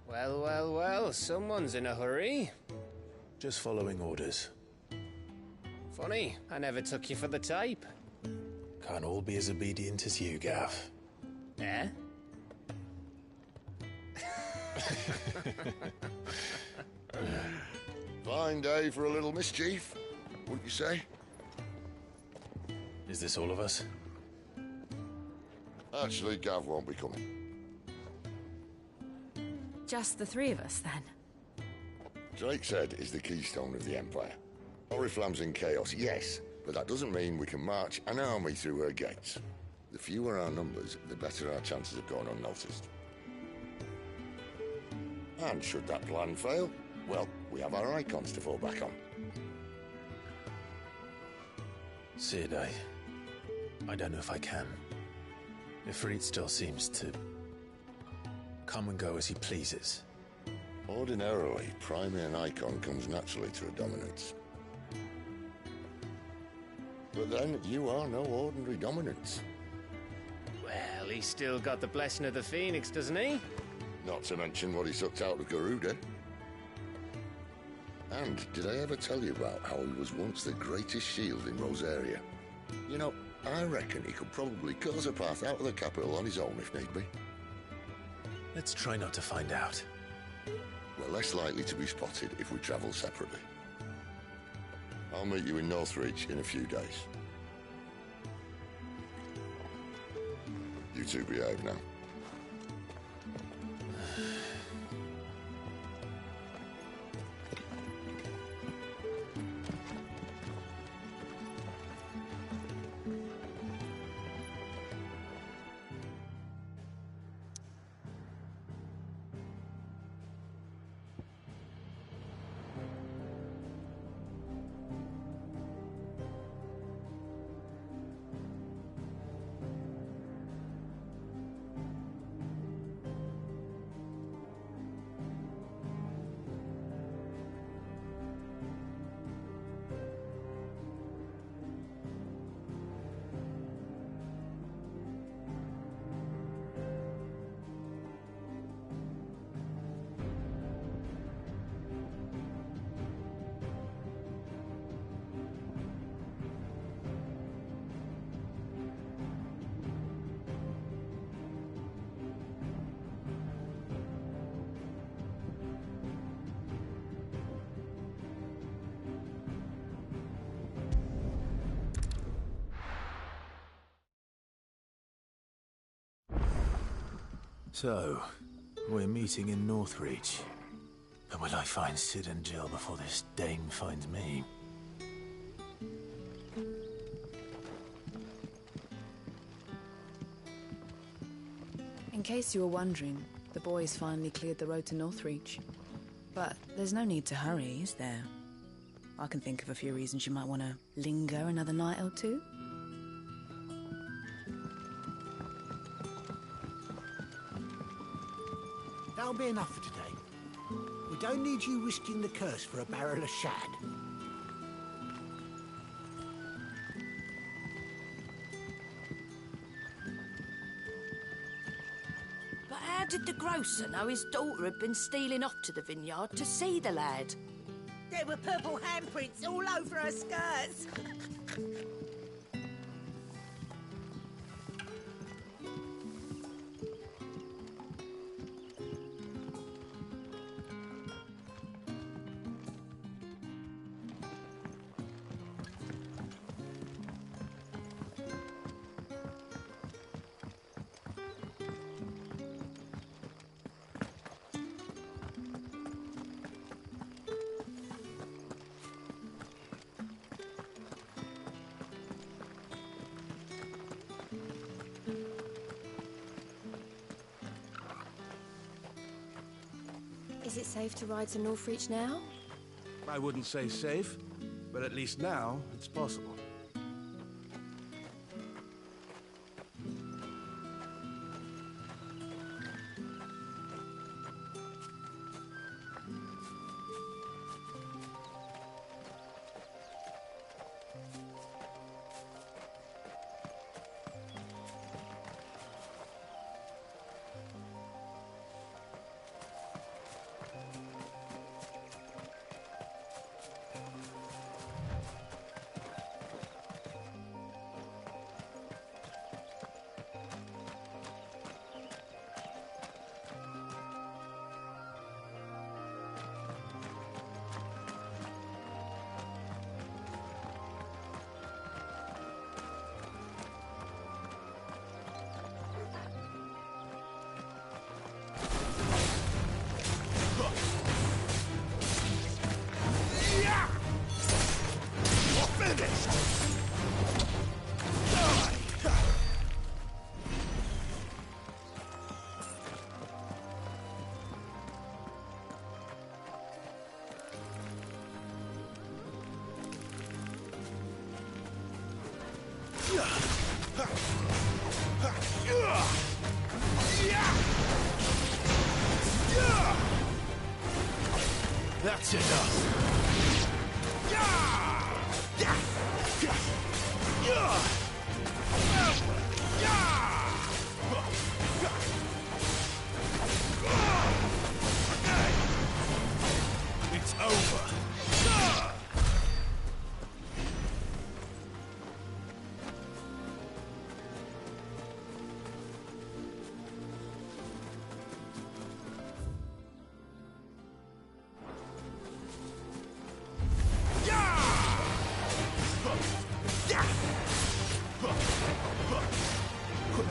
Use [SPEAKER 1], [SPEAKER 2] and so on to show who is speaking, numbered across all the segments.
[SPEAKER 1] Well, well, well, someone's in a hurry.
[SPEAKER 2] Just following orders.
[SPEAKER 1] Funny, I never took you for the type.
[SPEAKER 2] Can't all be as obedient as you, Gav.
[SPEAKER 1] Eh?
[SPEAKER 3] Fine day for a little mischief, wouldn't you say?
[SPEAKER 2] Is this all of us?
[SPEAKER 3] Actually, Gav won't be coming.
[SPEAKER 4] Just the three of us, then?
[SPEAKER 3] Drake's Head is the keystone of the Empire. Oriflamme's in chaos, yes, but that doesn't mean we can march an army through her gates. The fewer our numbers, the better our chances of going unnoticed. And should that plan fail, well, we have our icons to fall back on.
[SPEAKER 2] Sid, I don't know if I can. Ifrit still seems to come and go as he pleases.
[SPEAKER 3] Ordinarily, priming an icon comes naturally to a dominance. But then, you are no ordinary dominance.
[SPEAKER 1] Well, he's still got the blessing of the Phoenix, doesn't he?
[SPEAKER 3] Not to mention what he sucked out of Garuda. And did I ever tell you about how he was once the greatest shield in Rosaria? You know, I reckon he could probably cut us a path out of the capital on his own if need be.
[SPEAKER 2] Let's try not to find out.
[SPEAKER 3] We're less likely to be spotted if we travel separately. I'll meet you in Northreach in a few days. You two behave now.
[SPEAKER 2] So, we're meeting in Northreach. But will I find Sid and Jill before this dame finds me?
[SPEAKER 4] In case you were wondering, the boys finally cleared the road to Northreach. But there's no need to hurry, is there? I can think of a few reasons you might want to linger another night or two.
[SPEAKER 5] That'll be enough for today. We don't need you risking the curse for a barrel of shad.
[SPEAKER 6] But how did the grocer know his daughter had been stealing off to the vineyard to see the lad?
[SPEAKER 7] There were purple handprints all over her skirts.
[SPEAKER 8] Is it safe to ride to Northreach now?
[SPEAKER 9] I wouldn't say safe, but at least now it's possible. That's enough. It's over.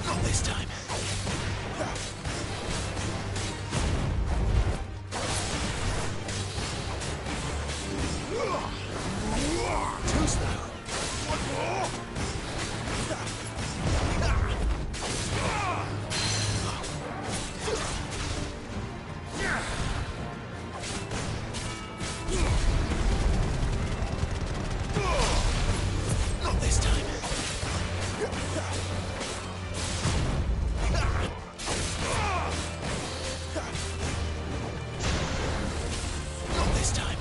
[SPEAKER 9] Not this time. Too slow. Not this time. Not this time.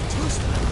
[SPEAKER 9] Too slow.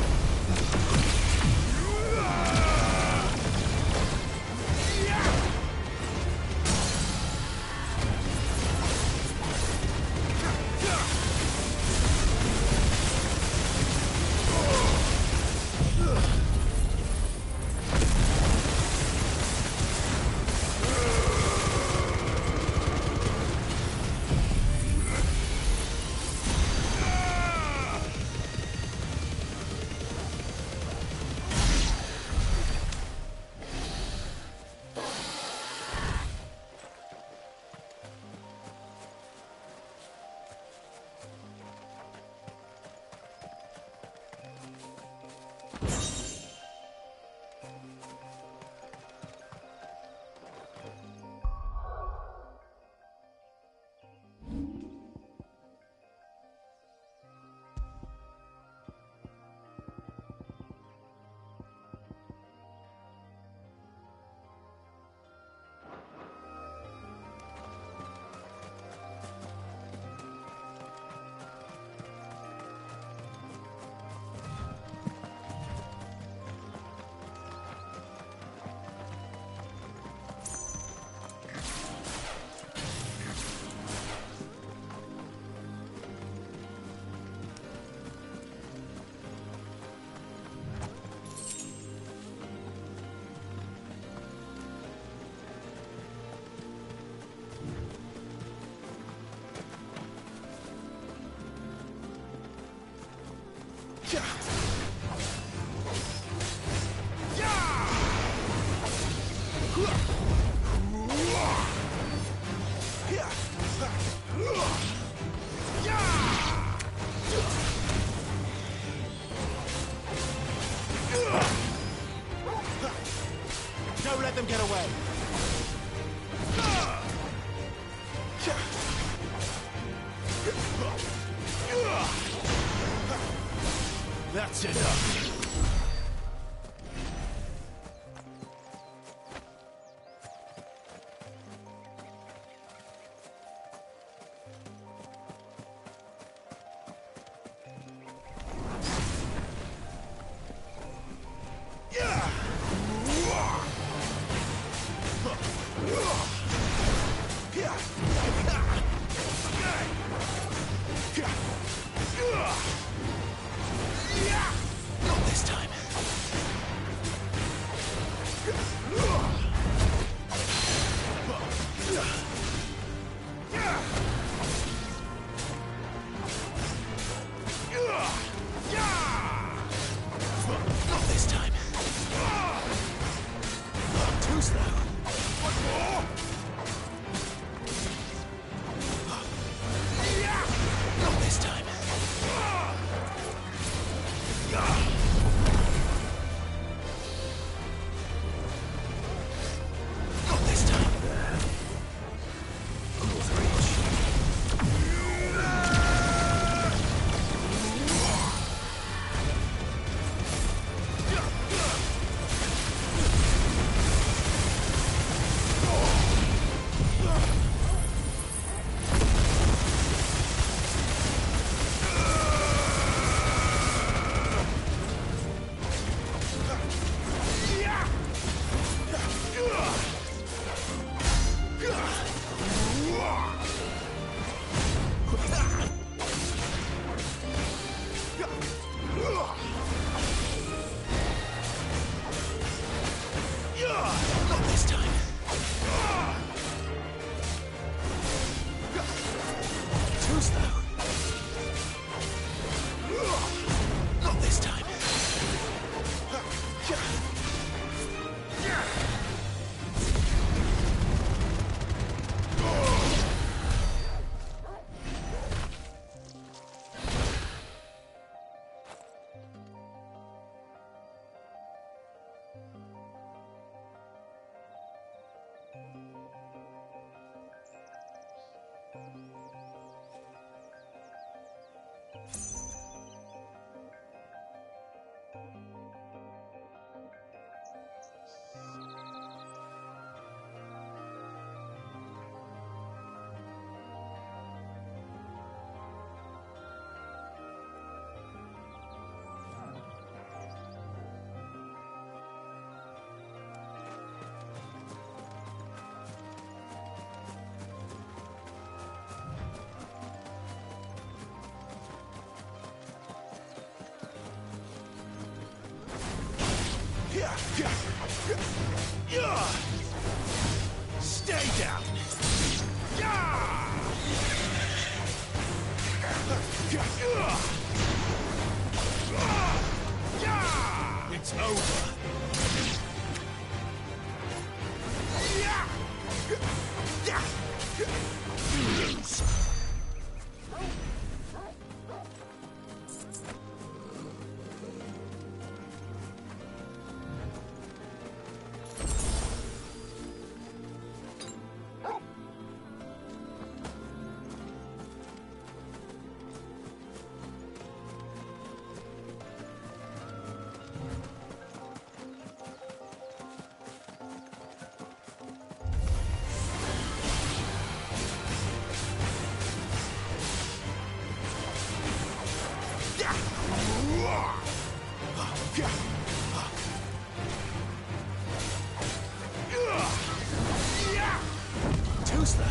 [SPEAKER 9] Don't let them get away. That's enough. Not
[SPEAKER 2] Too slow. Not this time. Stay down. It's over. You lose. Too slow.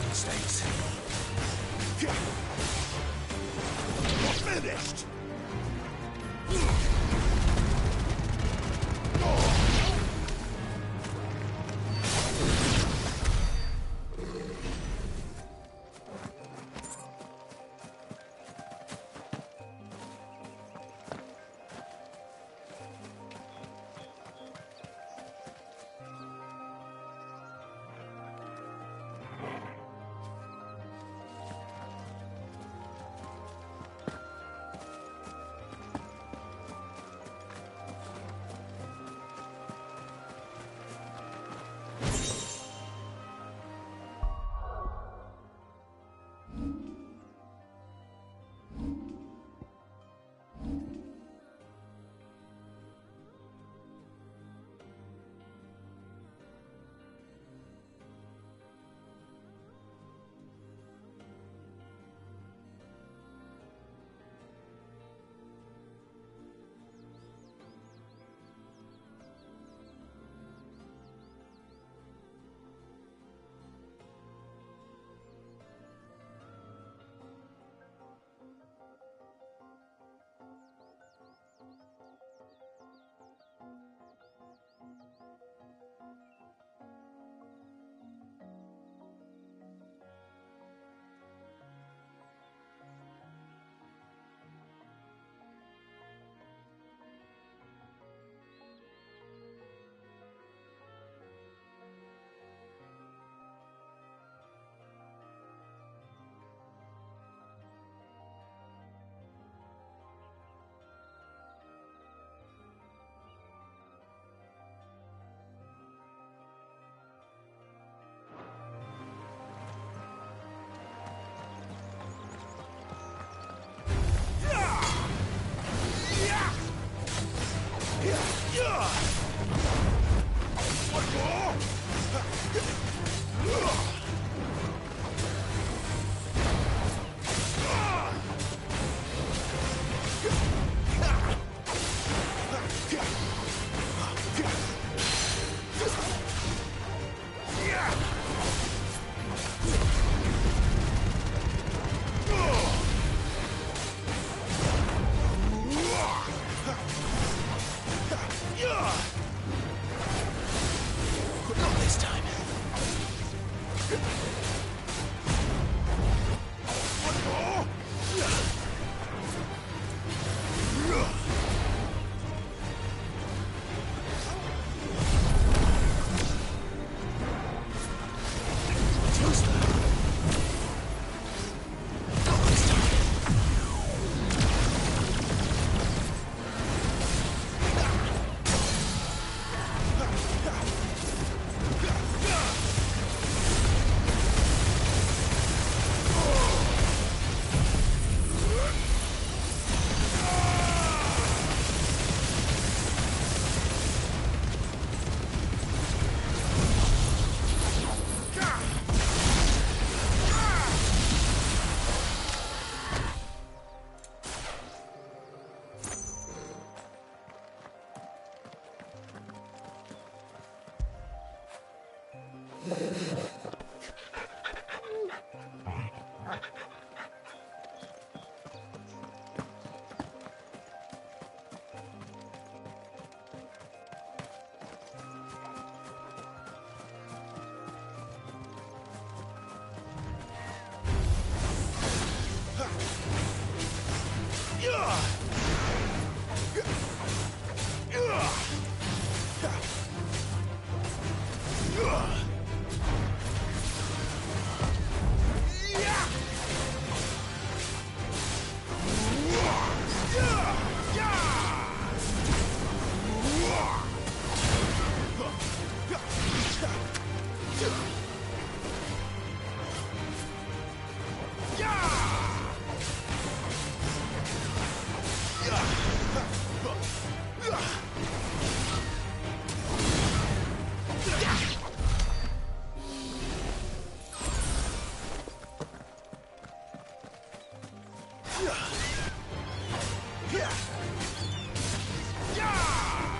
[SPEAKER 9] mistakes.
[SPEAKER 5] Finished!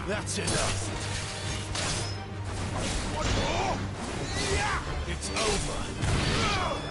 [SPEAKER 9] That's enough. One more. It's over.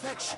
[SPEAKER 9] Fetch!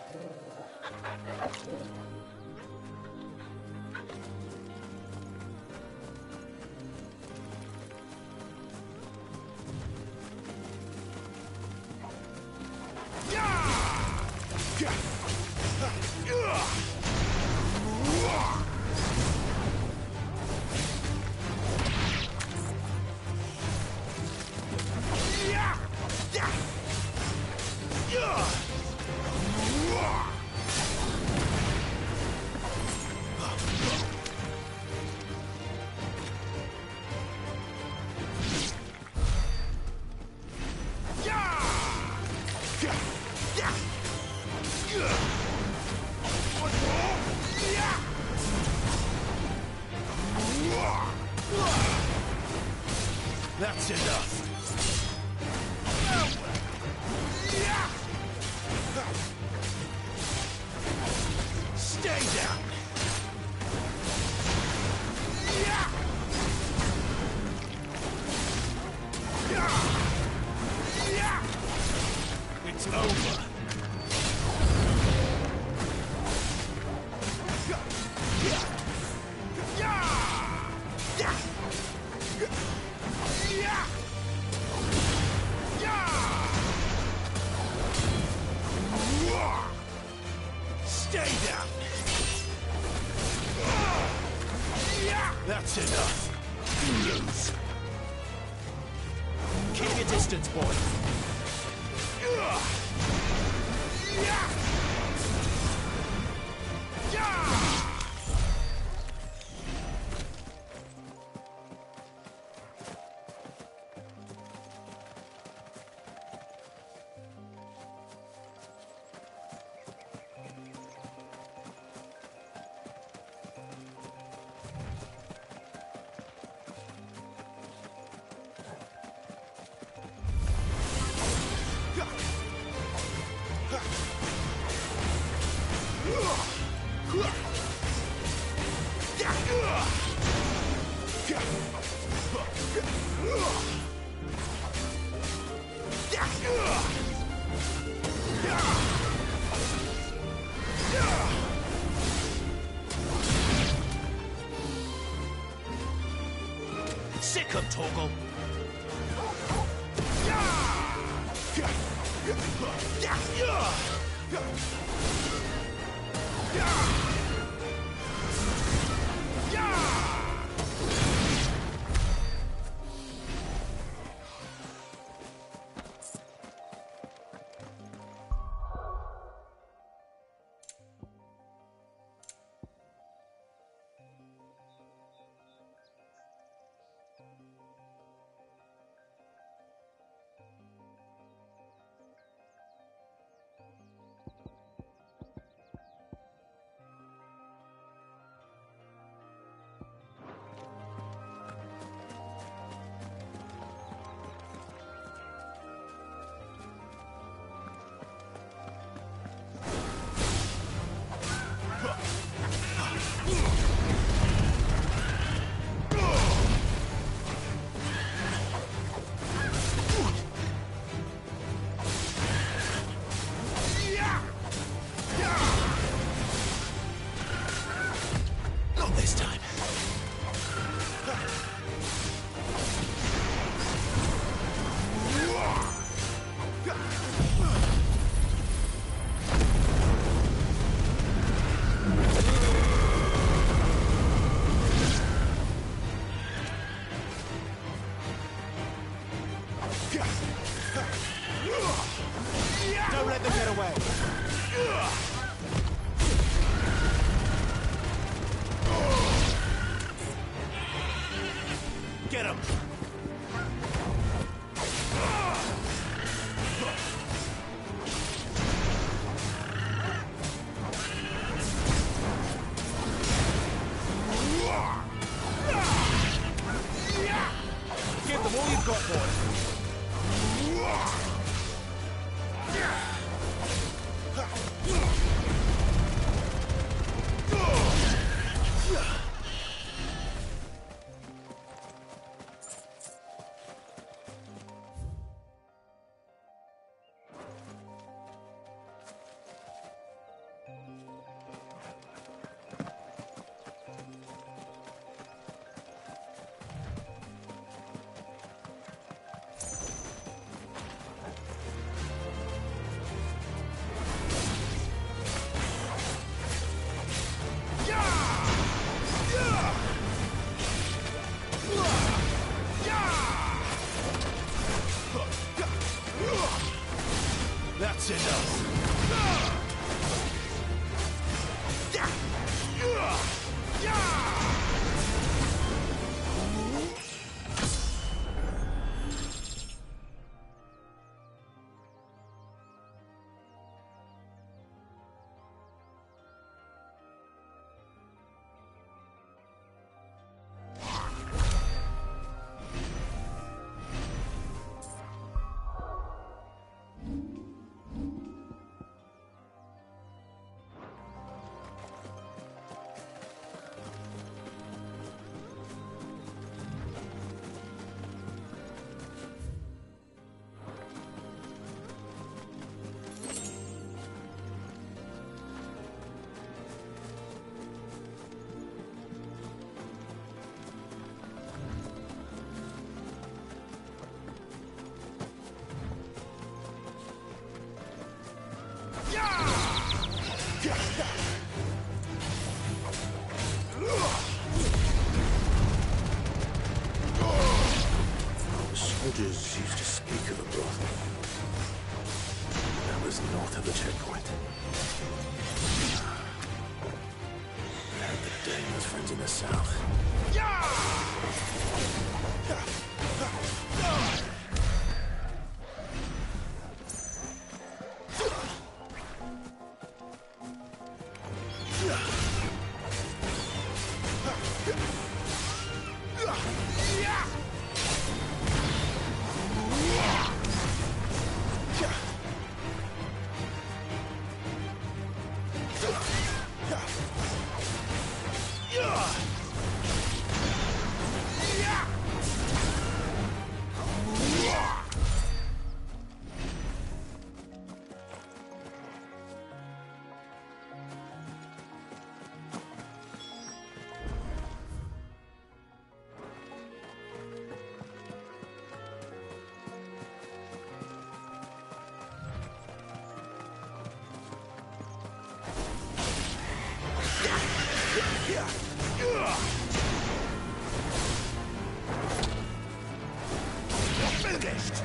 [SPEAKER 9] That's enough. Stay down. It's over. Stay down. That's enough. You lose. Keep your distance, boy. Sick of Toggle. Don't let them get away. Get him. Give them all you've got, boy.
[SPEAKER 2] Soldiers used to speak of a brothel. That was north of the checkpoint. I heard that Dane was friends in the south.
[SPEAKER 9] Finished!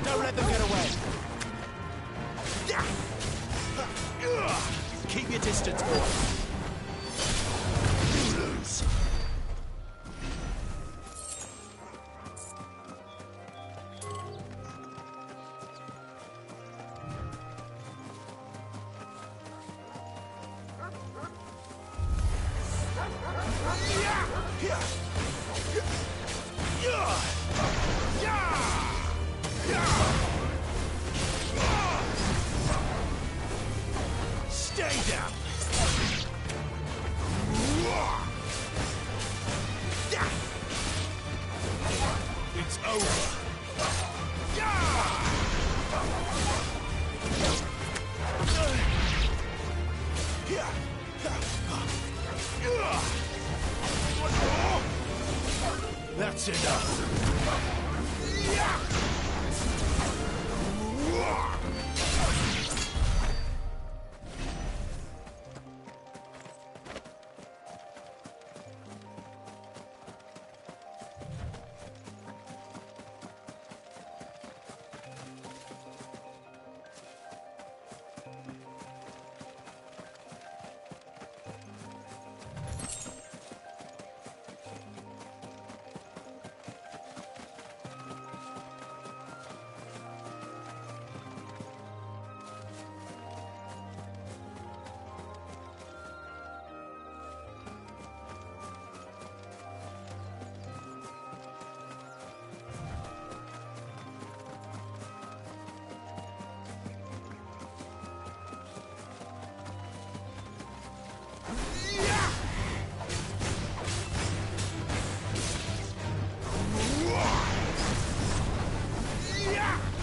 [SPEAKER 9] Don't let them get away! Keep your distance, boy! You lose! Stay down! It's over! That's enough!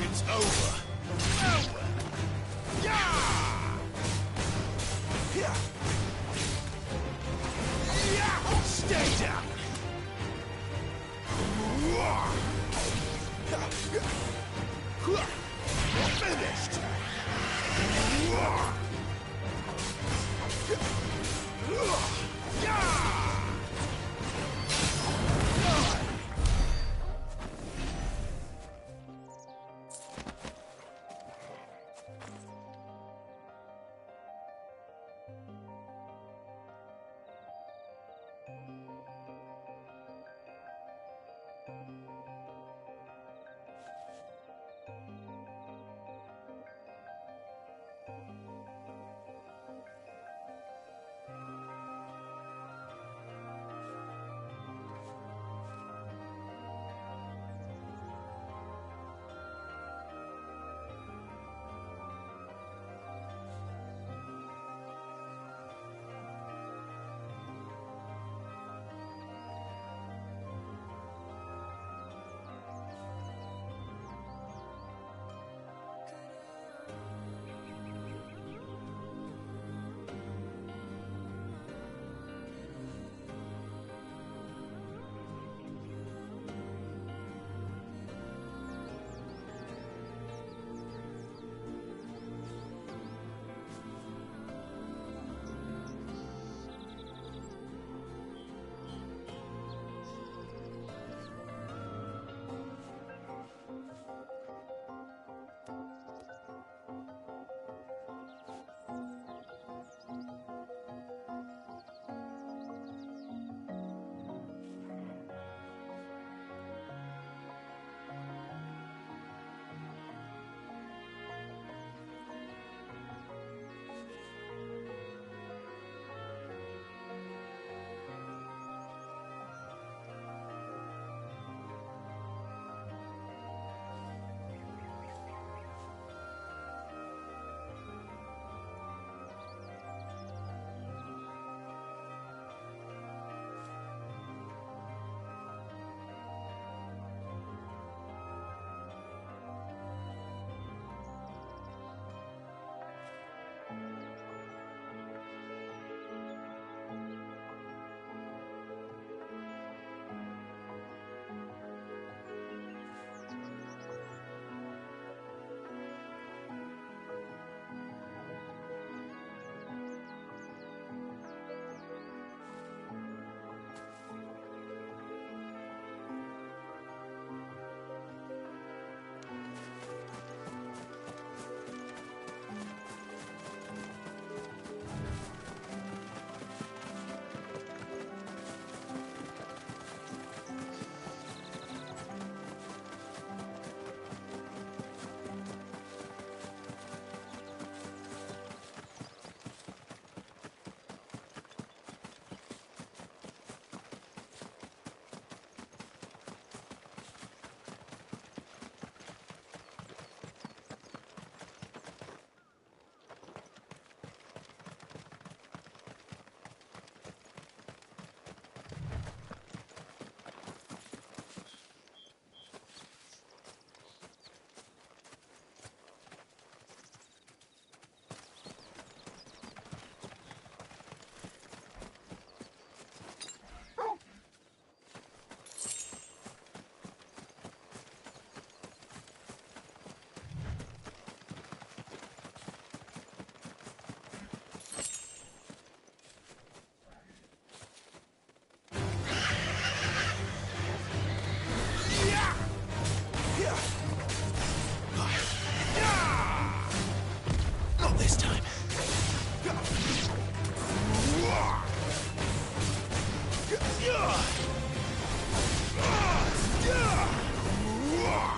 [SPEAKER 9] It's over. Stay down. Finished.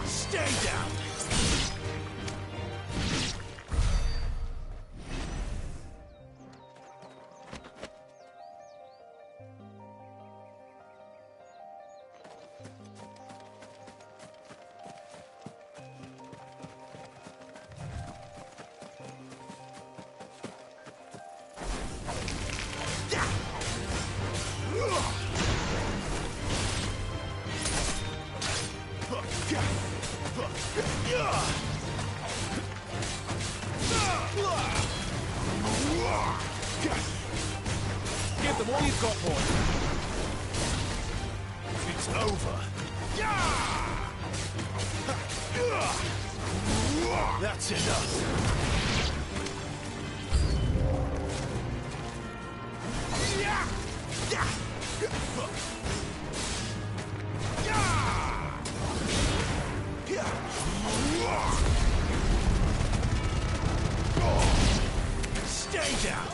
[SPEAKER 9] Stay down! Give them all you've got, boy. It's over. That's enough. Stay down.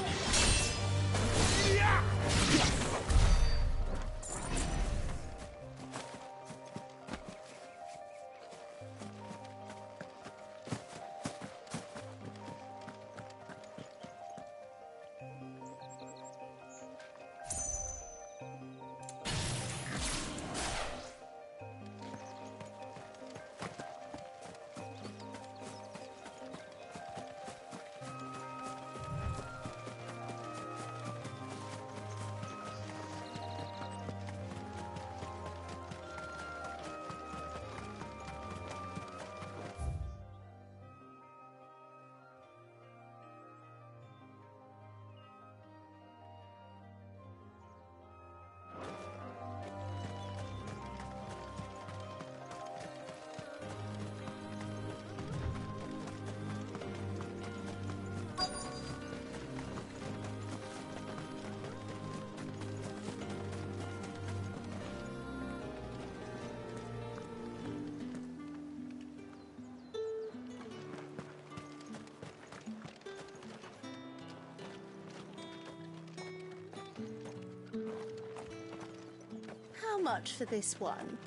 [SPEAKER 7] How much for this one?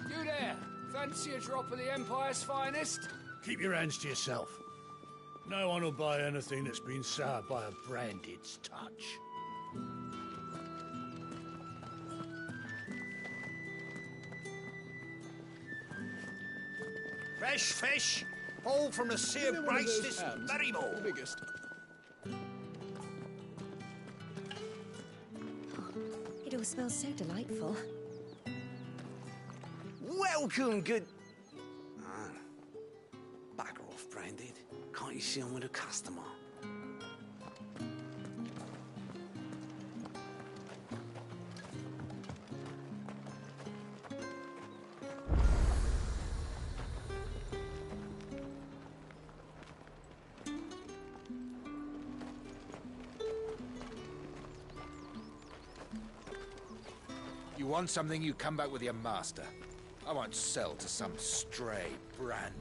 [SPEAKER 10] You there? Fancy a drop of the Empire's finest?
[SPEAKER 9] Keep your hands to yourself. No one will buy anything that's been soured by a branded's touch.
[SPEAKER 5] Fresh fish, all from the sea of grace this very morning.
[SPEAKER 10] The biggest.
[SPEAKER 8] It all smells so delightful.
[SPEAKER 5] Welcome, good... Bugger off, Branded. Can't you see I'm with a customer?
[SPEAKER 10] You want something, you come back with your master. I won't sell to some stray branded.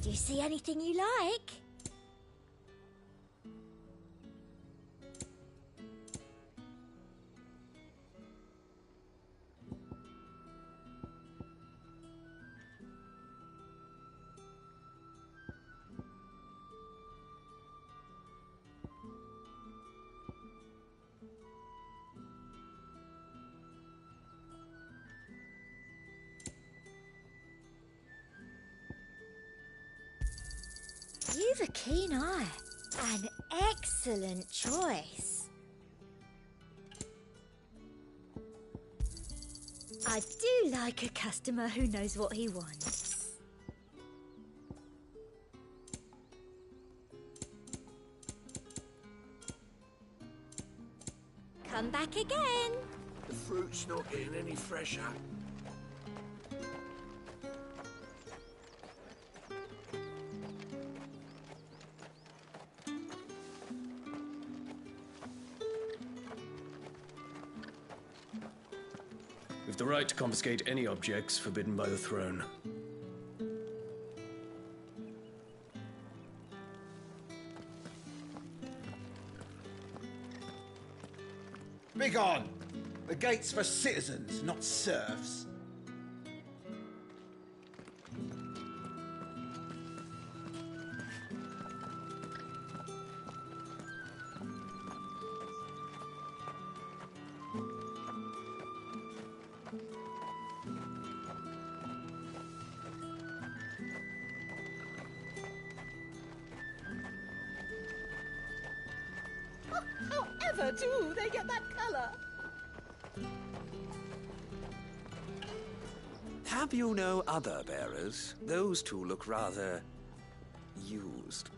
[SPEAKER 8] Do you see anything you like? You've a keen eye. An excellent choice. I do like a customer who knows what he wants. Come back again.
[SPEAKER 5] The fruit's not getting any fresher.
[SPEAKER 11] You've the right to confiscate any objects forbidden by the throne.
[SPEAKER 12] Begone! The gate's for citizens, not serfs.
[SPEAKER 7] However do they get that colour?
[SPEAKER 13] Have you no other bearers? Those two look rather used.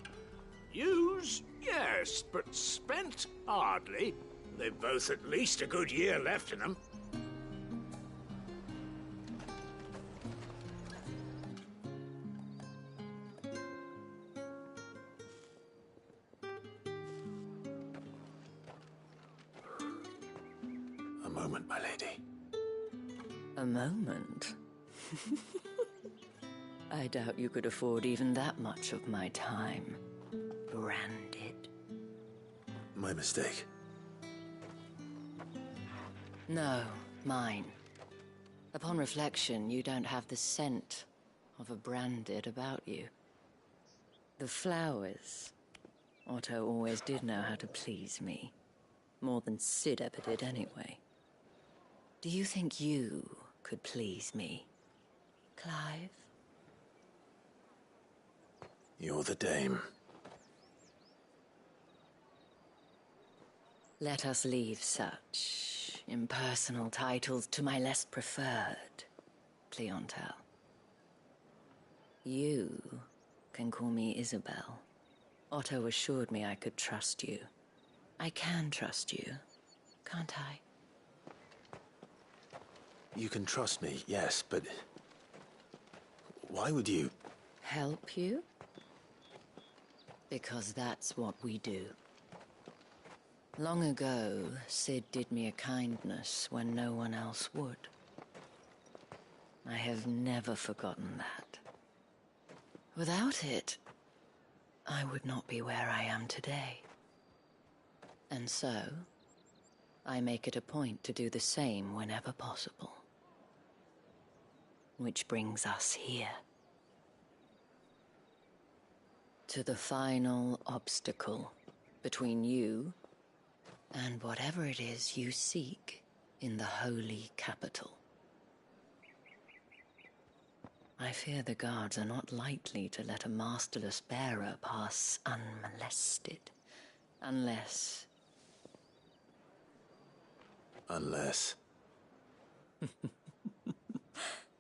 [SPEAKER 9] Used? Yes, but spent? Hardly. They've both at least a good year left in them.
[SPEAKER 2] A moment, my lady.
[SPEAKER 4] A moment? I doubt you could afford even that much of my time. Branded.
[SPEAKER 2] My mistake.
[SPEAKER 4] No, mine. Upon reflection, you don't have the scent of a branded about you. The flowers. Otto always did know how to please me. More than Sid ever did anyway. Do you think you could please me, Clive?
[SPEAKER 2] You're the dame.
[SPEAKER 4] Let us leave such impersonal titles to my less preferred clientele. You can call me Isabel. Otto assured me I could trust you. I can trust you, can't I?
[SPEAKER 2] You can trust me, yes, but why would you?
[SPEAKER 4] Help you? Because that's what we do. Long ago, Sid did me a kindness when no one else would. I have never forgotten that. Without it, I would not be where I am today. And so, I make it a point to do the same whenever possible. Which brings us here. To the final obstacle between you and whatever it is you seek in the holy capital. I fear the guards are not likely to let a masterless bearer pass unmolested, unless...
[SPEAKER 2] Unless...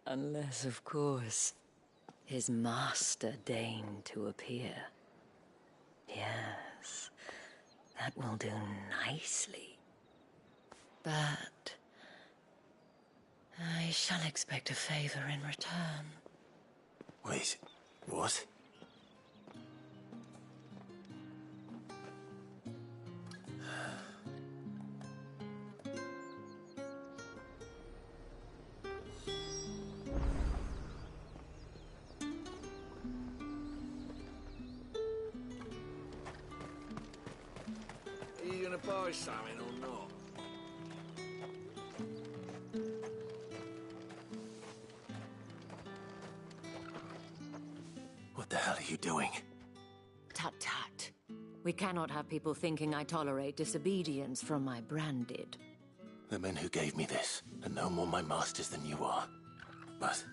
[SPEAKER 4] Unless, of course, his master deigned to appear. Yes, that will do nicely. But I shall expect a favor in return.
[SPEAKER 2] Wait, what?
[SPEAKER 9] Are you gonna buy something or not?
[SPEAKER 2] What the hell are you doing?
[SPEAKER 4] Tut tut. We cannot have people thinking I tolerate disobedience from my branded.
[SPEAKER 2] The men who gave me this are no more my masters than you are. But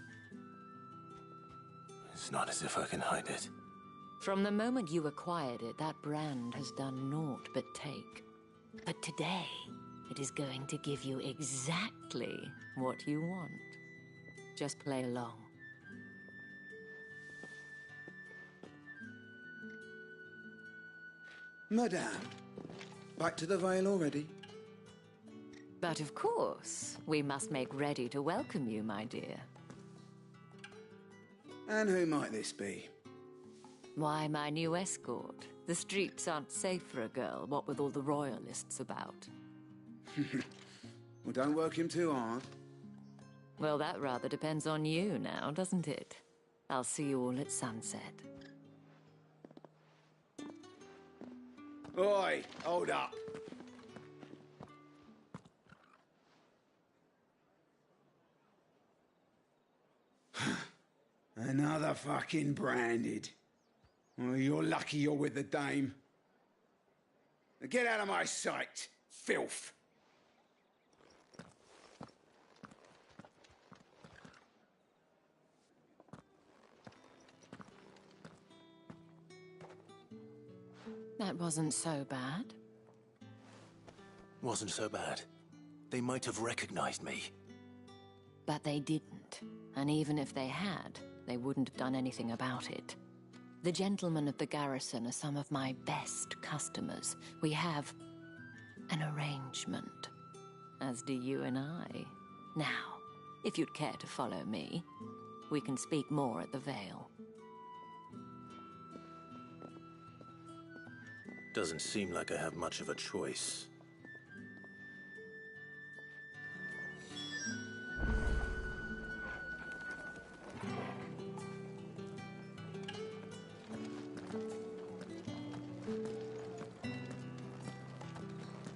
[SPEAKER 2] it's not as if I can hide it.
[SPEAKER 4] From the moment you acquired it, that brand has done naught but take. But today, it is going to give you exactly what you want. Just play along.
[SPEAKER 12] Madame, back to the Vale already?
[SPEAKER 4] But of course, we must make ready to welcome you, my dear.
[SPEAKER 12] And who might this be?
[SPEAKER 4] Why, my new escort. The streets aren't safe for a girl, what with all the royalists about.
[SPEAKER 12] Well, don't work him too hard.
[SPEAKER 14] Well, that rather depends on you now, doesn't it? I'll see you all at sunset.
[SPEAKER 12] Oi, hold up. Another fucking branded. Well, you're lucky you're with the dame. Now get out of my sight, filth.
[SPEAKER 14] That wasn't so bad.
[SPEAKER 2] Wasn't so bad. They might have recognized me.
[SPEAKER 14] But they didn't. And even if they had, they wouldn't have done anything about it. The gentlemen of the garrison are some of my best customers. We have an arrangement, as do you and I. Now, if you'd care to follow me, we can speak more at the Vale.
[SPEAKER 2] Doesn't seem like I have much of a choice.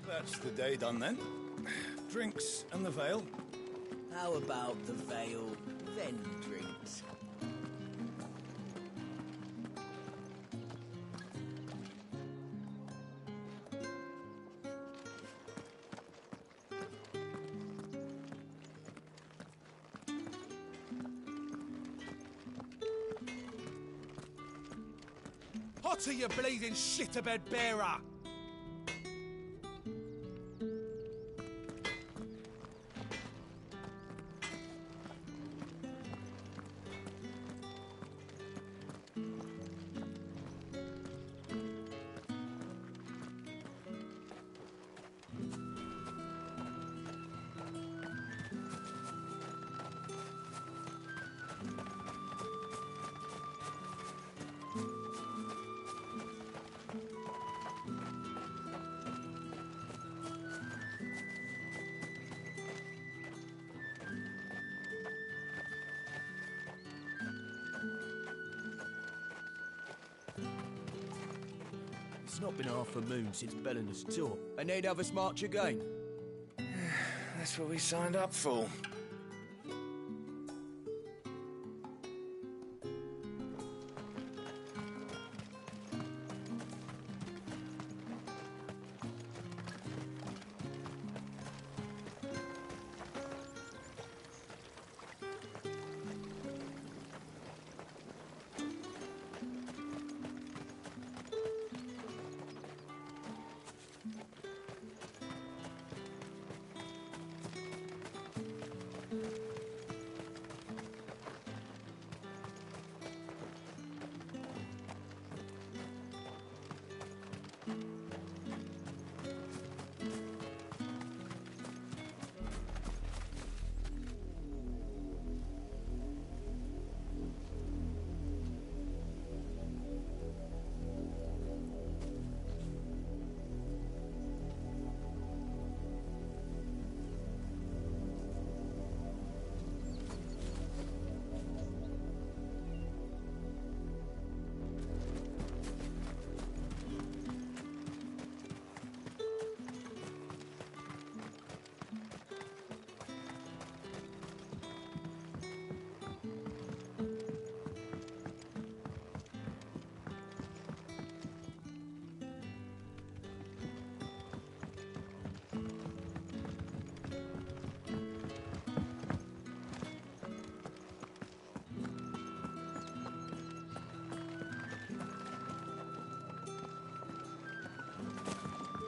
[SPEAKER 9] That's the day done then. Drinks and the Vale.
[SPEAKER 15] How about the Vale, then drinks?
[SPEAKER 12] Hotter, you bleeding shitabed bearer!
[SPEAKER 15] It's not been half a moon since Bellinger's tour, and they'd have us march again.
[SPEAKER 10] That's what we signed up for.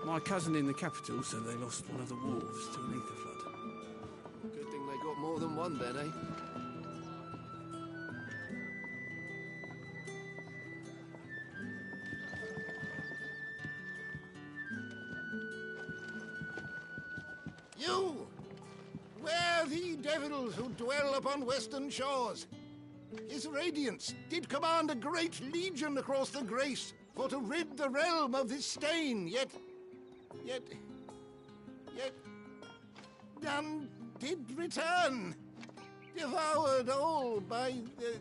[SPEAKER 16] My cousin in the capital said they lost one of the wolves to an ether flood.
[SPEAKER 15] Good thing they got more than one then, eh?
[SPEAKER 17] You! Where the devils who dwell upon western shores? His radiance did command a great legion across the grace for to rid the realm of this stain, yet none did return. devoured all by the...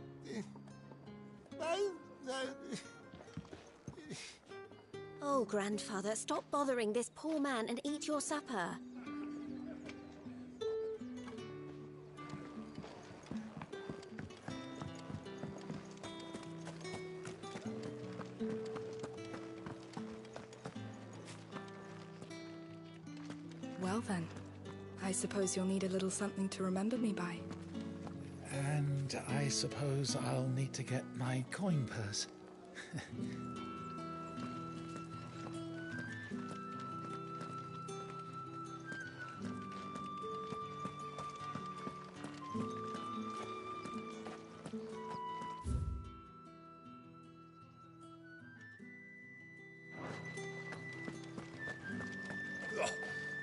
[SPEAKER 18] Oh, Grandfather, stop bothering this poor man and eat your supper.
[SPEAKER 19] Well then, I suppose you'll need a little something to remember me by.
[SPEAKER 20] And I suppose I'll need to get my coin purse.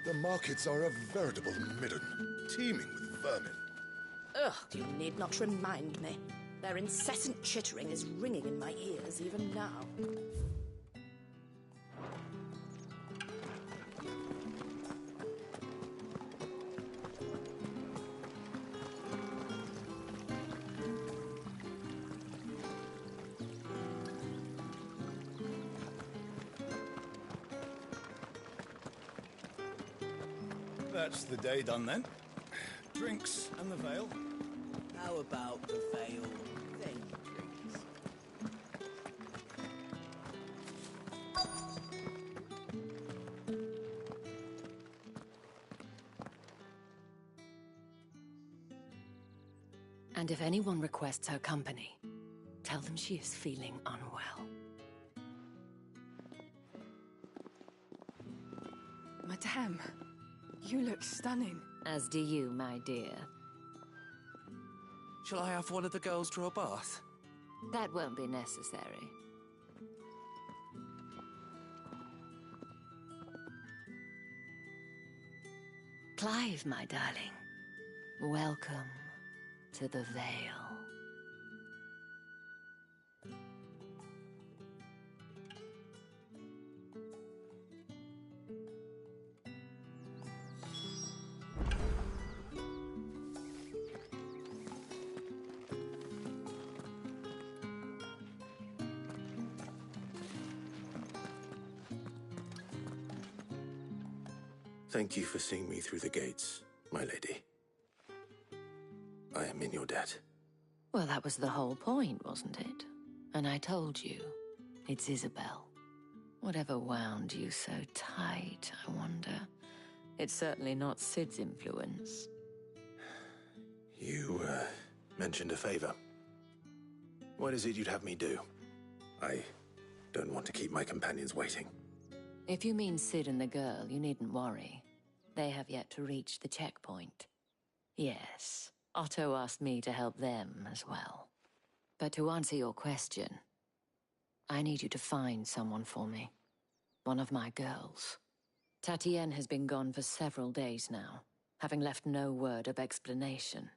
[SPEAKER 21] The markets are a veritable midden, teeming with vermin.
[SPEAKER 6] Ugh, you need not remind me. Their incessant chittering is ringing in my ears even now.
[SPEAKER 22] That's the day done then. Drinks and the veil.
[SPEAKER 15] How about the veil, then drinks?
[SPEAKER 14] And if anyone requests her company, tell them she is feeling unwell.
[SPEAKER 19] Madame, you look stunning.
[SPEAKER 14] As do you, my dear.
[SPEAKER 13] Shall I have one of the girls draw a bath?
[SPEAKER 14] That won't be necessary. Clive, my darling. Welcome to the Vale.
[SPEAKER 2] Thank you for seeing me through the gates, my lady. I am in your debt.
[SPEAKER 14] Well, that was the whole point, wasn't it? And I told you, it's Isabel. Whatever wound you so tight, I wonder. It's certainly not Sid's influence.
[SPEAKER 2] You, mentioned a favor. What is it you'd have me do? I don't want to keep my companions waiting.
[SPEAKER 14] If you mean Sid and the girl, you needn't worry. They have yet to reach the checkpoint. Yes, Otto asked me to help them as well. But to answer your question, I need you to find someone for me. One of my girls. Tatienne has been gone for several days now, having left no word of explanation.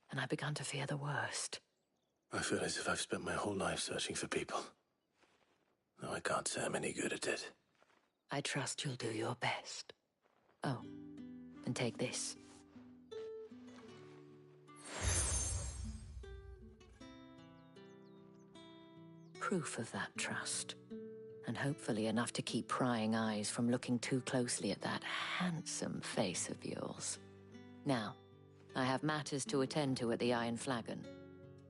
[SPEAKER 14] And I've begun to fear the worst.
[SPEAKER 2] I feel as if I've spent my whole life searching for people. Though I can't say I'm any good at it.
[SPEAKER 14] I trust you'll do your best. Oh, and take this. Proof of that trust. And hopefully enough to keep prying eyes from looking too closely at that handsome face of yours. Now, I have matters to attend to at the Iron Flagon.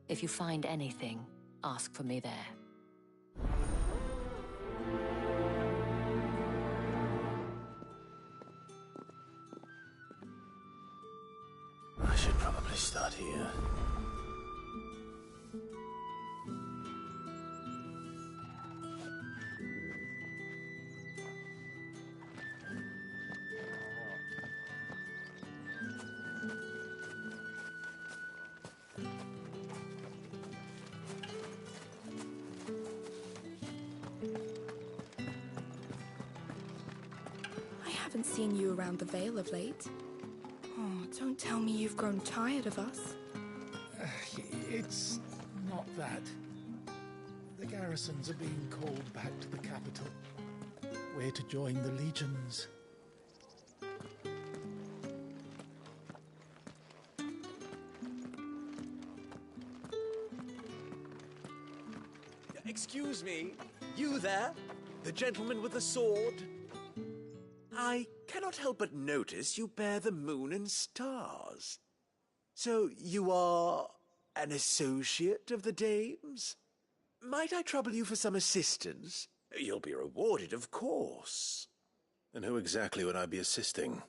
[SPEAKER 14] If you find anything, ask for me there.
[SPEAKER 2] I should probably start here.
[SPEAKER 19] I haven't seen you around the Vale of late. Oh, don't tell me you've grown tired of us.
[SPEAKER 20] It's not that. The garrisons are being called back to the capital. We're to join the legions.
[SPEAKER 1] Excuse me, you there? The gentleman with the sword? I cannot help but notice you bear the moon and stars. So you are an associate of the dame's? Might I trouble you for some assistance? You'll be rewarded, of course.
[SPEAKER 2] And who exactly would I be assisting?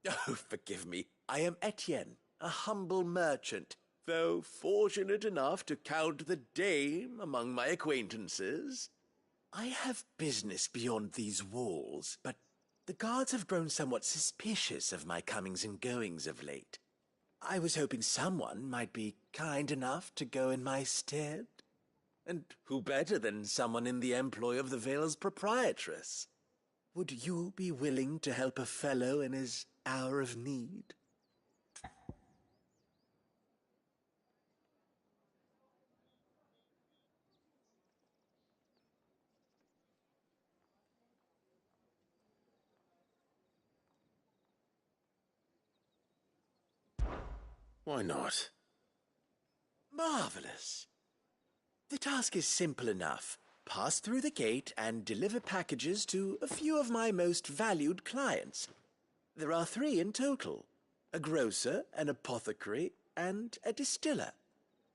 [SPEAKER 1] Oh, forgive me. I am Etienne, a humble merchant, though fortunate enough to count the dame among my acquaintances. I have business beyond these walls, but the guards have grown somewhat suspicious of my comings and goings of late. I was hoping someone might be kind enough to go in my stead. And who better than someone in the employ of the Vale's proprietress? Would you be willing to help a fellow in his hour of need?
[SPEAKER 2] Why not?
[SPEAKER 1] Marvelous. The task is simple enough. Pass through the gate and deliver packages to a few of my most valued clients. There are 3 in total: a grocer, an apothecary, and a distiller.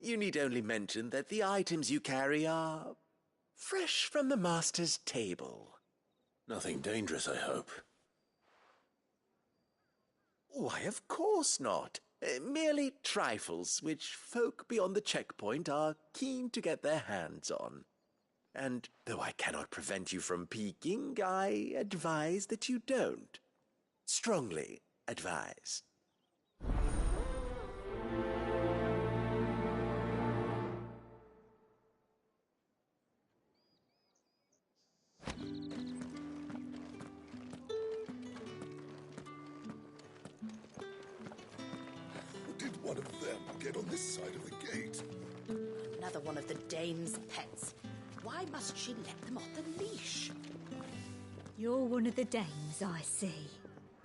[SPEAKER 1] You need only mention that the items you carry are fresh from the master's table.
[SPEAKER 2] Nothing dangerous, I hope.
[SPEAKER 1] Why, of course not. Merely trifles which folk beyond the checkpoint are keen to get their hands on. And though I cannot prevent you from peeking, I advise that you don't. Strongly advise.
[SPEAKER 21] Did one of them get on this side of the gate?
[SPEAKER 6] Another one of the dame's pets. Why must she let them off the leash?
[SPEAKER 8] You're one of the dames, I see.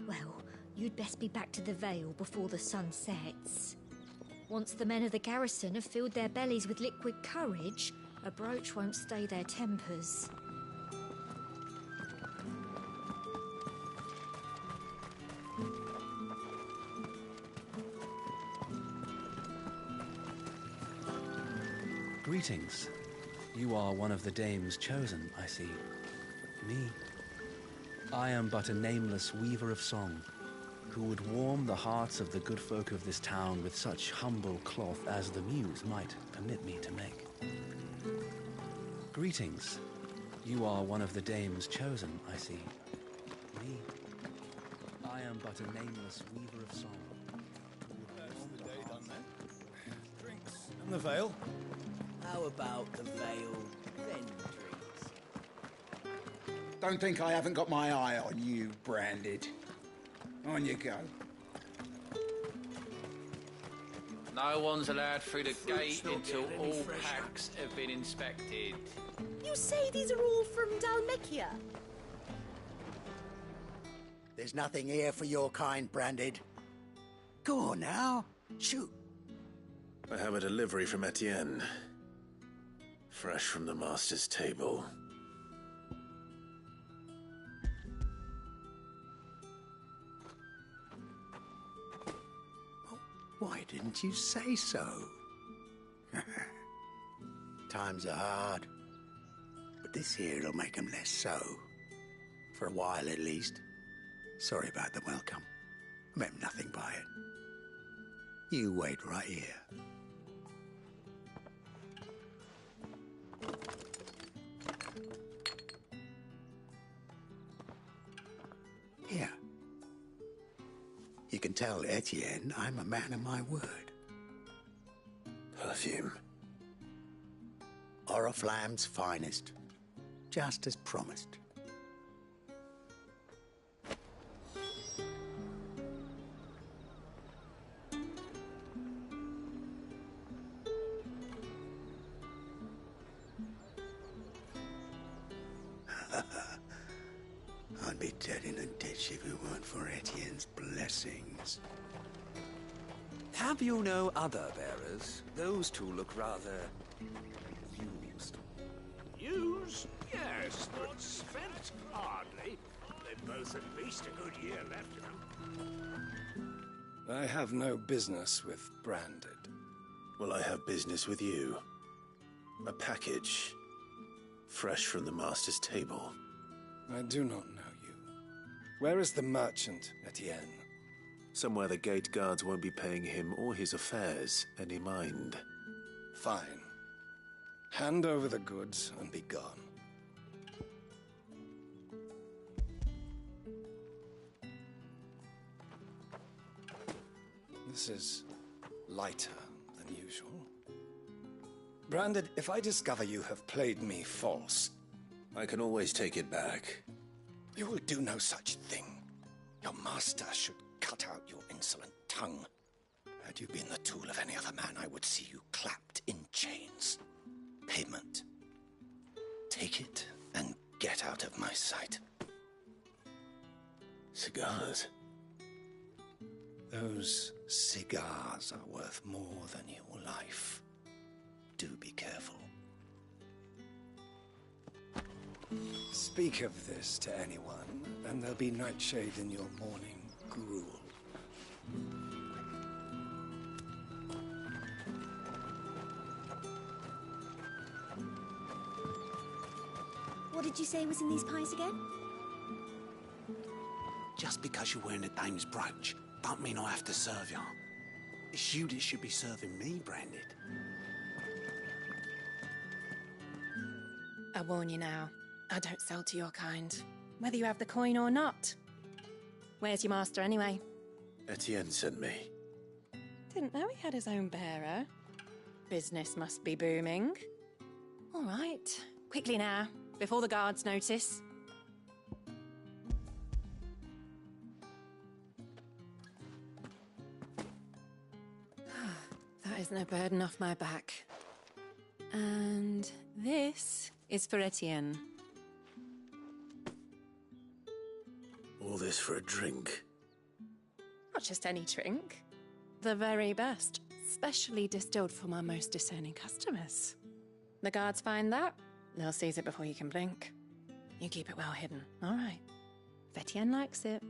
[SPEAKER 8] Well, you'd best be back to the Vale before the sun sets. Once the men of the garrison have filled their bellies with liquid courage, a brooch won't stay their tempers.
[SPEAKER 3] Greetings. You are one of the dame's chosen, I see. Me? I am but a nameless weaver of song, who would warm the hearts of the good folk of this town with such humble cloth as the muse might permit me to make. Greetings. You are one of the dame's chosen, I see. Me? I am but a nameless weaver of song.
[SPEAKER 22] That's the day done then. Drinks and the Vale.
[SPEAKER 15] How about the Vale, then drinks?
[SPEAKER 12] Don't think I haven't got my eye on you, Branded. On you go.
[SPEAKER 23] No one's allowed through the gate until all packs have been inspected.
[SPEAKER 6] You say these are all from Dalmekia?
[SPEAKER 5] There's nothing here for your kind, Branded. Go on now. Shoot.
[SPEAKER 2] I have a delivery from Etienne. Fresh from the master's table.
[SPEAKER 5] Why didn't you say so? Times are hard. But this here'll make 'em less so. For a while, at least. Sorry about the welcome. I meant nothing by it. You wait right here. Here. You can tell Etienne I'm a man of my word.
[SPEAKER 2] Perfume.
[SPEAKER 5] Oriflamme's finest. Just as promised. I'd be dead in a ditch if it weren't for Etienne's blessings.
[SPEAKER 13] Have you no other bearers? Those two look rather used.
[SPEAKER 9] Use? Yes, but spent hardly. They've both at least a good year left in them.
[SPEAKER 4] I have no business with Branded.
[SPEAKER 2] Well, I have business with you. A package, fresh from the master's table.
[SPEAKER 4] I do not know you. Where is the merchant, Etienne?
[SPEAKER 2] Somewhere the gate guards won't be paying him or his affairs any mind.
[SPEAKER 4] Fine. Hand over the goods and be gone. This is lighter than usual. Branded, if I discover you have played me false...
[SPEAKER 2] I can always take it back.
[SPEAKER 4] You will do no such thing. Your master should cut out your insolent tongue. Had you been the tool of any other man, I would see you clapped in chains. Payment. Take it and get out of my sight.
[SPEAKER 2] Cigars?
[SPEAKER 4] Those cigars are worth more than your life. Do be careful. Speak of this to anyone, and there'll be nightshade in your morning gruel.
[SPEAKER 18] What did you say was in these pies again?
[SPEAKER 5] Just because you're wearing a dame's brooch, don't mean I have to serve you. It's you that should be serving me, Branded.
[SPEAKER 7] I warn you now, I don't sell to your kind, whether you have the coin or not. Where's your master, anyway?
[SPEAKER 2] Etienne sent me.
[SPEAKER 7] Didn't know he had his own bearer. Business must be booming. All right, quickly now, before the guards notice. That is no burden off my back. And this is for Etienne.
[SPEAKER 2] All this for a drink?
[SPEAKER 7] Not just any drink. The very best, specially distilled for my most discerning customers. The guards find that, they'll seize it before you can blink. You keep it well hidden, all right? If Etienne likes it,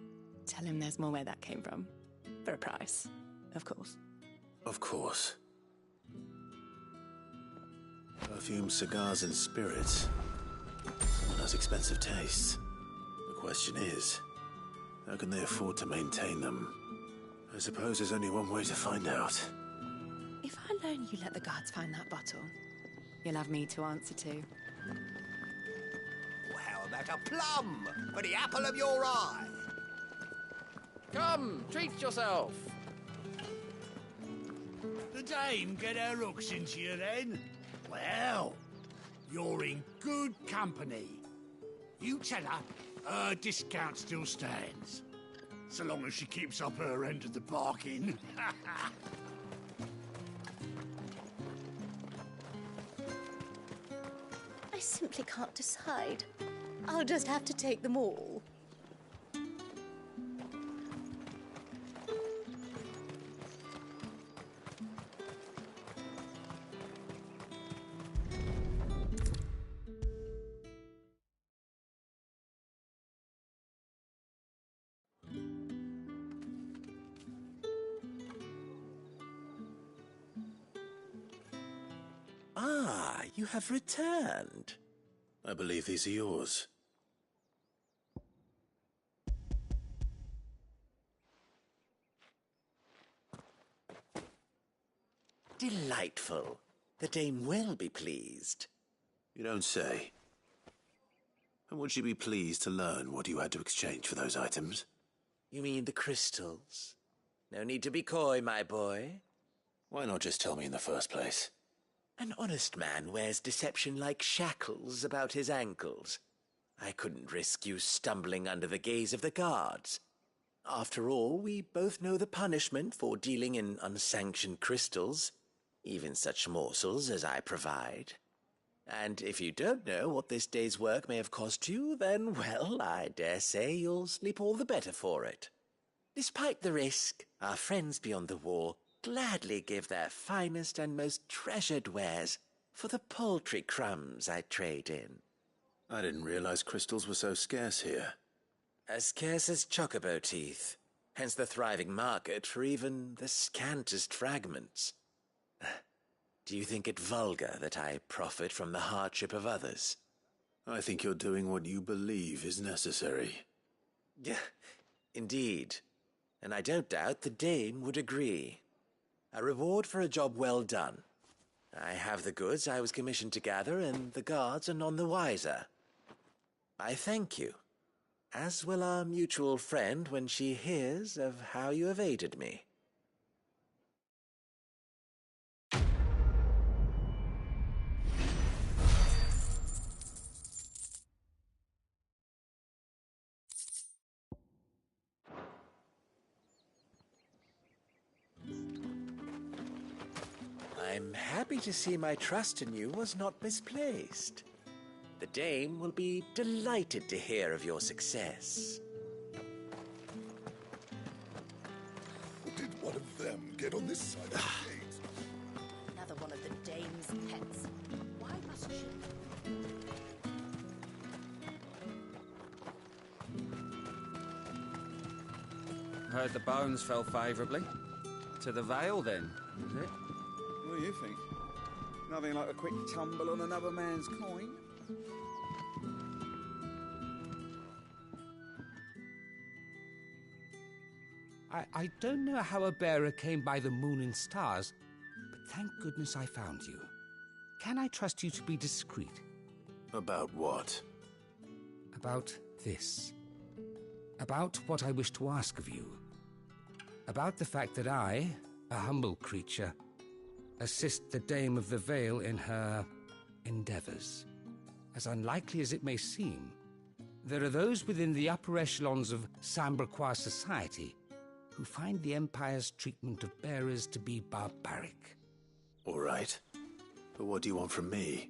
[SPEAKER 7] tell him there's more where that came from. For a price, of course.
[SPEAKER 2] Of course. Perfume, cigars, and spirits. Someone has expensive tastes. The question is, how can they afford to maintain them? I suppose there's only one way to find out.
[SPEAKER 7] If I learn you let the guards find that bottle, you'll have me to answer to.
[SPEAKER 11] Well, how about a plum for the apple of your eye?
[SPEAKER 23] Come, treat yourself.
[SPEAKER 9] The dame get her hooks into you then? Well, you're in good company. You tell her discount still stands. So long as she keeps up her end of the bargain.
[SPEAKER 18] I simply can't decide. I'll just have to take them all.
[SPEAKER 1] Ah, you have returned.
[SPEAKER 2] I believe these are yours.
[SPEAKER 1] Delightful. The dame will be pleased.
[SPEAKER 2] You don't say. And would she be pleased to learn what you had to exchange for those items?
[SPEAKER 1] You mean the crystals? No need to be coy, my boy.
[SPEAKER 2] Why not just tell me in the first place?
[SPEAKER 1] An honest man wears deception like shackles about his ankles. I couldn't risk you stumbling under the gaze of the guards. After all, we both know the punishment for dealing in unsanctioned crystals, even such morsels as I provide. And if you don't know what this day's work may have cost you, then, well, I dare say you'll sleep all the better for it. Despite the risk, our friends beyond the wall gladly give their finest and most treasured wares for the paltry crumbs I trade in.
[SPEAKER 2] I didn't realize crystals were so scarce here.
[SPEAKER 1] As scarce as chocobo teeth, hence the thriving market for even the scantest fragments. Do you think it vulgar that I profit from the hardship of others?
[SPEAKER 2] I think you're doing what you believe is necessary.
[SPEAKER 1] Yeah, indeed. And I don't doubt the dame would agree. A reward for a job well done. I have the goods I was commissioned to gather, and the guards are none the wiser. I thank you, as will our mutual friend when she hears of how you have aided me. I'm happy to see my trust in you was not misplaced. The dame will be delighted to hear of your success.
[SPEAKER 21] How did one of them get on this side of the gate?
[SPEAKER 6] Another one of the dame's pets. Why must she?
[SPEAKER 10] Heard the bones fell favourably. To the Vale, then, is it?
[SPEAKER 12] What do you think? Nothing like a quick tumble on another man's coin?
[SPEAKER 16] I don't know how a bearer came by the moon and stars, but thank goodness I found you. Can I trust you to be discreet?
[SPEAKER 2] About what?
[SPEAKER 16] About this. About what I wish to ask of you. About the fact that I, a humble creature, assist the Dame of the Vale in her endeavors. As unlikely as it may seem, there are those within the upper echelons of Samberquois society who find the Empire's treatment of bearers to be barbaric.
[SPEAKER 2] All right. But what do you want from me?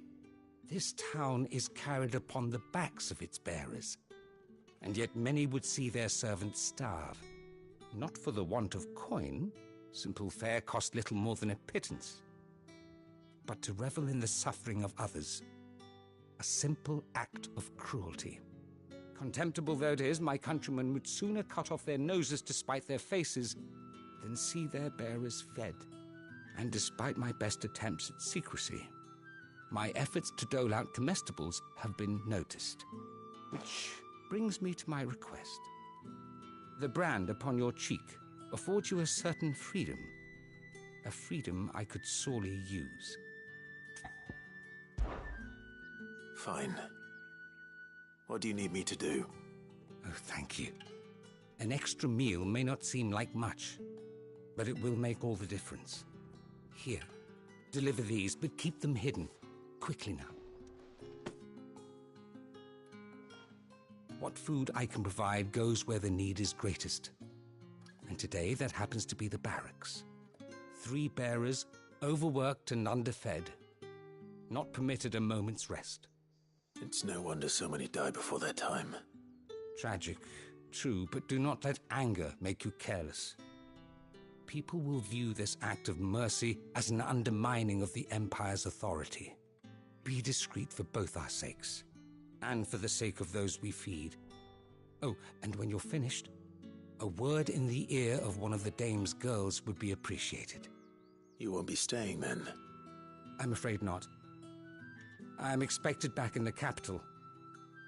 [SPEAKER 16] This town is carried upon the backs of its bearers, and yet many would see their servants starve. Not for the want of coin, simple fare cost little more than a pittance, but to revel in the suffering of others, a simple act of cruelty. Contemptible though it is, my countrymen would sooner cut off their noses to spite their faces than see their bearers fed. And despite my best attempts at secrecy, my efforts to dole out comestibles have been noticed. Which brings me to my request. The brand upon your cheek affords you a certain freedom, a freedom I could sorely use.
[SPEAKER 2] Fine. What do you need me to do?
[SPEAKER 16] Oh, thank you. An extra meal may not seem like much, but it will make all the difference. Here, deliver these, but keep them hidden. Quickly now. What food I can provide goes where the need is greatest. And today, that happens to be the barracks. 3 bearers, overworked and underfed, not permitted a moment's rest.
[SPEAKER 2] It's no wonder so many die before their time.
[SPEAKER 16] Tragic, true, but do not let anger make you careless. People will view this act of mercy as an undermining of the Empire's authority. Be discreet for both our sakes, and for the sake of those we feed. Oh, and when you're finished, a word in the ear of one of the dame's girls would be appreciated.
[SPEAKER 2] You won't be staying then?
[SPEAKER 16] I'm afraid not. I'm expected back in the capital,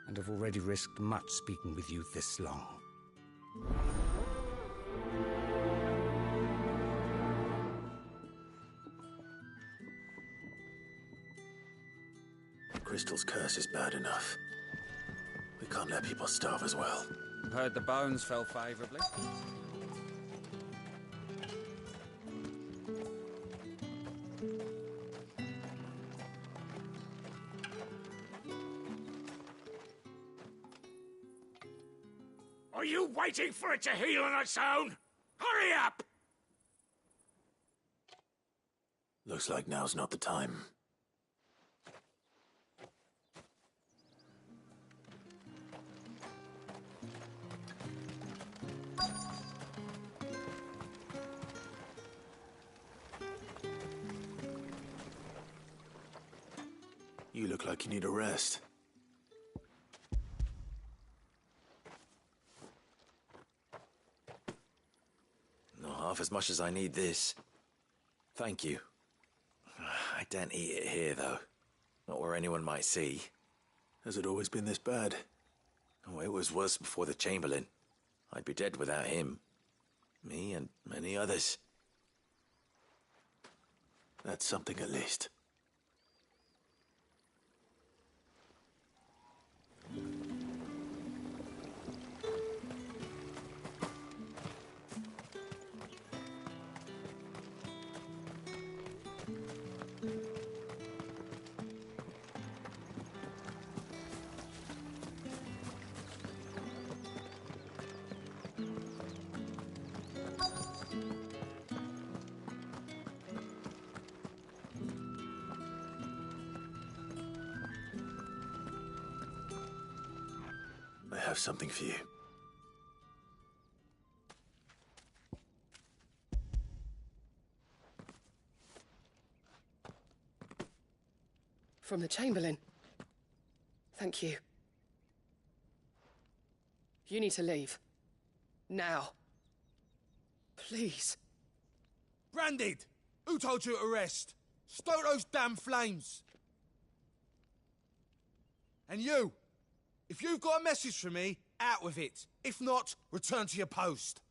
[SPEAKER 16] and have already risked much speaking with you this long.
[SPEAKER 2] Crystal's curse is bad enough. We can't let people starve as well.
[SPEAKER 10] Heard the bones fell favourably.
[SPEAKER 9] Are you waiting for it to heal on its own? Hurry up!
[SPEAKER 2] Looks like now's not the time. You look like you need a rest.
[SPEAKER 1] Not half as much as I need this. Thank you. I daren't eat it here, though. Not where anyone might see.
[SPEAKER 2] Has it always been this bad?
[SPEAKER 1] Oh, it was worse before the Chamberlain. I'd be dead without him. Me and many others.
[SPEAKER 2] That's something at least. I have something for you.
[SPEAKER 14] From the Chamberlain. Thank you. You need to leave. Now. Please.
[SPEAKER 15] Branded! Who told you to rest? Stoke those damn flames! And you! If you've got a message for me, out with it. If not, return to your post.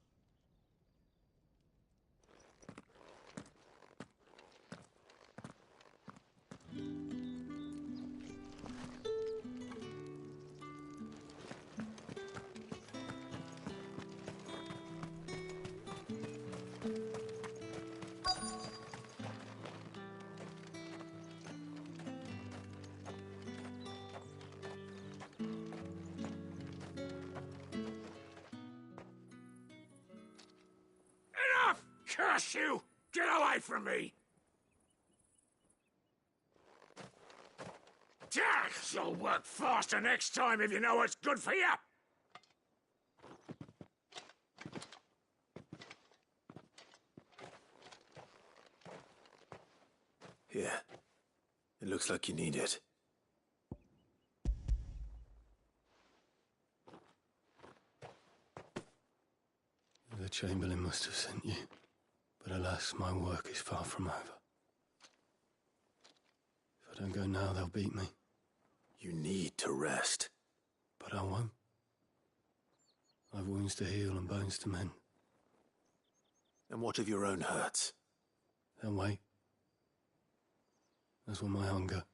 [SPEAKER 9] Curse you! Get away from me! You'll work faster next time if you know what's good for you!
[SPEAKER 2] Here. It looks like you need it.
[SPEAKER 17] The Chamberlain must have sent you. But alas, my work is far from over. If I don't go now, they'll beat me.
[SPEAKER 2] You need to rest.
[SPEAKER 17] But I won't. I've wounds to heal and bones to mend.
[SPEAKER 2] And what of your own hurts?
[SPEAKER 17] They'll wait. As will my hunger.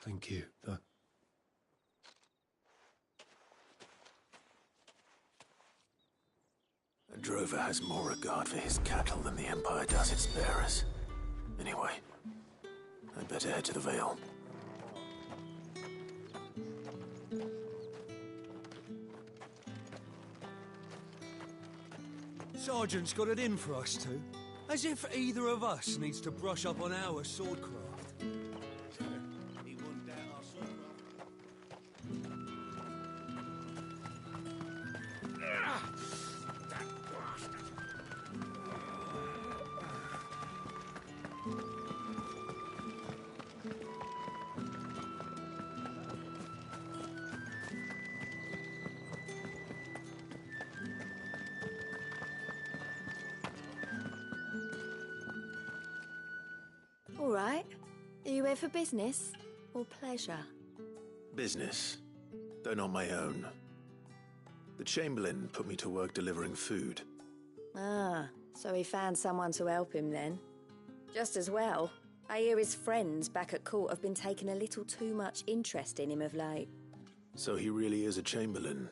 [SPEAKER 17] Thank you, though.
[SPEAKER 2] A drover has more regard for his cattle than the Empire does its bearers. Anyway, I'd better head to the Vale.
[SPEAKER 19] Sergeant's got it in for us two. As if either of us needs to brush up on our swordcraft.
[SPEAKER 9] He wouldn't doubt our swordcraft. That bastard!
[SPEAKER 18] All right. Are you here for business or pleasure?
[SPEAKER 2] Business, though not my own. The Chamberlain put me to work delivering food.
[SPEAKER 6] Ah, so he found someone to help him then. Just as well. I hear his friends back at court have been taking a little too much interest in him of late.
[SPEAKER 2] So he really is a Chamberlain.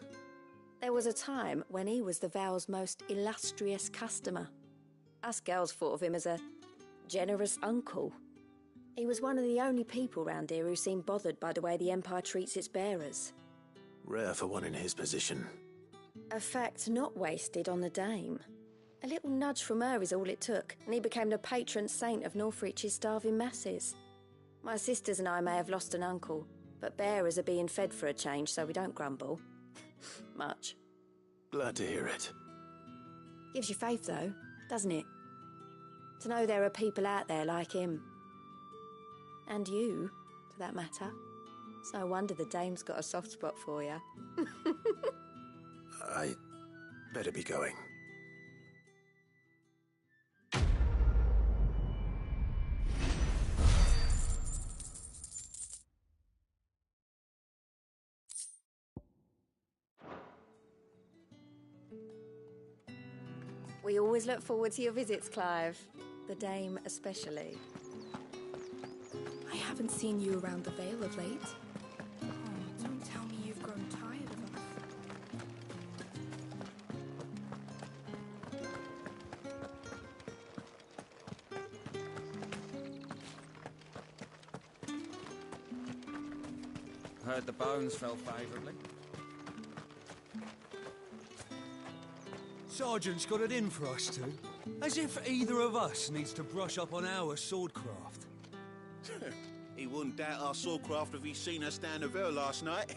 [SPEAKER 6] There was a time when he was the Vale's most illustrious customer. Us girls thought of him as a generous uncle. He was one of the only people round here who seemed bothered by the way the Empire treats its bearers.
[SPEAKER 2] Rare for one in his position.
[SPEAKER 6] A fact not wasted on the dame. A little nudge from her is all it took, and he became the patron saint of Northreach's starving masses. My sisters and I may have lost an uncle, but bearers are being fed for a change, so we don't grumble. Much.
[SPEAKER 2] Glad to hear it.
[SPEAKER 6] Gives you faith, though, doesn't it? To know there are people out there like him. And you, for that matter. It's no wonder the dame's got a soft spot for you.
[SPEAKER 2] I better be going.
[SPEAKER 6] We always look forward to your visits, Clive. The dame especially.
[SPEAKER 3] I haven't seen you around the Vale of late. Oh, don't tell me you've grown tired of us.
[SPEAKER 10] Heard the bones fell favourably.
[SPEAKER 19] Sergeant's got it in for us two. As if either of us needs to brush up on our swordcraft.
[SPEAKER 8] He wouldn't doubt our swordcraft if he'd seen us down the Vale last night.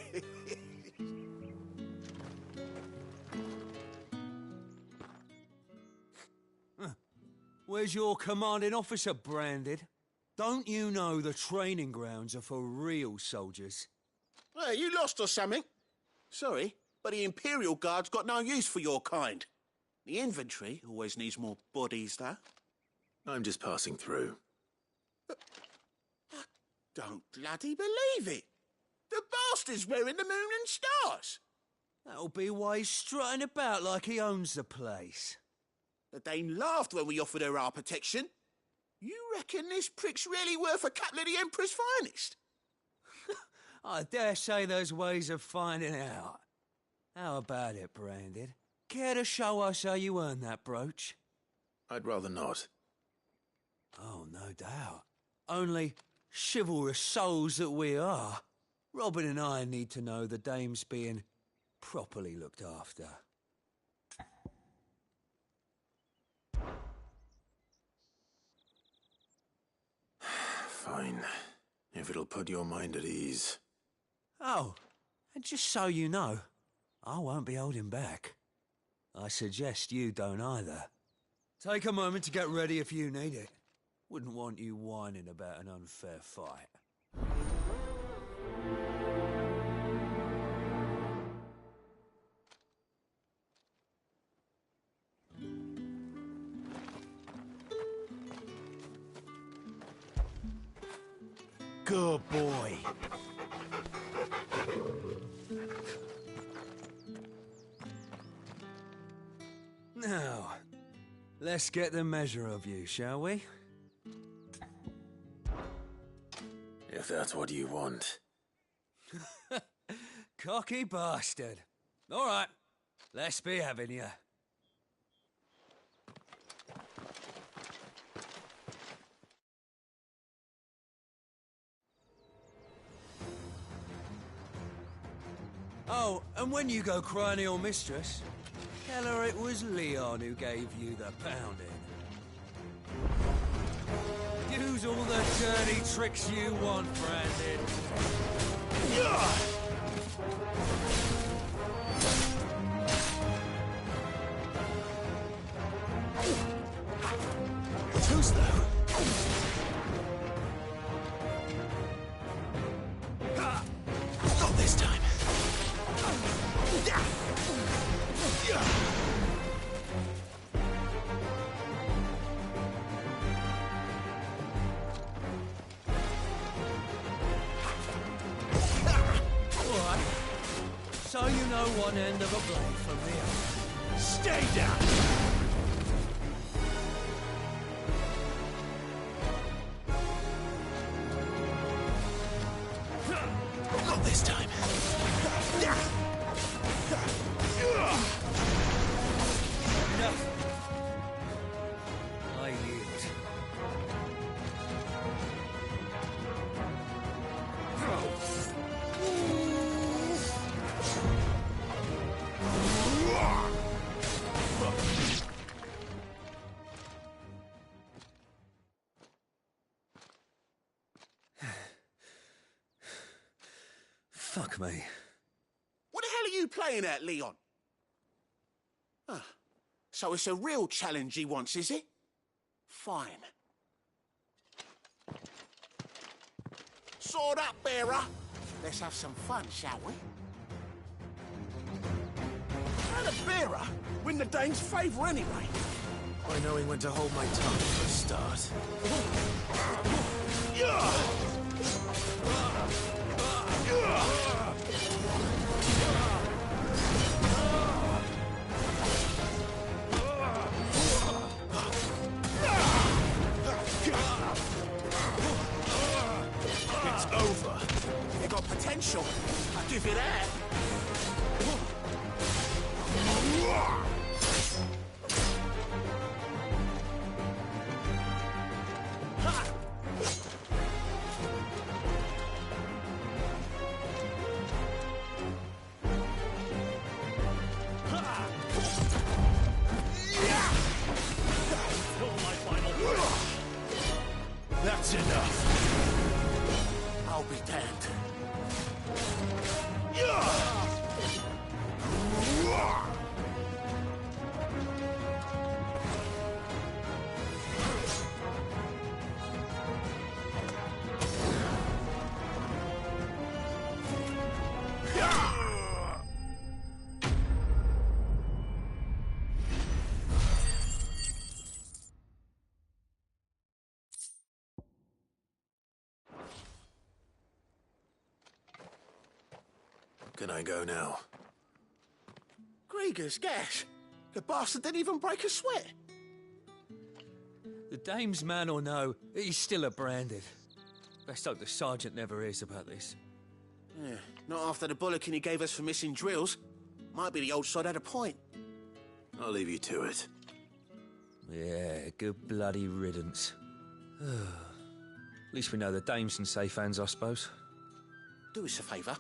[SPEAKER 19] Where's your commanding officer, Branded? Don't you know the training grounds are for real soldiers?
[SPEAKER 8] Hey, you lost or something? Sorry, but the Imperial Guard's got no use for your kind. The infantry always needs more bodies, though.
[SPEAKER 2] I'm just passing through.
[SPEAKER 8] I don't bloody believe it. The bastard's wearing the moon and stars.
[SPEAKER 19] That'll be why he's strutting about like he owns the place.
[SPEAKER 8] The dame laughed when we offered her our protection. You reckon this prick's really worth a couple of the Emperor's finest?
[SPEAKER 19] I dare say there's ways of finding out. How about it, Branded? Care to show us how you earned that brooch?
[SPEAKER 2] I'd rather not.
[SPEAKER 19] Oh, no doubt. Only chivalrous souls that we are, Robin and I need to know the dame's being properly looked after.
[SPEAKER 2] Fine. If it'll put your mind at ease.
[SPEAKER 19] Oh, and just so you know, I won't be holding back. I suggest you don't either. Take a moment to get ready if you need it. Wouldn't want you whining about an unfair fight.
[SPEAKER 9] Good boy.
[SPEAKER 19] Now, let's get the measure of you, shall we?
[SPEAKER 2] If that's what you want.
[SPEAKER 19] Cocky bastard. All right, let's be having you. Oh, and when you go crying to your mistress, tell her it was Leon who gave you the pounding. Use all the dirty tricks you want, Brandon.
[SPEAKER 2] Too slow. Not this time.
[SPEAKER 19] Alright. So you know one end of a blade from the other.
[SPEAKER 9] Stay down!
[SPEAKER 2] Not this time.
[SPEAKER 19] Enough. I yield. Fuck me.
[SPEAKER 8] What the hell are you playing at, Leon? Ah, so it's a real challenge he wants, is it? Fine. Sword up, bearer! Let's have some fun, shall we? How the bearer win the dame's favour anyway?
[SPEAKER 2] By knowing when to hold my tongue for a start.
[SPEAKER 8] It's over. You got potential. I'll give you that. That's enough. I'll be damned.
[SPEAKER 2] Can I go now?
[SPEAKER 8] Grieger's gas. The bastard didn't even break a sweat.
[SPEAKER 19] The dame's man or no, he's still a branded. Best hope the sergeant never hears about this.
[SPEAKER 8] Yeah, not after the bollocking he gave us for missing drills. Might be the old sod had a point.
[SPEAKER 2] I'll leave you to it.
[SPEAKER 19] Yeah, good bloody riddance. At least we know the dame's in safe hands, I suppose.
[SPEAKER 8] Do us a favour.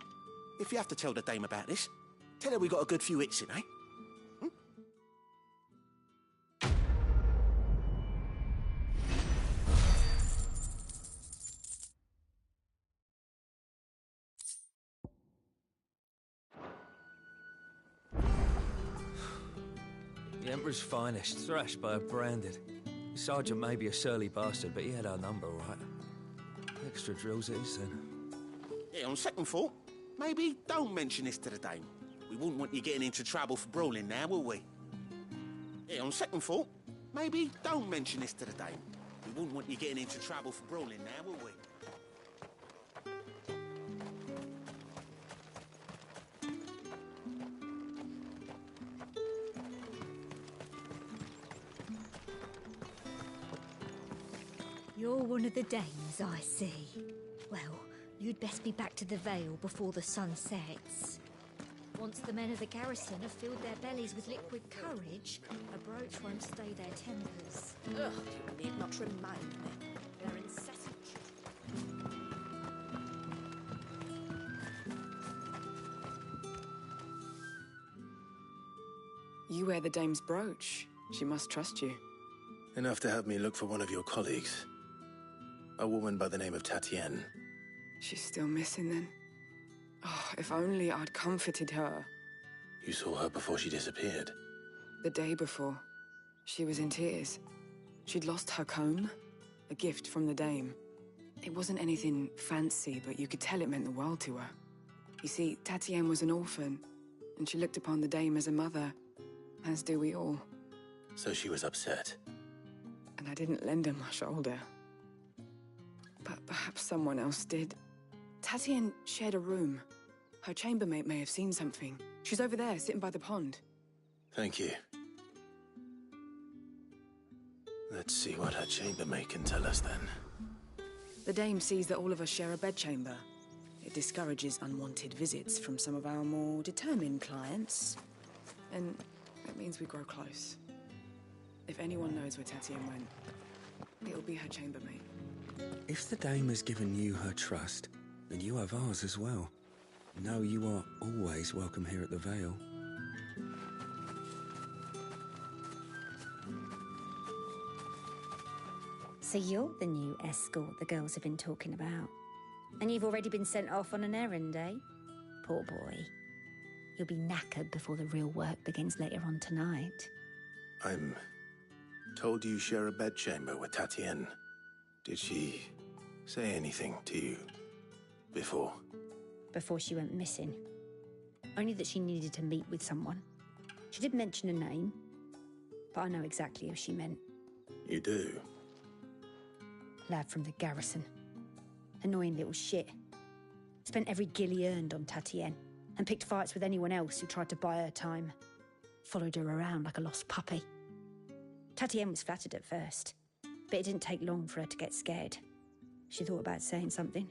[SPEAKER 8] If you have to tell the dame about this, tell her we got a good few hits in, eh?
[SPEAKER 19] The Emperor's finest, thrashed by a branded. The sergeant may be a surly bastard, but he had our number, right? Extra drills it is, then.
[SPEAKER 8] Yeah, on second thought, maybe don't mention this to the dame. We wouldn't want you getting into trouble for brawling now, will we? Yeah, on second thought, maybe don't mention this to the dame. We wouldn't want you getting into trouble for brawling now, will we?
[SPEAKER 13] You're one of the dames, I see. Well, you'd best be back to the Vale before the sun sets. Once the men of the garrison have filled their bellies with liquid courage, a brooch won't stay their tempers.
[SPEAKER 6] Ugh, you need not remind me. They're incessant.
[SPEAKER 20] You wear the dame's brooch. She must trust you.
[SPEAKER 2] Enough to have me look for one of your colleagues. A woman by the name of Tatienne.
[SPEAKER 20] She's still missing then. Oh, if only I'd comforted her.
[SPEAKER 2] You saw her before she disappeared.
[SPEAKER 20] The day before, she was in tears. She'd lost her comb, a gift from the dame. It wasn't anything fancy, but you could tell it meant the world to her. You see, Tatienne was an orphan, and she looked upon the dame as a mother, as do we all.
[SPEAKER 2] So she was upset.
[SPEAKER 20] And I didn't lend her my shoulder. But perhaps someone else did. Tatienne shared a room. Her chambermaid may have seen something. She's over there, sitting by the pond.
[SPEAKER 2] Thank you. Let's see what her chambermaid can tell us then.
[SPEAKER 20] The dame sees that all of us share a bedchamber. It discourages unwanted visits from some of our more determined clients. And it means we grow close. If anyone knows where Tatienne went, it'll be her chambermaid.
[SPEAKER 19] If the dame has given you her trust, then you have ours as well. Know you are always welcome here at the Vale.
[SPEAKER 13] So you're the new escort the girls have been talking about. And you've already been sent off on an errand, eh? Poor boy. You'll be knackered before the real work begins later on tonight.
[SPEAKER 2] I'm told you share a bedchamber with Tatienne. Did she say anything to you? Before?
[SPEAKER 4] Before she went missing. Only that she needed to meet with someone. She did mention a name, but I know exactly who she meant.
[SPEAKER 2] You do?
[SPEAKER 4] Lad from the garrison. Annoying little shit. Spent every guil he earned on Tatienne, and picked fights with anyone else who tried to buy her time. Followed her around like a lost puppy. Tatienne was flattered at first, but it didn't take long for her to get scared. She thought about saying something.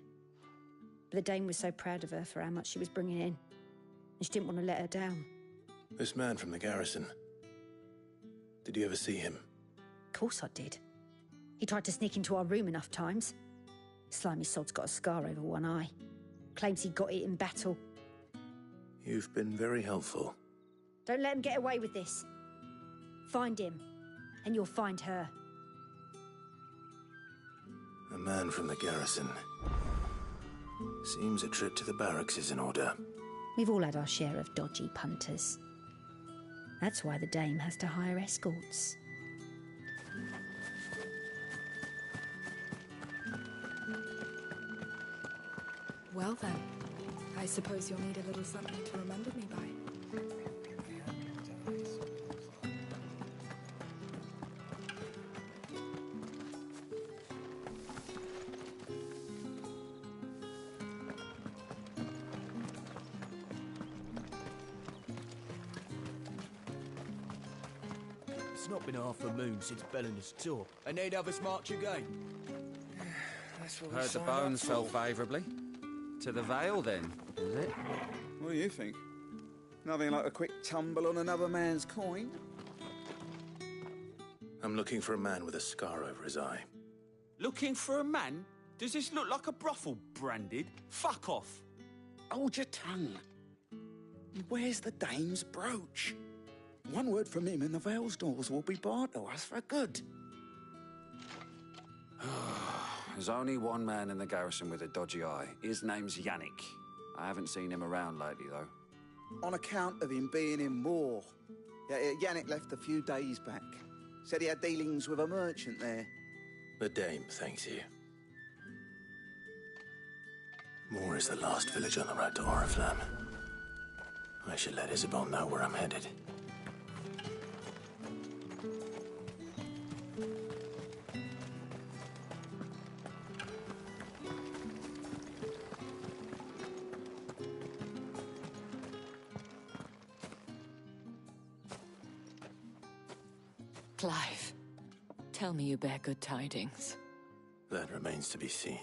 [SPEAKER 4] But the dame was so proud of her for how much she was bringing in, and she didn't want to let her down.
[SPEAKER 2] This man from the garrison. Did you ever see him?
[SPEAKER 4] Of course I did. He tried to sneak into our room enough times. Slimy sod's got a scar over one eye. Claims he got it in battle.
[SPEAKER 2] You've been very helpful.
[SPEAKER 4] Don't let him get away with this. Find him, and you'll find her.
[SPEAKER 2] A man from the garrison. Seems a trip to the barracks is in order.
[SPEAKER 4] We've all had our share of dodgy punters. That's why the dame has to hire escorts.
[SPEAKER 3] Well then, I suppose you'll need a little something to remember me by.
[SPEAKER 5] It's not been half a moon since Bellinger's tour, and they'd have us march again.
[SPEAKER 10] That's what Heard the bones fell favourably. To the Vale, then, is it?
[SPEAKER 22] What do you think? Nothing like a quick tumble on another man's coin?
[SPEAKER 2] I'm looking for a man with a scar over his eye.
[SPEAKER 8] Looking for a man? Does this look like a brothel, Branded? Fuck off.
[SPEAKER 12] Hold your tongue. Where's the dame's brooch? One word from him and the Vale's doors will be barred to us for good.
[SPEAKER 10] There's only one man in the garrison with a dodgy eye. His name's Yannick. I haven't seen him around lately, though.
[SPEAKER 22] On account of him being in war. Yannick left a few days back. Said he had dealings with a merchant there.
[SPEAKER 2] The dame thanks you. Moor is the last village on the road to Oriflamme. I should let Isabel know where I'm headed.
[SPEAKER 24] Clive, tell me you bear good tidings.
[SPEAKER 2] That remains to be seen.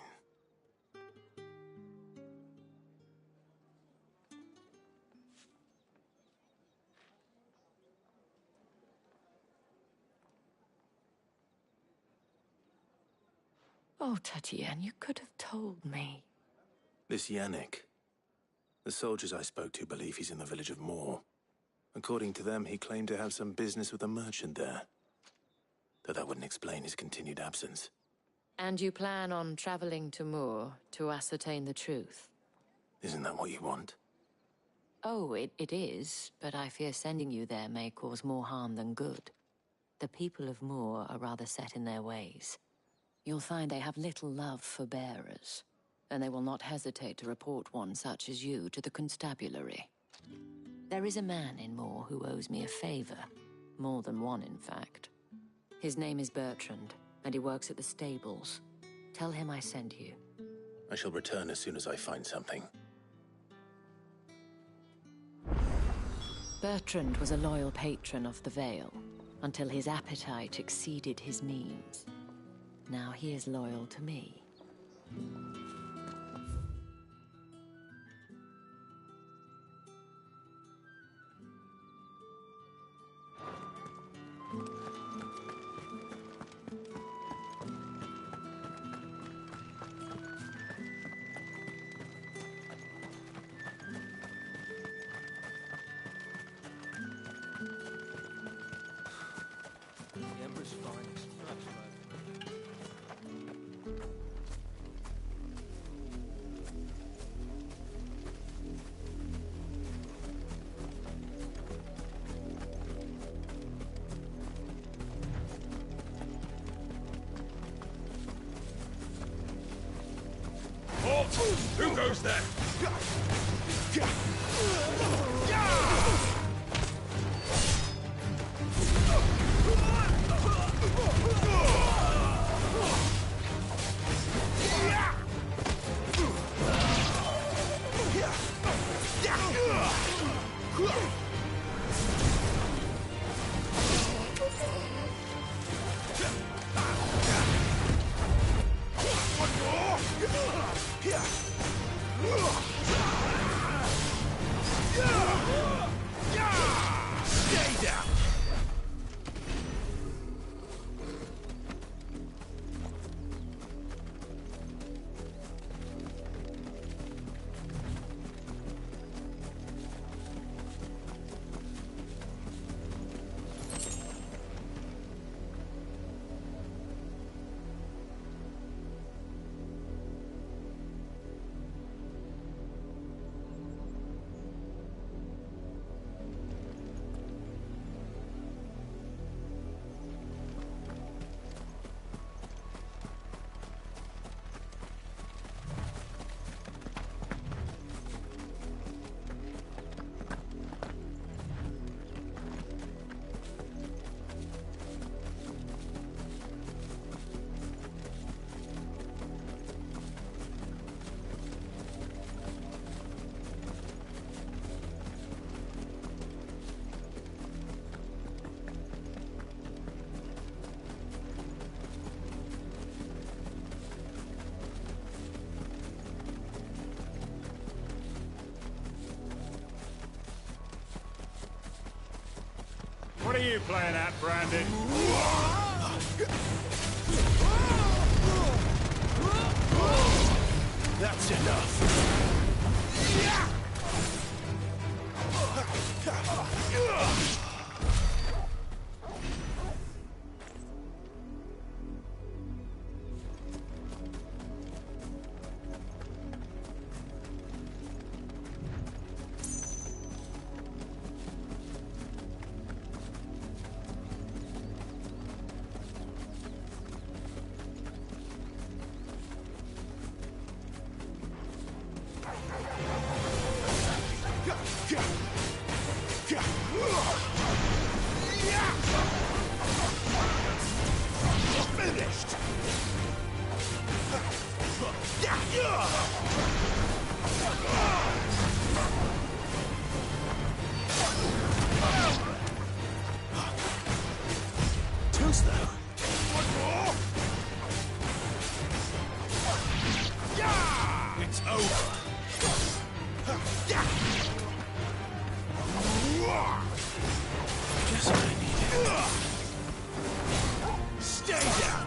[SPEAKER 24] Oh, Tatienne, you could have told me.
[SPEAKER 2] This Yannick. The soldiers I spoke to believe he's in the village of Moor. According to them, he claimed to have some business with a merchant there. Though that wouldn't explain his continued absence.
[SPEAKER 24] And you plan on traveling to Moor to ascertain the truth?
[SPEAKER 2] Isn't that what you want?
[SPEAKER 24] Oh, it is, but I fear sending you there may cause more harm than good. The people of Moor are rather set in their ways. You'll find they have little love for bearers, and they will not hesitate to report one such as you to the constabulary. There is a man in Moor who owes me a favor. More than one, in fact. His name is Bertrand, and he works at the stables. Tell him I sent you.
[SPEAKER 2] I shall return as soon as I find something.
[SPEAKER 24] Bertrand was a loyal patron of the Vale, until his appetite exceeded his means. Now he is loyal to me.
[SPEAKER 25] Who
[SPEAKER 7] goes then. Stay down.
[SPEAKER 11] What are you playing at, Brandon?
[SPEAKER 7] That's enough. Finished.
[SPEAKER 2] Too slow.
[SPEAKER 7] One more. It's over.
[SPEAKER 2] Just what I needed.
[SPEAKER 7] Stay down.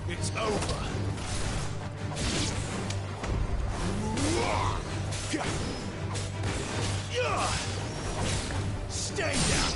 [SPEAKER 7] It's over. Stay down.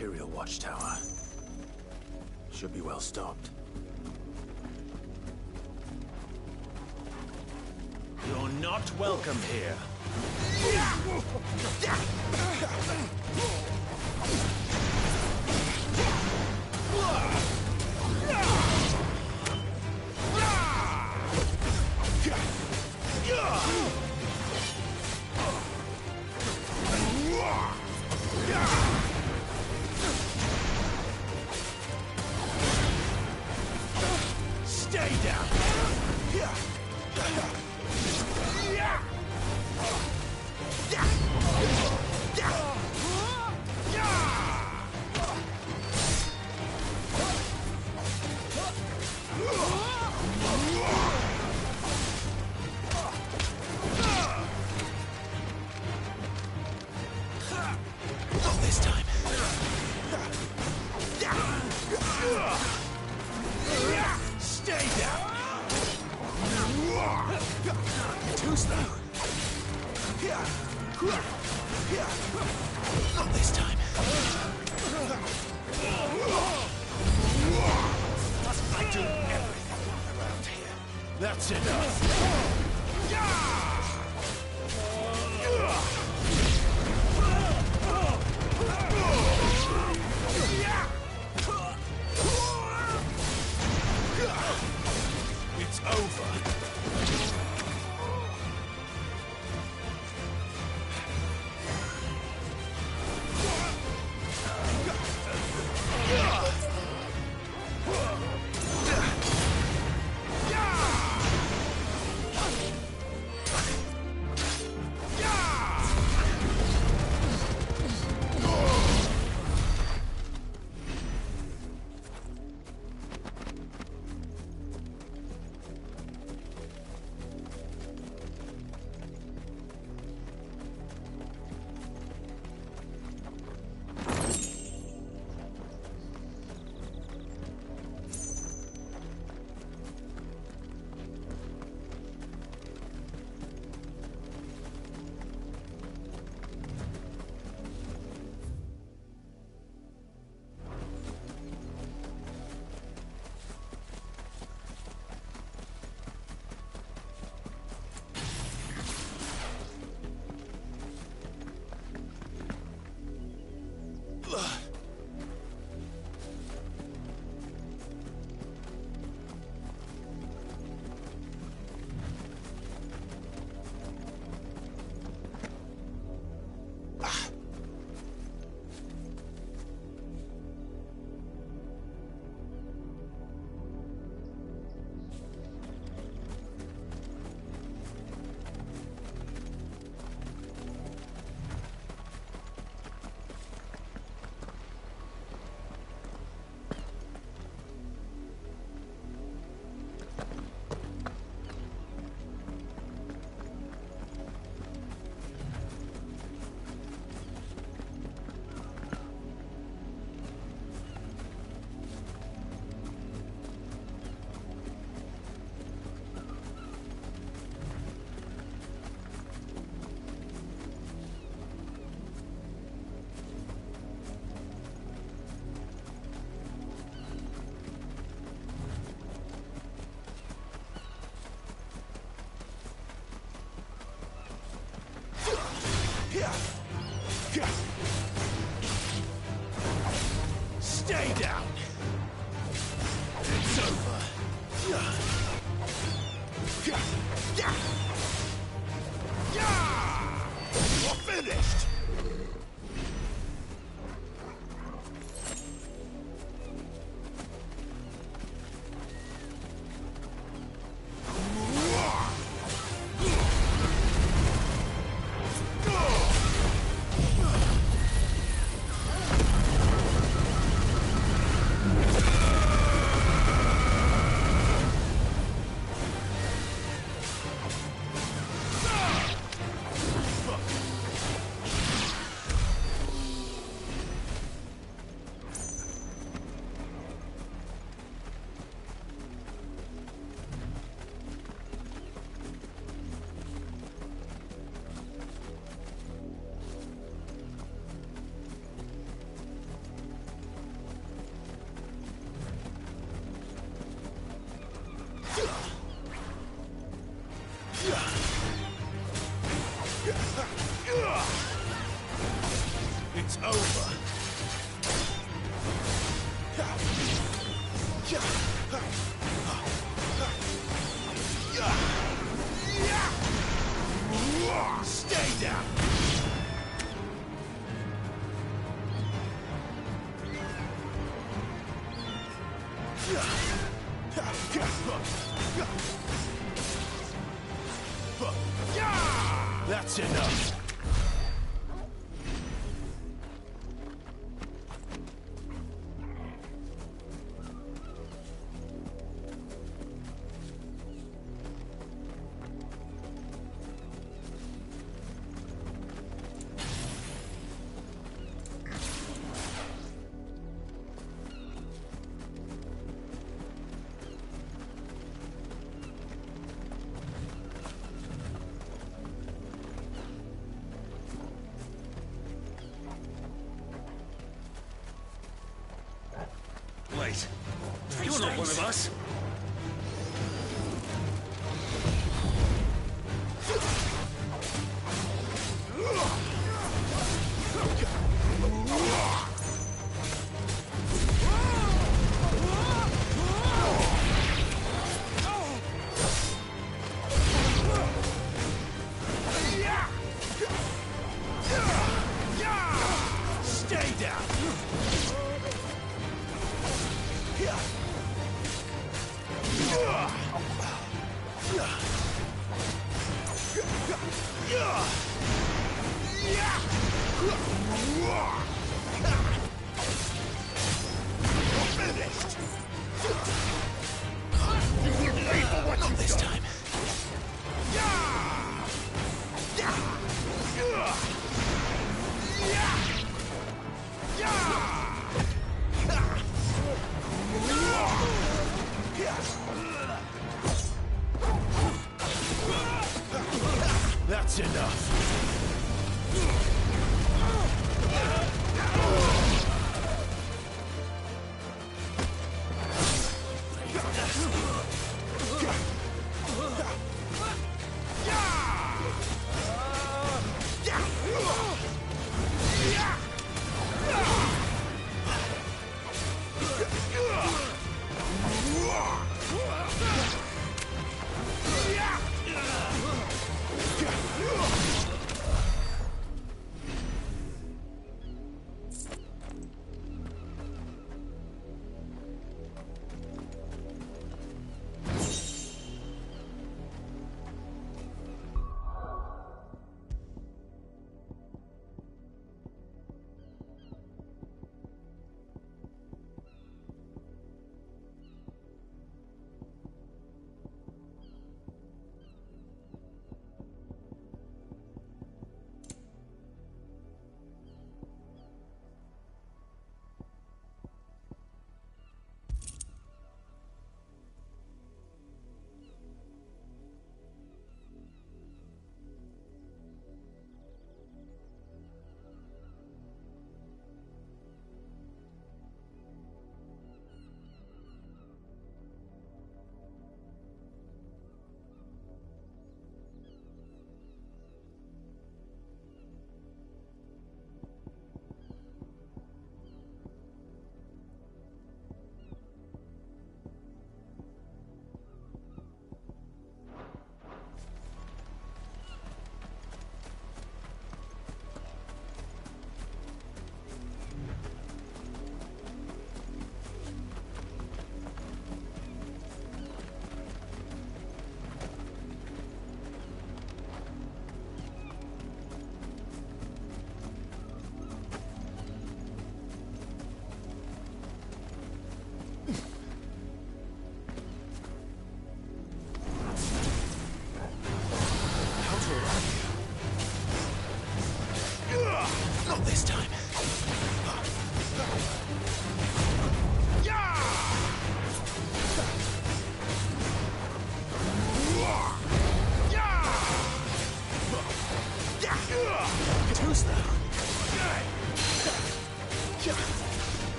[SPEAKER 2] Imperial watchtower. Should be well stocked.
[SPEAKER 7] You're not welcome here. Stay down.
[SPEAKER 2] Not this time.
[SPEAKER 7] Stay down.
[SPEAKER 2] Too slow. Not this time.
[SPEAKER 7] I do everything around here. That's enough. It's over. Stay down. It's over. You're finished. It's over. Stay down. That's enough.
[SPEAKER 17] Wait, you're not one of us.
[SPEAKER 7] Stay down. Finished. You wouldn't leave for what you've
[SPEAKER 2] This
[SPEAKER 7] done.
[SPEAKER 2] time.
[SPEAKER 7] That's enough.
[SPEAKER 2] Not this time. Too slow.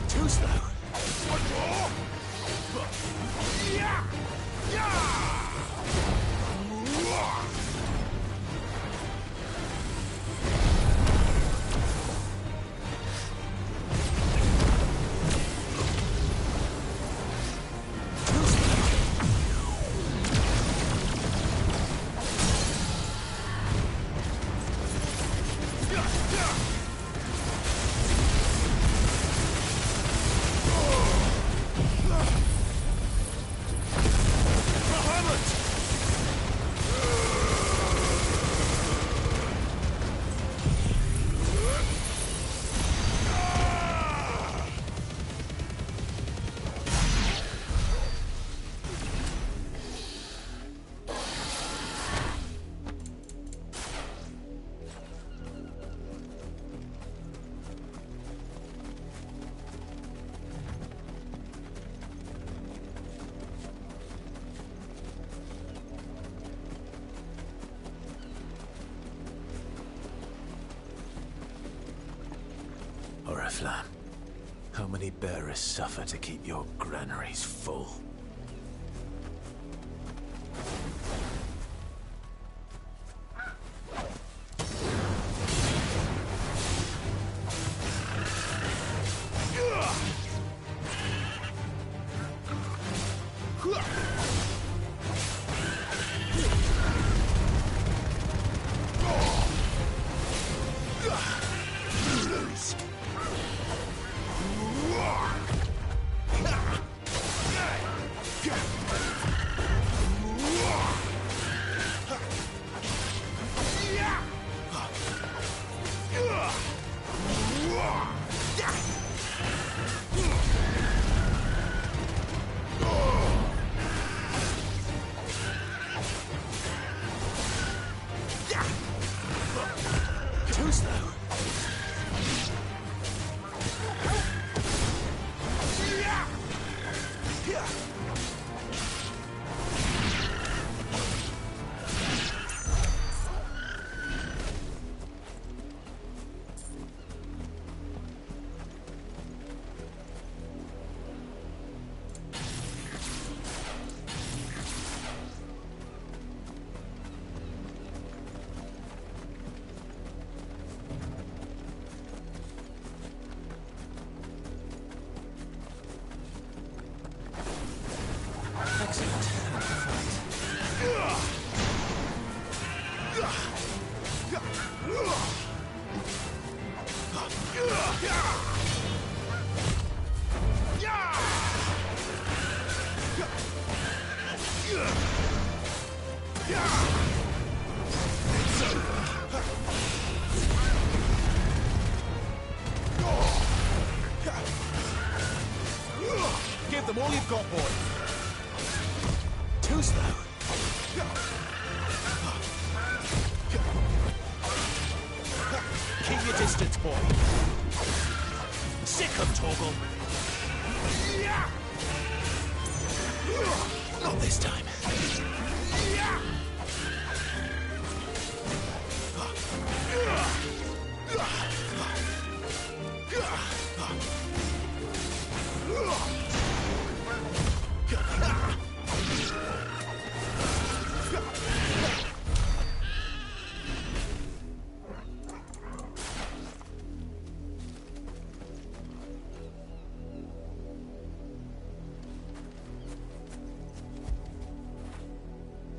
[SPEAKER 2] Too slow. One more. Oriflamme, how many bearers suffer to keep your granaries full? Too slow.
[SPEAKER 15] Give them all you've got, boy.
[SPEAKER 2] Too slow.
[SPEAKER 15] Keep your distance, boy. Sick of Torgal.
[SPEAKER 2] Not this time.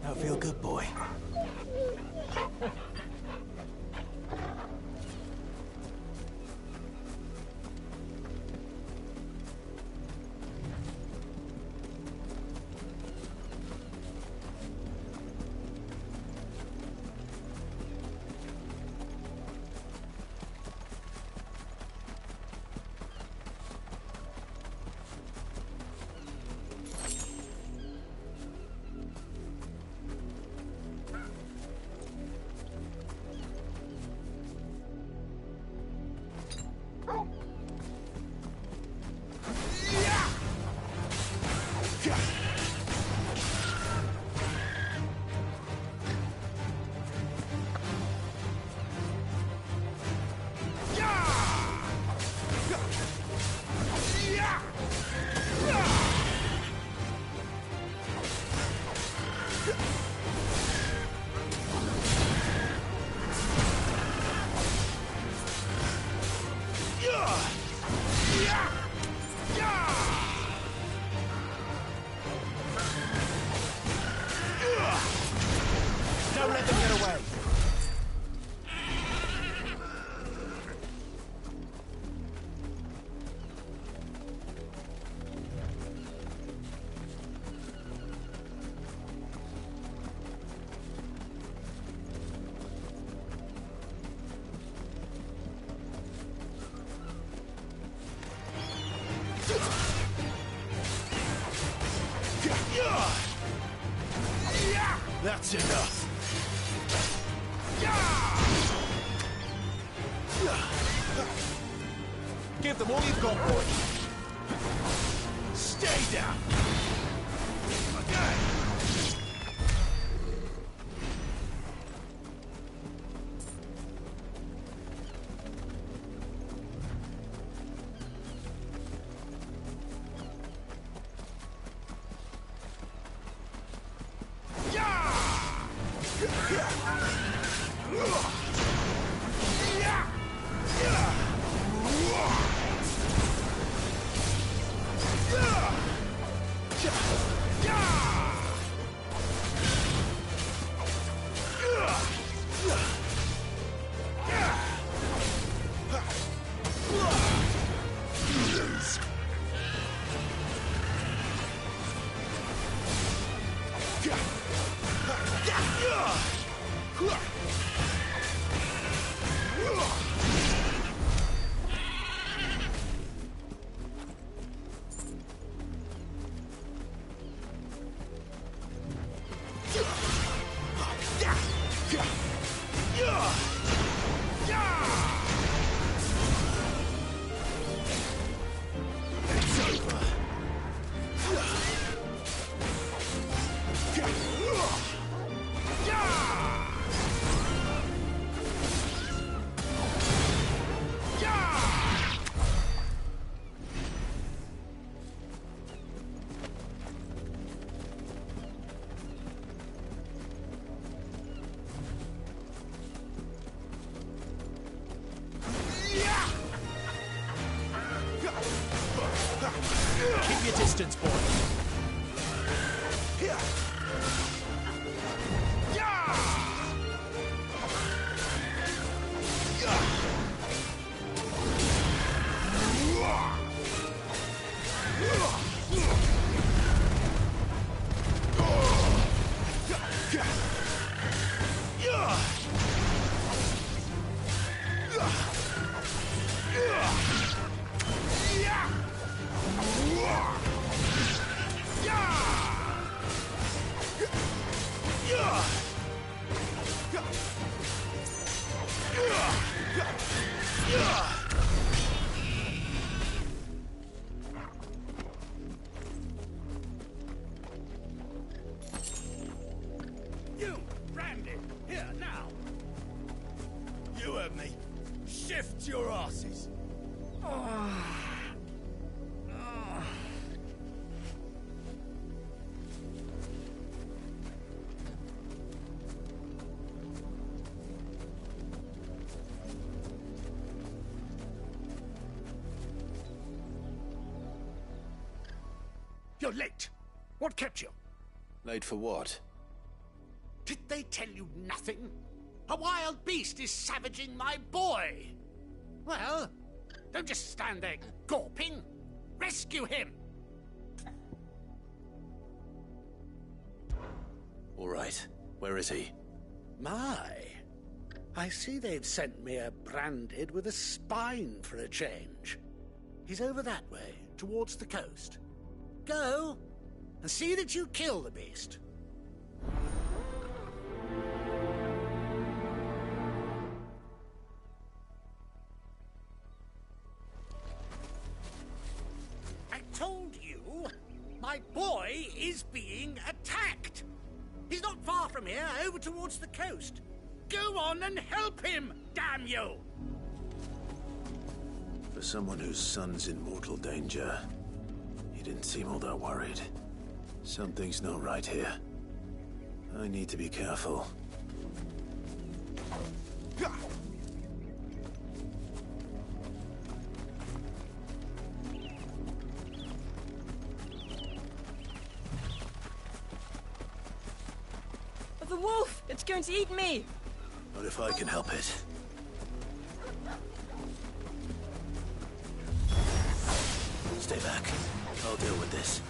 [SPEAKER 2] That feel good, boy?
[SPEAKER 7] Give them all you've got, boy. Stay down. Okay. Keep your distance, boy. Here.
[SPEAKER 9] You, Brandon, here now.
[SPEAKER 7] You heard me. Shift your asses.
[SPEAKER 9] You're late. What kept you?
[SPEAKER 2] Late for what?
[SPEAKER 9] Did they tell you nothing? A wild beast is savaging my boy. Well, don't just stand there gawping. Rescue him.
[SPEAKER 2] All right. Where is he?
[SPEAKER 9] My. I see they've sent me a branded with a spine for a change. He's over that way, towards the coast. Go, and see that you kill the beast. I told you, my boy is being attacked. He's not far from here, over towards the coast. Go on and help him, damn you!
[SPEAKER 2] For someone whose son's in mortal danger, he didn't seem all that worried. Something's not right here. I need to be careful.
[SPEAKER 1] The wolf! It's going to eat me!
[SPEAKER 2] Not if I can help it. Stay back. I'll deal with this.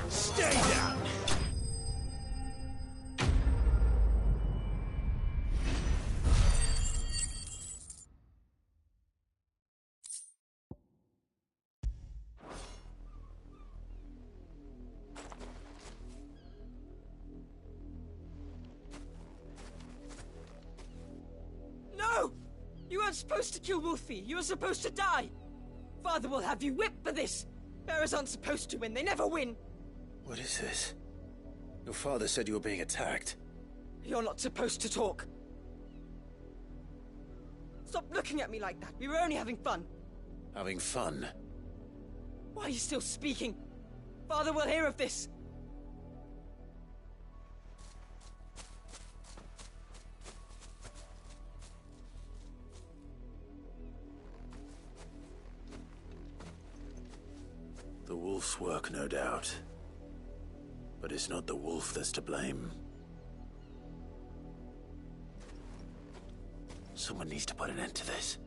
[SPEAKER 7] Stay down!
[SPEAKER 1] supposed to kill Wolfie. You were supposed to die. Father will have you whipped for this. Bearers aren't supposed to win. They never win.
[SPEAKER 2] What is this? Your father said you were being attacked.
[SPEAKER 1] You're not supposed to talk. Stop looking at me like that. We were only having fun.
[SPEAKER 2] Having fun?
[SPEAKER 1] Why are you still speaking? Father will hear of this.
[SPEAKER 2] The wolf's work, no doubt. But it's not the wolf that's to blame. Someone needs to put an end to this,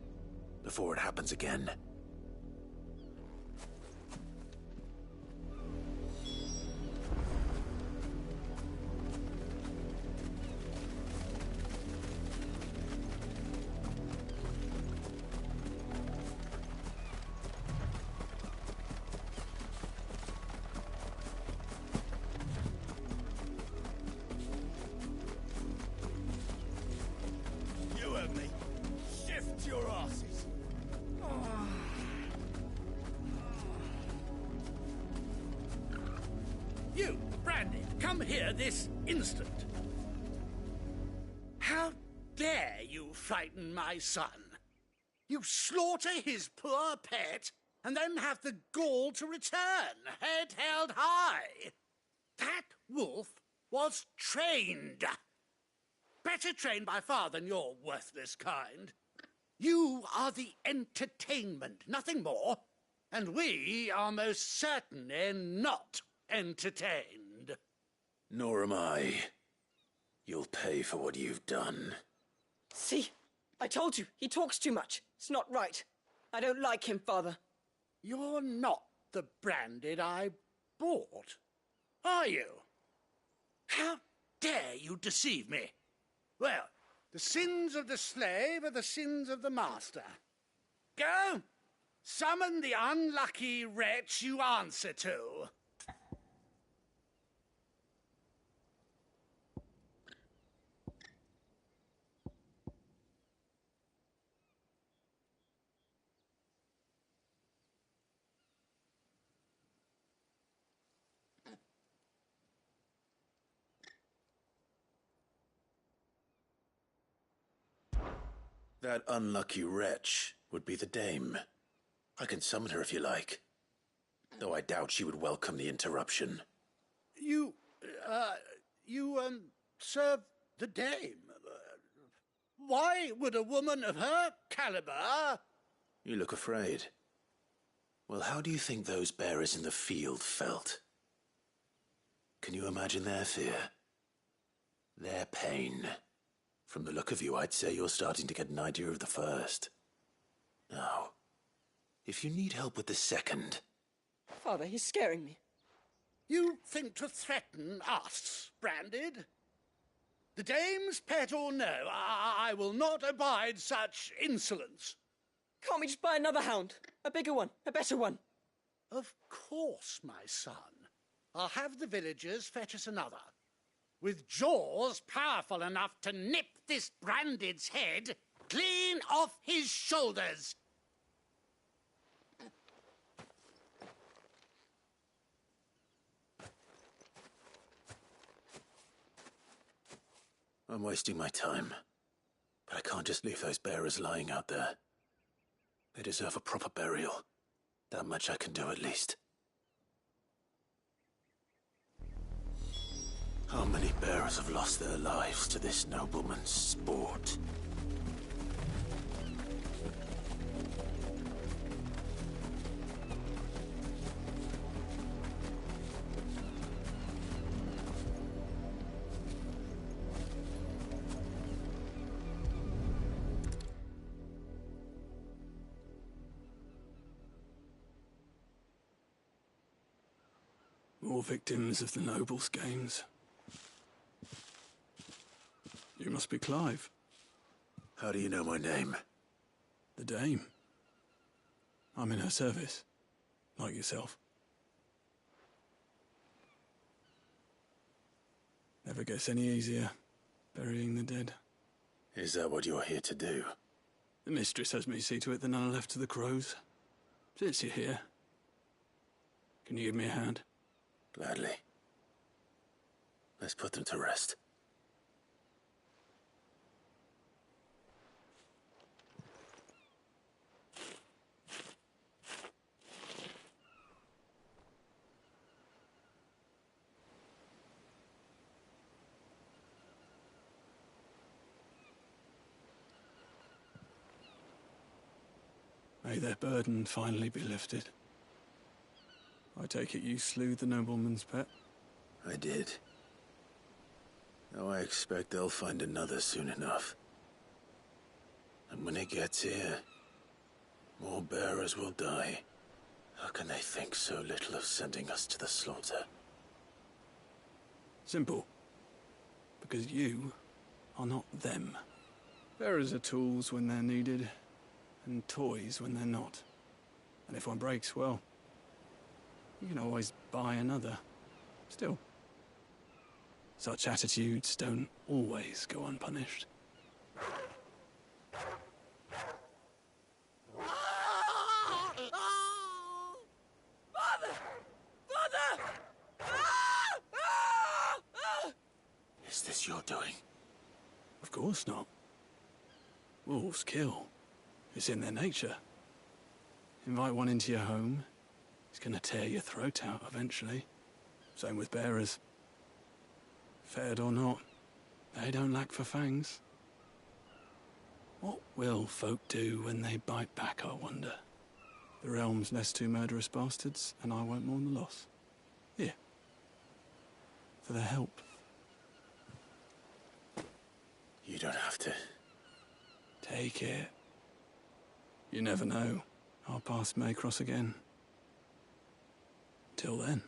[SPEAKER 2] before it happens again.
[SPEAKER 7] You and me. Shift your asses.
[SPEAKER 9] You, Brandy, come here this instant. How dare you frighten my son? You slaughter his poor pet, and then have the gall to return, head held high. That wolf was trained. Better trained by far than your worthless kind. You are the entertainment, nothing more. And we are most certainly not entertained.
[SPEAKER 2] Nor am I. You'll pay for what you've done.
[SPEAKER 1] See? I told you, he talks too much. It's not right. I don't like him, Father.
[SPEAKER 9] You're not the Branded I bought, are you? How dare you deceive me? Well, the sins of the slave are the sins of the master. Go, summon the unlucky wretch you answer to.
[SPEAKER 2] That unlucky wretch would be the dame. I can summon her if you like. Though I doubt she would welcome the interruption.
[SPEAKER 9] You serve the dame. Why would a woman of her caliber...
[SPEAKER 2] You look afraid. Well, how do you think those bearers in the field felt? Can you imagine their fear? Their pain? From the look of you, I'd say you're starting to get an idea of the first. Now, if you need help with the second...
[SPEAKER 1] Father, he's scaring me.
[SPEAKER 9] You think to threaten us, Branded? The dame's pet or no, I will not abide such insolence.
[SPEAKER 1] Can't we just buy another hound? A bigger one, a better one.
[SPEAKER 9] Of course, my son. I'll have the villagers fetch us another. With jaws powerful enough to nip this Branded's head clean off his shoulders.
[SPEAKER 2] I'm wasting my time. But I can't just leave those bearers lying out there. They deserve a proper burial. That much I can do at least. How many bearers have lost their lives to this nobleman's sport?
[SPEAKER 17] More victims of the nobles' games. You must be Clive.
[SPEAKER 2] How do you know my name?
[SPEAKER 17] The Dame. I'm in her service, like yourself. Never gets any easier, burying the dead.
[SPEAKER 2] Is that what you're here to do?
[SPEAKER 17] The mistress has me see to it that none are left to the crows. Since you're here, can you give me a hand?
[SPEAKER 2] Gladly. Let's put them to rest.
[SPEAKER 17] May their burden finally be lifted. I take it you slew the nobleman's pet?
[SPEAKER 2] I did. Now I expect they'll find another soon enough. And when it gets here, more bearers will die. How can they think so little of sending us to the slaughter?
[SPEAKER 17] Simple. Because you are not them. Bearers are tools when they're needed, and toys when they're not. And if one breaks, well, you can always buy another. Still, such attitudes don't always go unpunished.
[SPEAKER 1] Father! Father!
[SPEAKER 2] Is this your doing?
[SPEAKER 17] Of course not. Wolves kill. It's in their nature. Invite one into your home, he's gonna tear your throat out eventually. Same with bearers. Fed or not, they don't lack for fangs. What will folk do when they bite back, I wonder? The realm's less two murderous bastards, and I won't mourn the loss. Here. For their help.
[SPEAKER 2] You don't have to.
[SPEAKER 17] Take it. You never know. Our paths may cross again. Till then.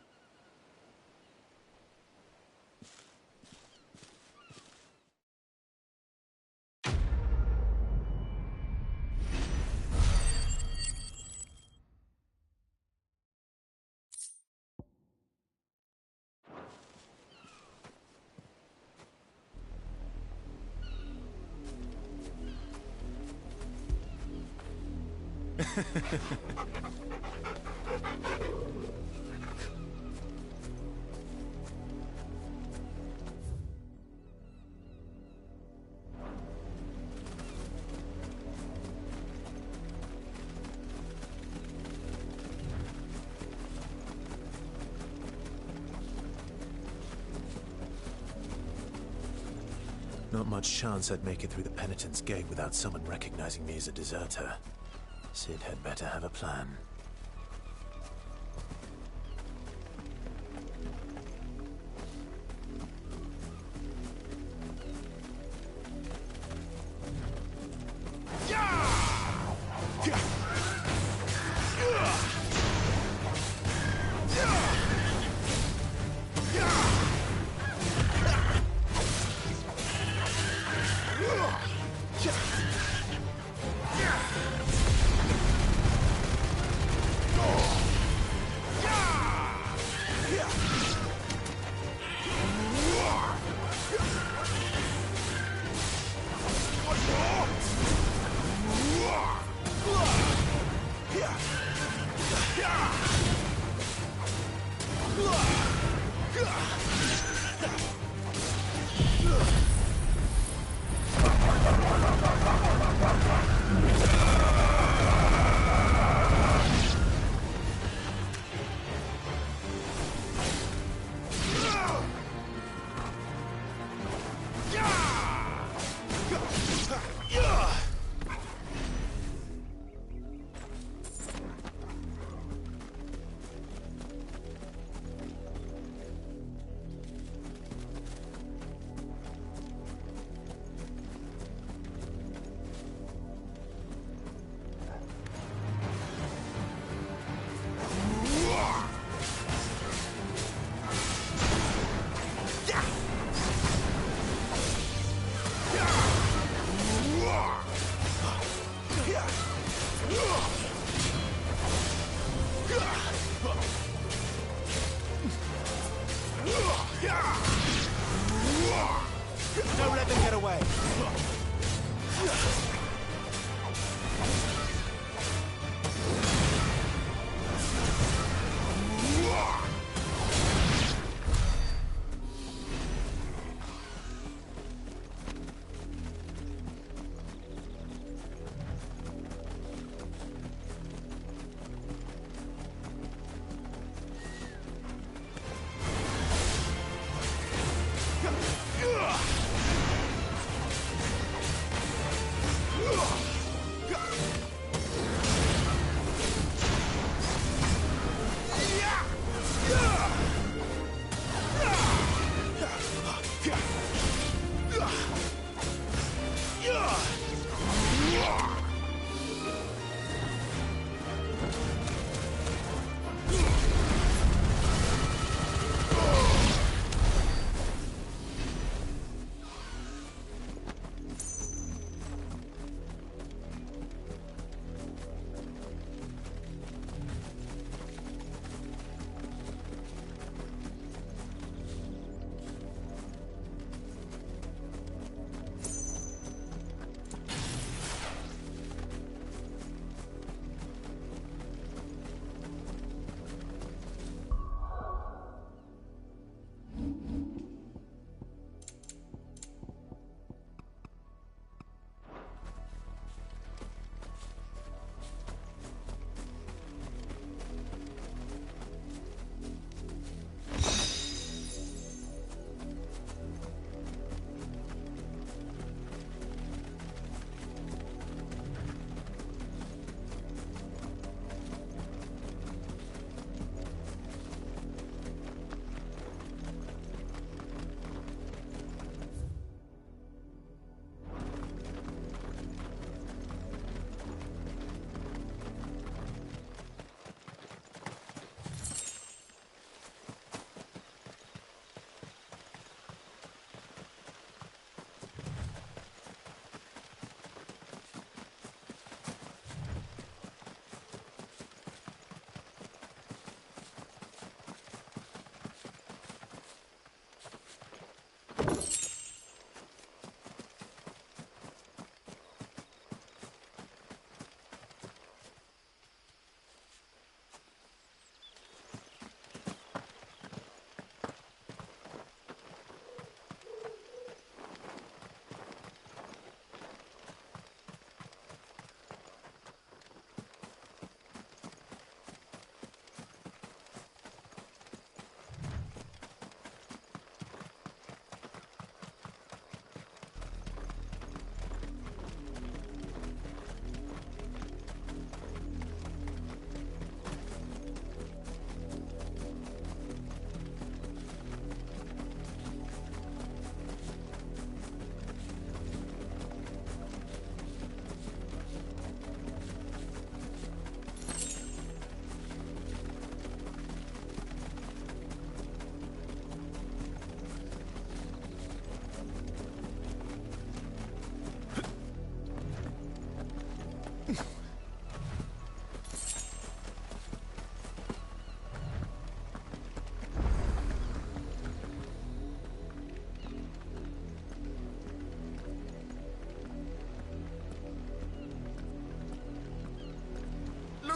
[SPEAKER 2] Not much chance I'd make it through the Penitent's Gate without someone recognizing me as a deserter. Sid had better have a plan.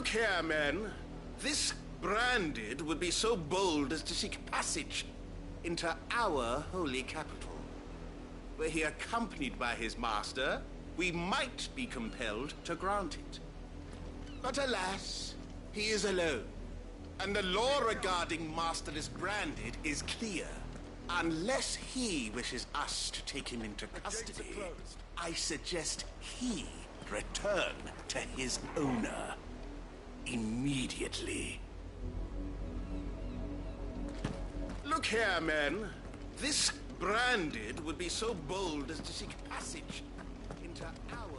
[SPEAKER 8] Look here, men. This branded would be so bold as to seek passage into our holy capital. Were he accompanied by his master, we might be compelled to grant it. But alas, he is alone. And the law regarding masterless branded is clear. Unless he wishes us to take him into custody, I suggest he return to his owner immediately. Look here, men. This branded would be so bold as to seek passage into our...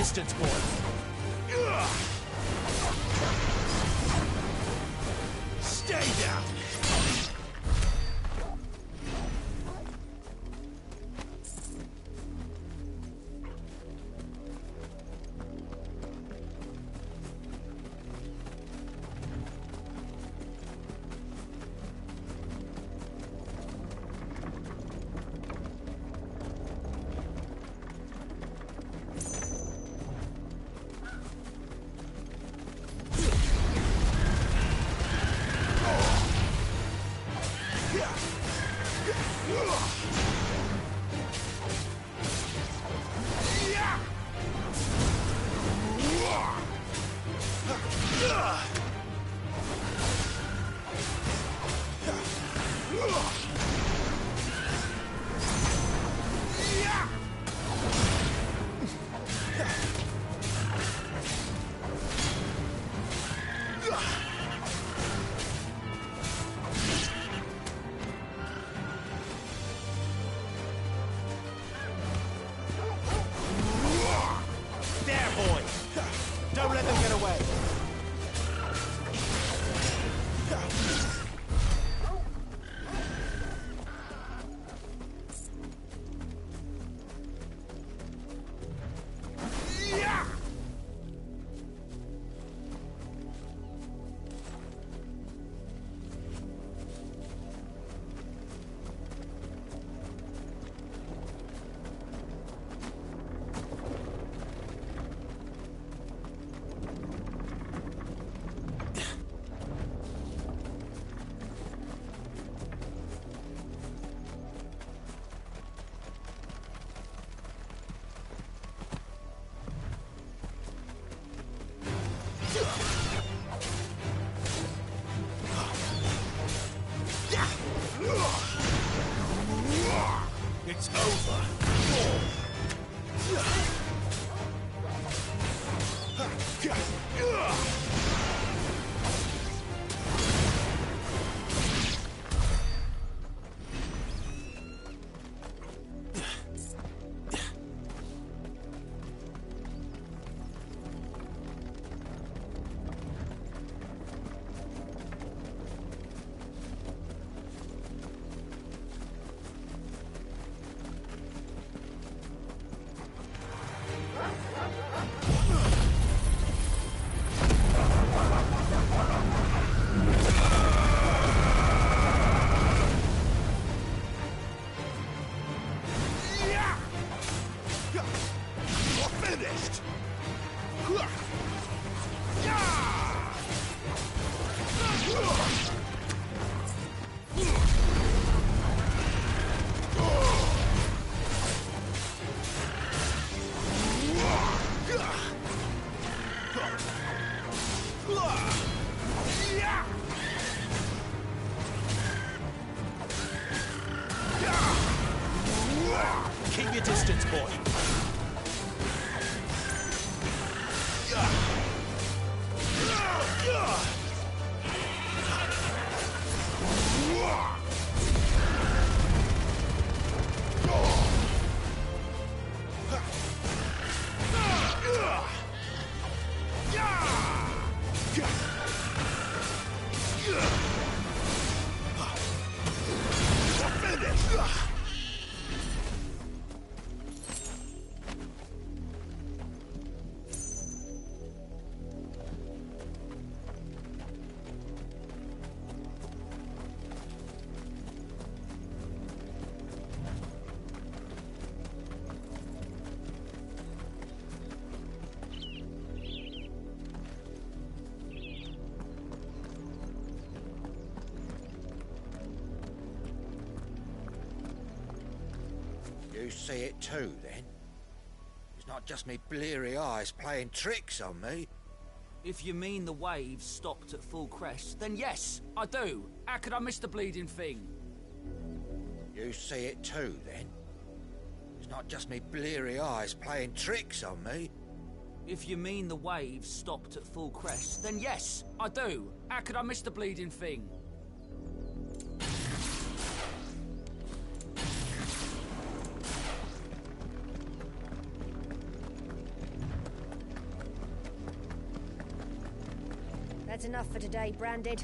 [SPEAKER 5] distance, boy.
[SPEAKER 9] Stay down!
[SPEAKER 7] It's over.
[SPEAKER 5] Keep your distance, boy.
[SPEAKER 14] You see it too, then? It's not just me bleary eyes playing tricks on me.
[SPEAKER 5] If you mean the waves stopped at full crest, then yes, I do. How could I miss the bleeding thing?
[SPEAKER 14] You see it too, then? It's not just me bleary eyes playing tricks on me.
[SPEAKER 5] If you mean the waves stopped at full crest, then yes, I do. How could I miss the bleeding thing?
[SPEAKER 4] That's enough for today, Branded.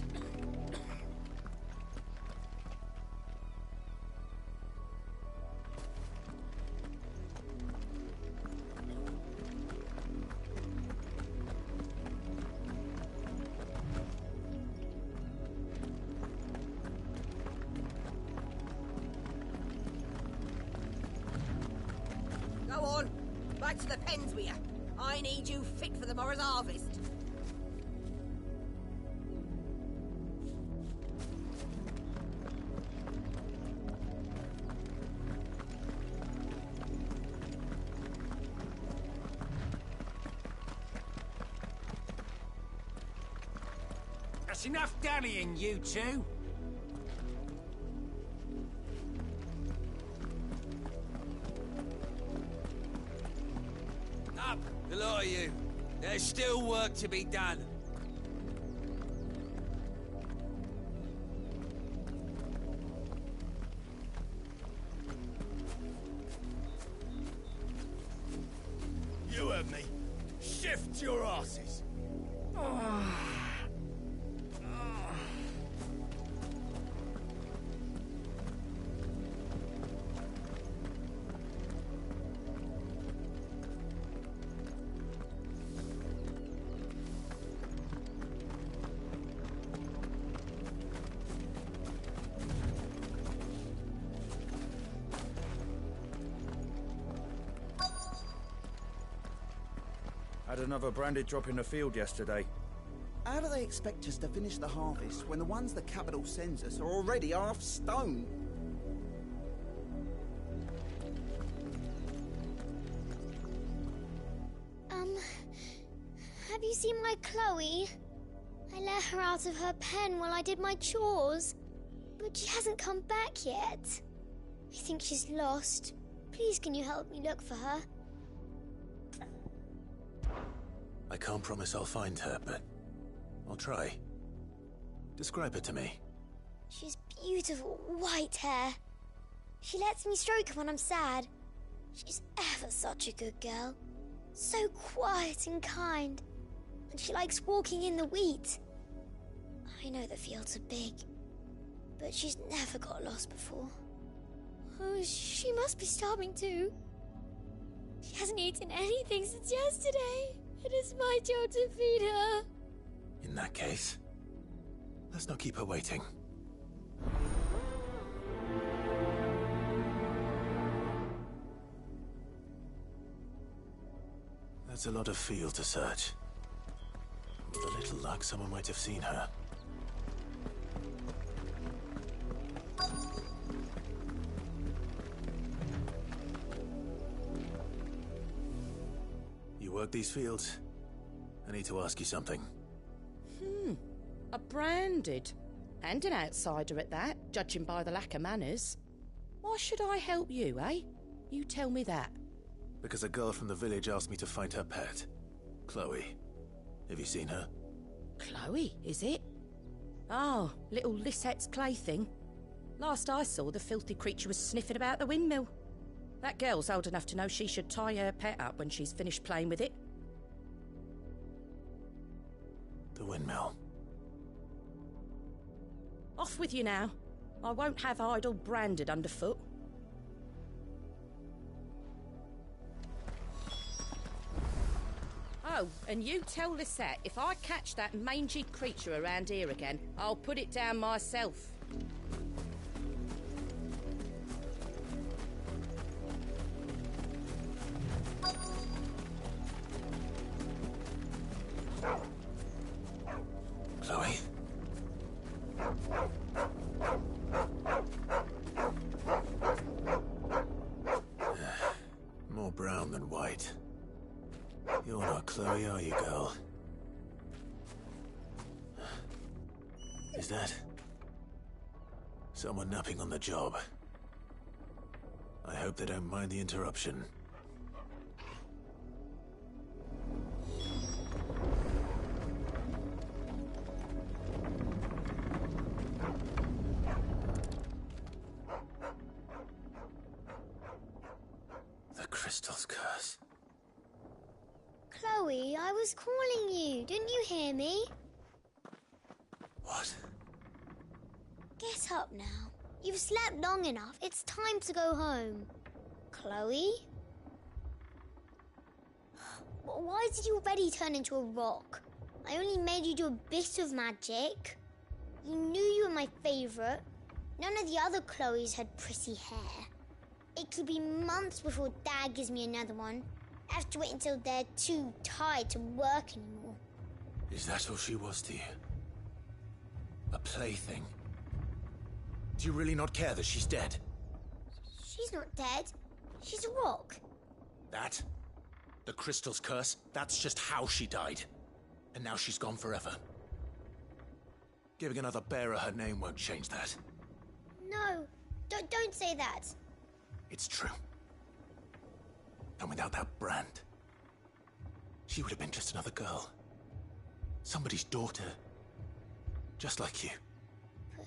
[SPEAKER 16] Go on, back to the pens with you. I need you fit for the morrow's harvest.
[SPEAKER 5] That's enough dallying, you two.
[SPEAKER 19] Up, the lot of you. There's still work to be done.
[SPEAKER 7] You heard me. Shift your asses.
[SPEAKER 18] Had another branded drop in the field yesterday.
[SPEAKER 22] How do they expect us to finish the harvest when the ones the capital sends us are already half stone?
[SPEAKER 21] Have you seen my Chloe? I let her out of her pen while I did my chores, but she hasn't come back yet. I think she's lost. Please, can you help me look for her?
[SPEAKER 2] I can't promise I'll find her, but I'll try. Describe her to me.
[SPEAKER 21] She's beautiful white hair. She lets me stroke her when I'm sad. She's ever such a good girl. So quiet and kind. And she likes walking in the wheat. I know the fields are big, but she's never got lost before. Oh, she must be starving too. She hasn't eaten anything since yesterday. It is my job to feed her.
[SPEAKER 2] In that case, let's not keep her waiting. That's a lot of field to search. With a little luck, someone might have seen her. You work these fields? I need to ask you something.
[SPEAKER 23] A branded. And an outsider at that, judging by the lack of manners. Why should I help you, eh? You tell me that.
[SPEAKER 2] Because a girl from the village asked me to find her pet. Chloe. Have you seen her?
[SPEAKER 23] Chloe, is it? Oh, little Lisette's plaything. Last I saw, the filthy creature was sniffing about the windmill. That girl's old enough to know she should tie her pet up when she's finished playing with it.
[SPEAKER 2] The windmill.
[SPEAKER 23] Off with you now. I won't have idle branded underfoot. Oh, and you tell Lisette, if I catch that mangy creature around here again, I'll put it down myself.
[SPEAKER 2] Chloe? More brown than white. You're not Chloe, are you, girl? Is that someone napping on the job? I hope they don't mind the interruption. The crystal's curse.
[SPEAKER 21] Chloe, I was calling you. Didn't you hear me?
[SPEAKER 7] What?
[SPEAKER 21] Get up now. You've slept long enough. It's time to go home. Chloe? Why did you already turn into a rock? I only made you do a bit of magic. You knew you were my favourite. None of the other Chloes had pretty hair. It could be months before Dad gives me another one. I have to wait until they're too tired to work anymore.
[SPEAKER 2] Is that all she was to you? A plaything?
[SPEAKER 7] Do you really not care that she's dead?
[SPEAKER 21] She's not dead. She's a rock.
[SPEAKER 7] That? The crystal's curse? That's just how she died. And now she's gone forever. Giving another bearer her name won't change that.
[SPEAKER 21] No, don't say that.
[SPEAKER 7] It's true. And without that brand, she would have been just another girl. Somebody's daughter. Just like you.
[SPEAKER 21] But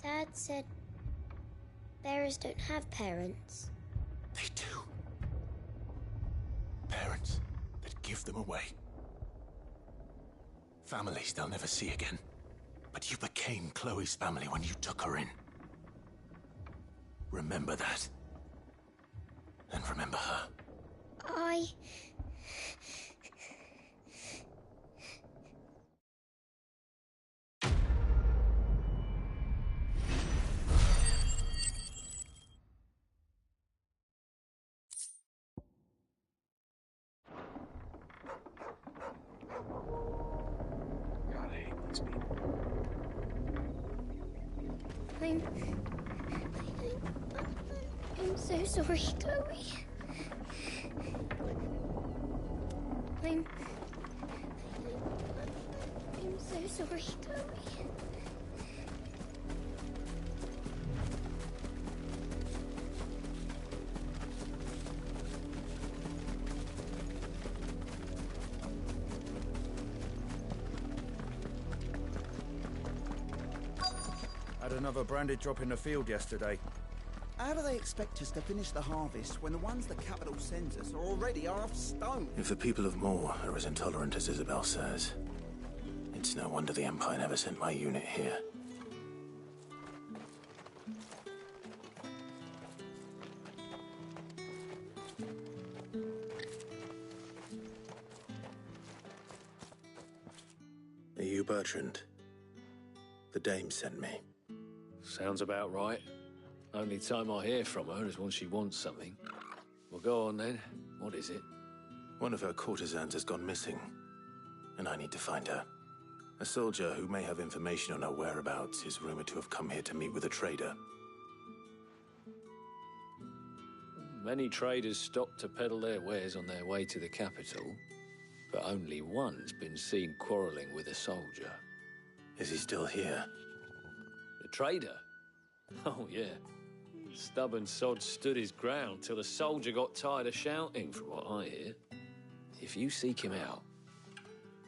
[SPEAKER 21] Dad said bearers don't have parents.
[SPEAKER 7] They do. Parents that give them away. Families they'll never see again. But you became Chloe's family when you took her in. Remember that. And remember her.
[SPEAKER 17] God, I hate these people.
[SPEAKER 21] I'm so sorry, Chloe. I'm so sorry, Chloe.
[SPEAKER 18] Had another branded drop in the field yesterday.
[SPEAKER 22] How do they expect us to finish the harvest when the ones the capital sends us are already half stone?
[SPEAKER 2] If the people of Moor are as intolerant as Isabel says, it's no wonder the Empire never sent my unit here. Are you Bertrand? The dame sent me.
[SPEAKER 3] Sounds about right. Only time I hear from her is when she wants something. Well, go on then. What is it?
[SPEAKER 2] One of her courtesans has gone missing, and I need to find her. A soldier who may have information on her whereabouts is rumored to have come here to meet with a trader.
[SPEAKER 3] Many traders stop to peddle their wares on their way to the capital, but only one's been seen quarrelling with a soldier.
[SPEAKER 2] Is he still here?
[SPEAKER 3] The trader? Oh, yeah. Stubborn sod stood his ground till the soldier got tired of shouting, from what I hear. If you seek him out,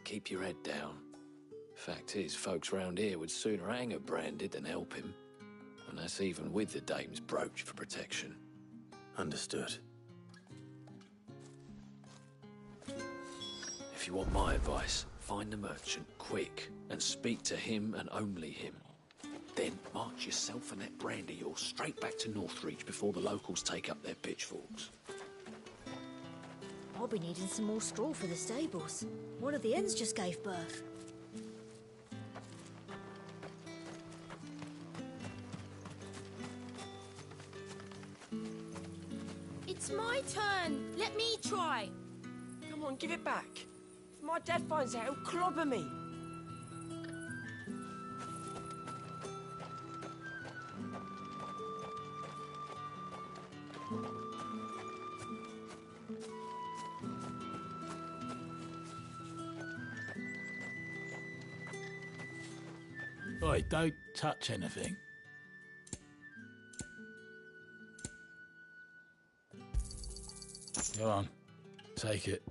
[SPEAKER 3] keep your head down. Fact is, folks round here would sooner hang a branded than help him. And that's even with the dame's brooch for protection.
[SPEAKER 2] Understood.
[SPEAKER 3] If you want my advice, find the merchant quick and speak to him and only him. Then march yourself and that brand of yours straight back to Northreach before the locals take up their pitchforks.
[SPEAKER 21] I'll be needing some more straw for the stables. One of the hens just gave birth.
[SPEAKER 1] It's my turn. Let me try. Come on, give it back. If my dad finds out, he'll clobber me.
[SPEAKER 17] Oi, don't touch anything. Go on, take it.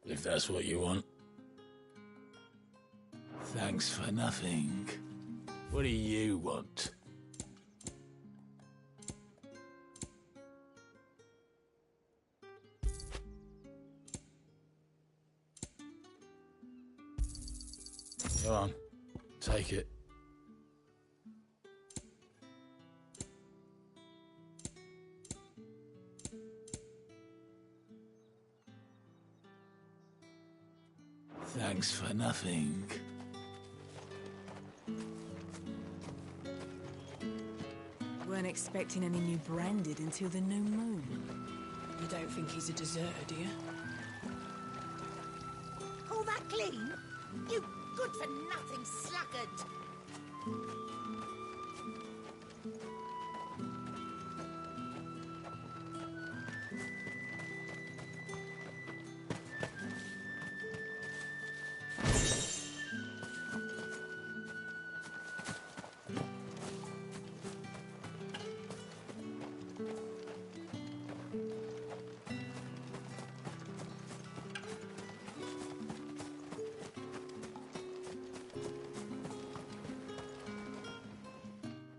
[SPEAKER 17] If that's what you want. Thanks for nothing. What do you want? Go on. Take it. Thanks for nothing.
[SPEAKER 6] Weren't expecting any new branded until the new moon.
[SPEAKER 1] You don't think he's a deserter, do you?
[SPEAKER 16] Call that clean? You good-for-nothing sluggard!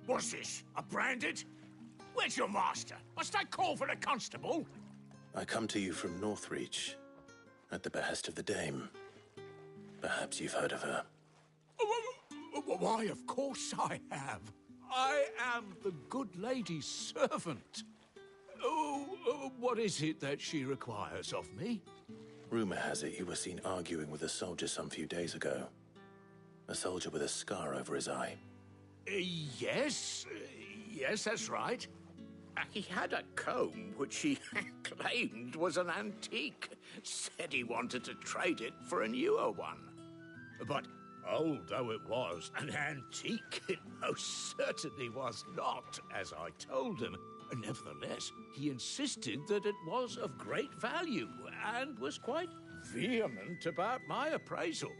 [SPEAKER 9] What's this? A branded? Where's your master? Must I call for the constable?
[SPEAKER 2] I come to you from Northreach, at the behest of the Dame. Perhaps you've heard of her.
[SPEAKER 9] Why, of course I have. I am the good lady's servant. What is it that she requires of me?
[SPEAKER 2] Rumor has it you were seen arguing with a soldier some few days ago. A soldier with a scar over his eye.
[SPEAKER 9] Yes, that's right. He had a comb which he claimed was an antique. Said he wanted to trade it for a newer one. But old though it was, an antique it most certainly was not, as I told him. Nevertheless, he insisted that it was of great value and was quite vehement about my appraisal.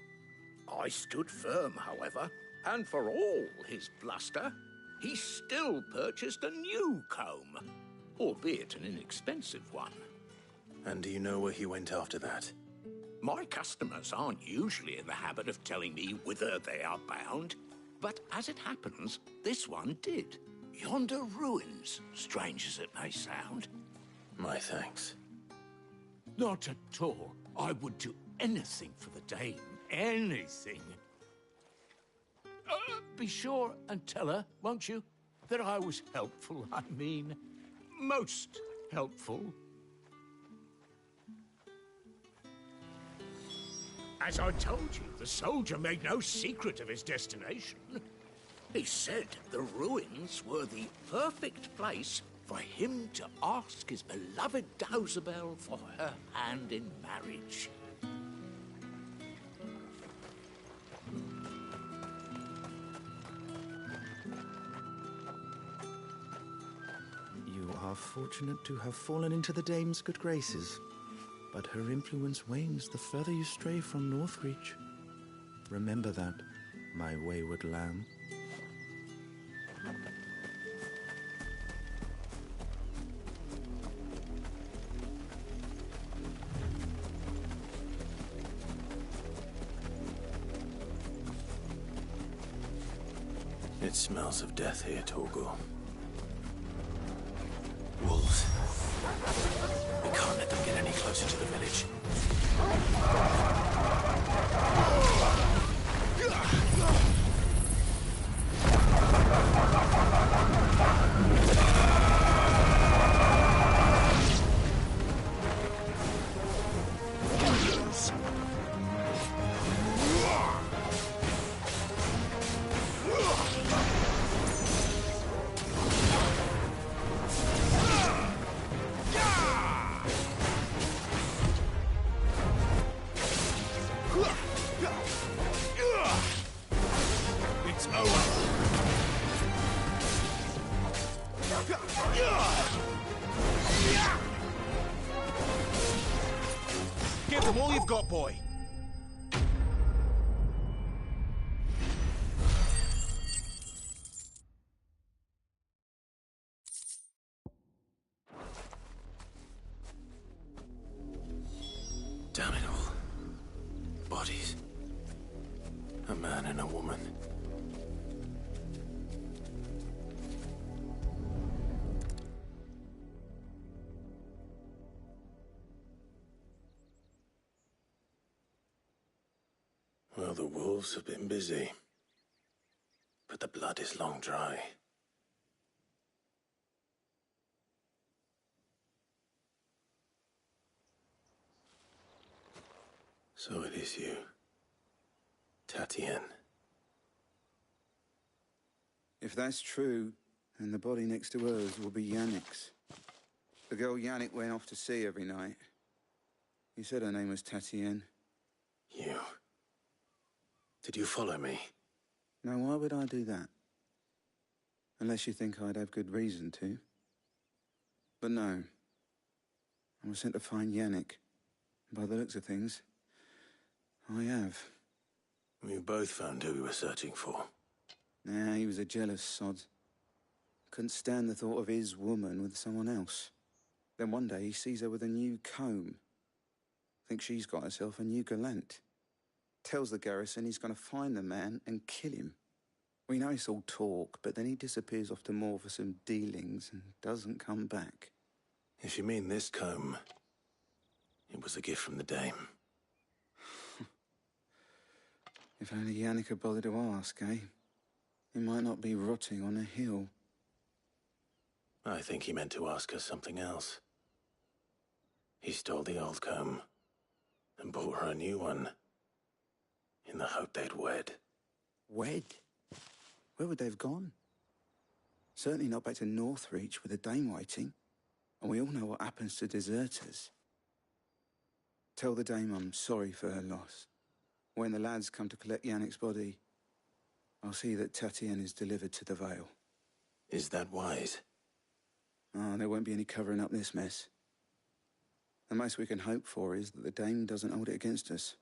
[SPEAKER 9] I stood firm, however, and for all his bluster, he still purchased a new comb, albeit an inexpensive one.
[SPEAKER 2] And do you know where he went after that?
[SPEAKER 9] My customers aren't usually in the habit of telling me whither they are bound, but as it happens, this one did. Yonder ruins, strange as it may sound.
[SPEAKER 2] My thanks.
[SPEAKER 9] Not at all. I would do anything for the Dame. Anything. Be sure and tell her, won't you, that I was helpful. I mean, most helpful. As I told you, the soldier made no secret of his destination. He said the ruins were the perfect place for him to ask his beloved Dausabel for her hand in marriage.
[SPEAKER 12] You are fortunate to have fallen into the Dame's good graces, but her influence wanes the further you stray from Northreach. Remember that, my wayward lamb.
[SPEAKER 2] It smells of death here, Torgal. Wolves. We can't let them get any closer to the village.
[SPEAKER 9] It's over.
[SPEAKER 15] Give them all you've got, boy.
[SPEAKER 2] Damn it all. Bodies. A man and a woman. Well, the wolves have been busy. But the blood is long dry. So it is you, Tatien.
[SPEAKER 22] If that's true, then the body next to hers will be Yannick's. The girl Yannick went off to see every night. He said her name was Tatien.
[SPEAKER 2] You... Did you follow me?
[SPEAKER 22] Now, why would I do that? Unless you think I'd have good reason to. But no. I was sent to find Yannick. By the looks of things, I have.
[SPEAKER 2] We both found who we were searching for.
[SPEAKER 22] Nah, he was a jealous sod. Couldn't stand the thought of his woman with someone else. Then one day he sees her with a new comb. Thinks she's got herself a new gallant. Tells the garrison he's going to find the man and kill him. We know it's all talk, but then he disappears off to Moor for some dealings and doesn't come back.
[SPEAKER 2] If you mean this comb, it was a gift from the dame.
[SPEAKER 22] If only Yannick had bothered to ask, eh? He might not be rotting on a hill.
[SPEAKER 2] I think he meant to ask her something else. He stole the old comb and bought her a new one in the hope they'd wed.
[SPEAKER 22] Wed? Where would they have gone? Certainly not back to Northreach with the dame waiting. And we all know what happens to deserters. Tell the dame I'm sorry for her loss. When the lads come to collect Yannick's body, I'll see that Tatien is delivered to the Vale.
[SPEAKER 2] Is that wise?
[SPEAKER 22] Oh, there won't be any covering up this mess. The most we can hope for is that the dame doesn't hold it against us.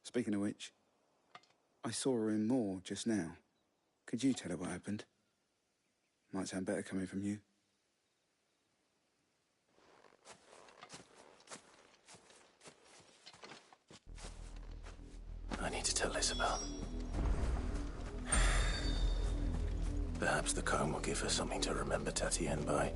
[SPEAKER 22] Speaking of which, I saw her in Moor just now. Could you tell her what happened? Might sound better coming from you.
[SPEAKER 2] I need to tell Isabel. Perhaps the comb will give her something to remember Tatien by.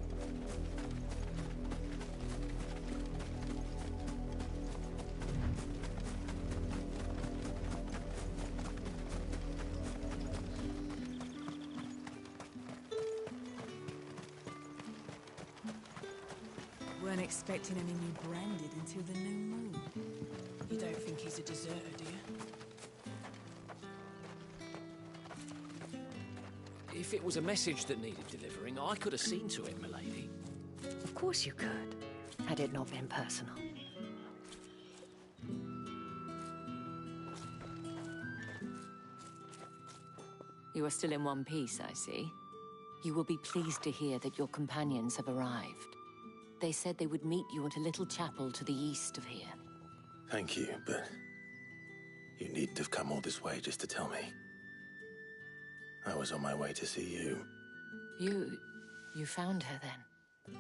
[SPEAKER 6] Weren't expecting any new branded until the new moon. You don't think he's a deserter, do you?
[SPEAKER 3] If it was a message that needed delivering, I could have seen to it, milady.
[SPEAKER 10] Of course you could, had it not been personal. You are still in one piece, I see. You will be pleased to hear that your companions have arrived. They said they would meet you at a little chapel to the east of here.
[SPEAKER 2] Thank you, but you needn't have come all this way just to tell me. I was on my way to see you.
[SPEAKER 10] You found her then?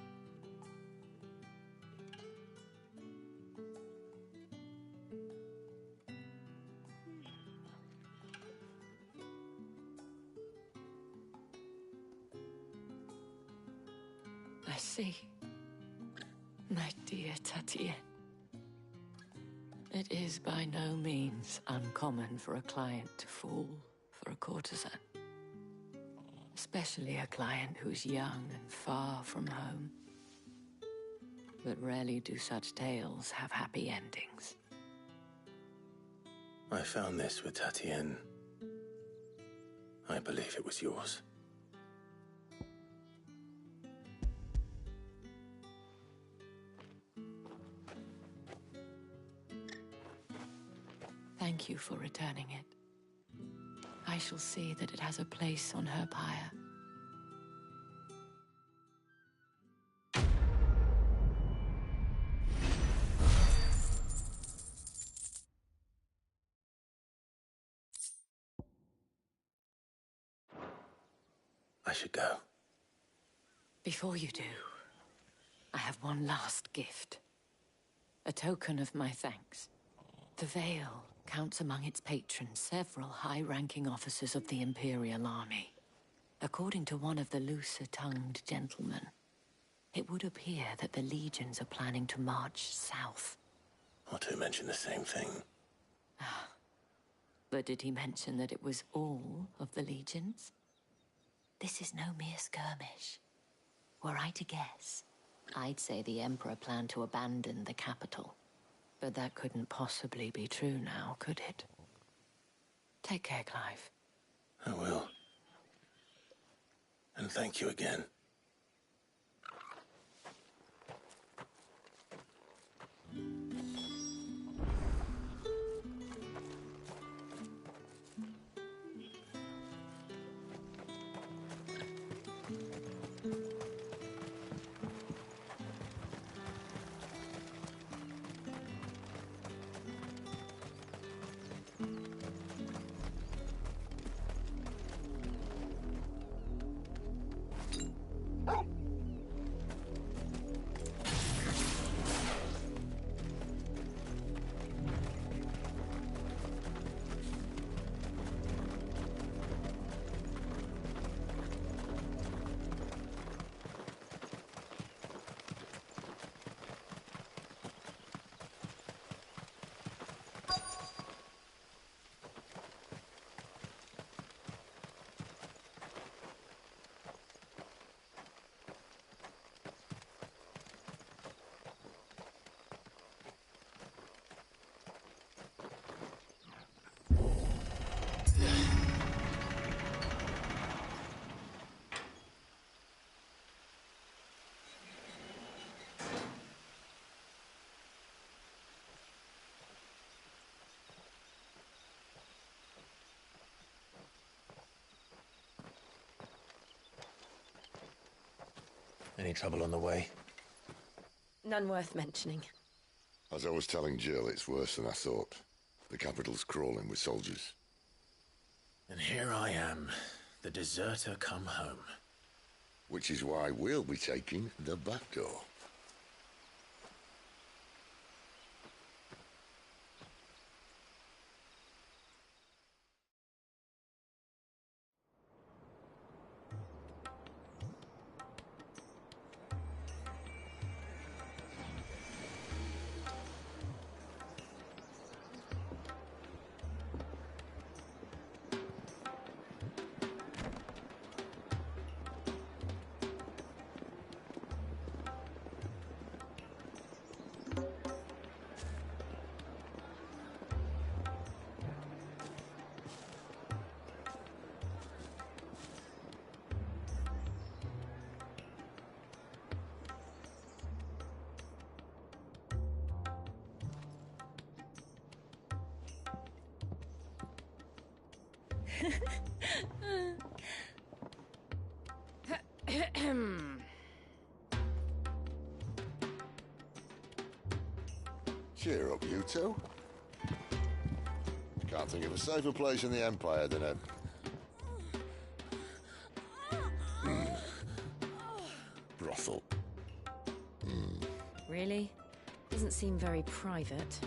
[SPEAKER 10] I see. My dear Tatien. It is by no means uncommon for a client to fall for a courtesan. Especially a client who's young and far from home. But rarely do such tales have happy endings.
[SPEAKER 2] I found this with Tatien. I believe it was yours.
[SPEAKER 10] Thank you for returning it. I shall see that it has a place on her pyre.
[SPEAKER 2] I should go.
[SPEAKER 10] Before you do, I have one last gift. A token of my thanks. The Vale counts among its patrons several high-ranking officers of the Imperial Army. According to one of the looser-tongued gentlemen, it would appear that the legions are planning to march south.
[SPEAKER 2] Or to mention the same thing.
[SPEAKER 10] But did he mention that it was all of the legions? This is no mere skirmish. Were I to guess, I'd say the Emperor planned to abandon the capital. But that couldn't possibly be true now, could it? Take care, Clive.
[SPEAKER 2] I will. And thank you again. Any trouble on the way?
[SPEAKER 23] None worth mentioning.
[SPEAKER 11] As I was telling Jill, it's worse than I thought. The capital's crawling with soldiers.
[SPEAKER 2] And here I am, the deserter come home.
[SPEAKER 11] Which is why we'll be taking the back door. Cheer up, you two. Can't think of a safer place in the Empire than a... brothel.
[SPEAKER 23] Really? Doesn't seem very private.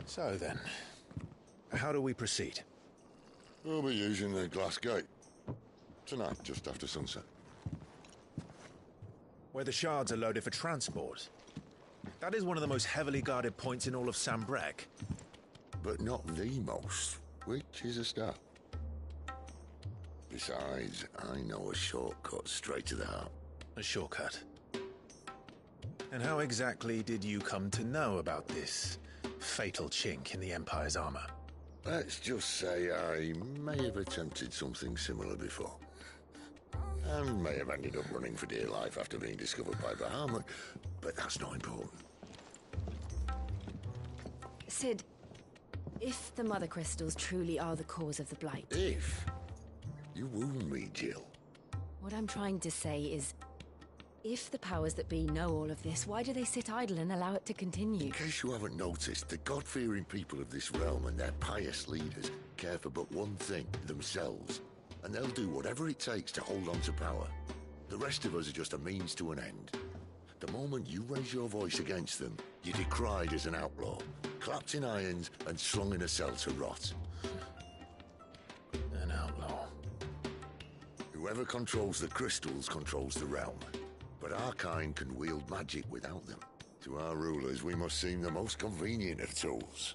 [SPEAKER 2] So then, how do we proceed?
[SPEAKER 11] We'll be using the glass gate. Tonight, just after sunset.
[SPEAKER 2] Where the shards are loaded for transport. That is one of the most heavily guarded points in all of Sambrek.
[SPEAKER 11] But not the most, which is a start. Besides, I know a shortcut straight to the heart.
[SPEAKER 2] A shortcut? And how exactly did you come to know about this fatal chink in the Empire's armor?
[SPEAKER 11] Let's just say I may have attempted something similar before. And may have ended up running for dear life after being discovered by Bahamut, but that's not important.
[SPEAKER 23] Sid, if the Mother Crystals truly are the cause of the Blight...
[SPEAKER 11] If? You wound me, Jill.
[SPEAKER 23] What I'm trying to say is, if the powers that be know all of this, why do they sit idle and allow it to continue?
[SPEAKER 11] In case you haven't noticed, the God-fearing people of this realm and their pious leaders care for but one thing, themselves. And they'll do whatever it takes to hold on to power. The rest of us are just a means to an end. The moment you raise your voice against them, you're decried as an outlaw, clapped in irons and slung in a cell to rot. Whoever controls the crystals controls the realm. But our kind can wield magic without them. To our rulers, we must seem the most convenient of tools.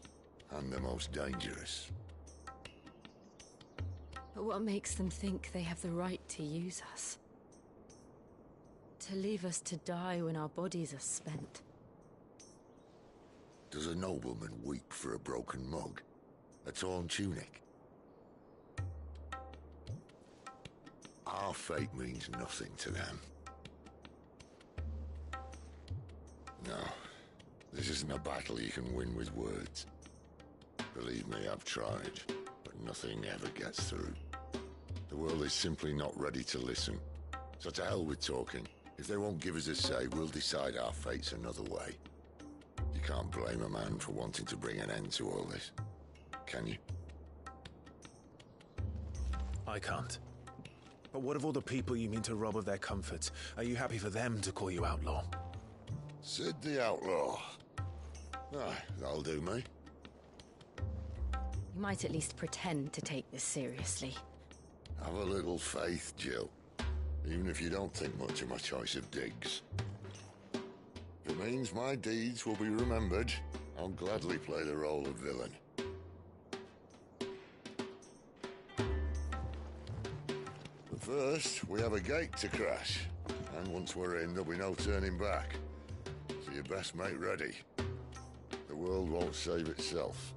[SPEAKER 11] And the most dangerous.
[SPEAKER 10] But what makes them think they have the right to use us? To leave us to die when our bodies are spent?
[SPEAKER 11] Does a nobleman weep for a broken mug? A torn tunic? Our fate means nothing to them. No, this isn't a battle you can win with words. Believe me, I've tried, but nothing ever gets through. The world is simply not ready to listen. So to hell with talking. If they won't give us a say, we'll decide our fates another way. You can't blame a man for wanting to bring an end to all this, can you?
[SPEAKER 2] I can't. But what of all the people you mean to rob of their comforts? Are you happy for them to call you outlaw?
[SPEAKER 11] Sid the Outlaw. Aye, that'll do me.
[SPEAKER 4] You might at least pretend to take this seriously.
[SPEAKER 11] Have a little faith, Jill. Even if you don't think much of my choice of digs. If it means my deeds will be remembered, I'll gladly play the role of villain. But first, we have a gate to crash. And once we're in, there'll be no turning back. So you best make ready. The world won't save itself.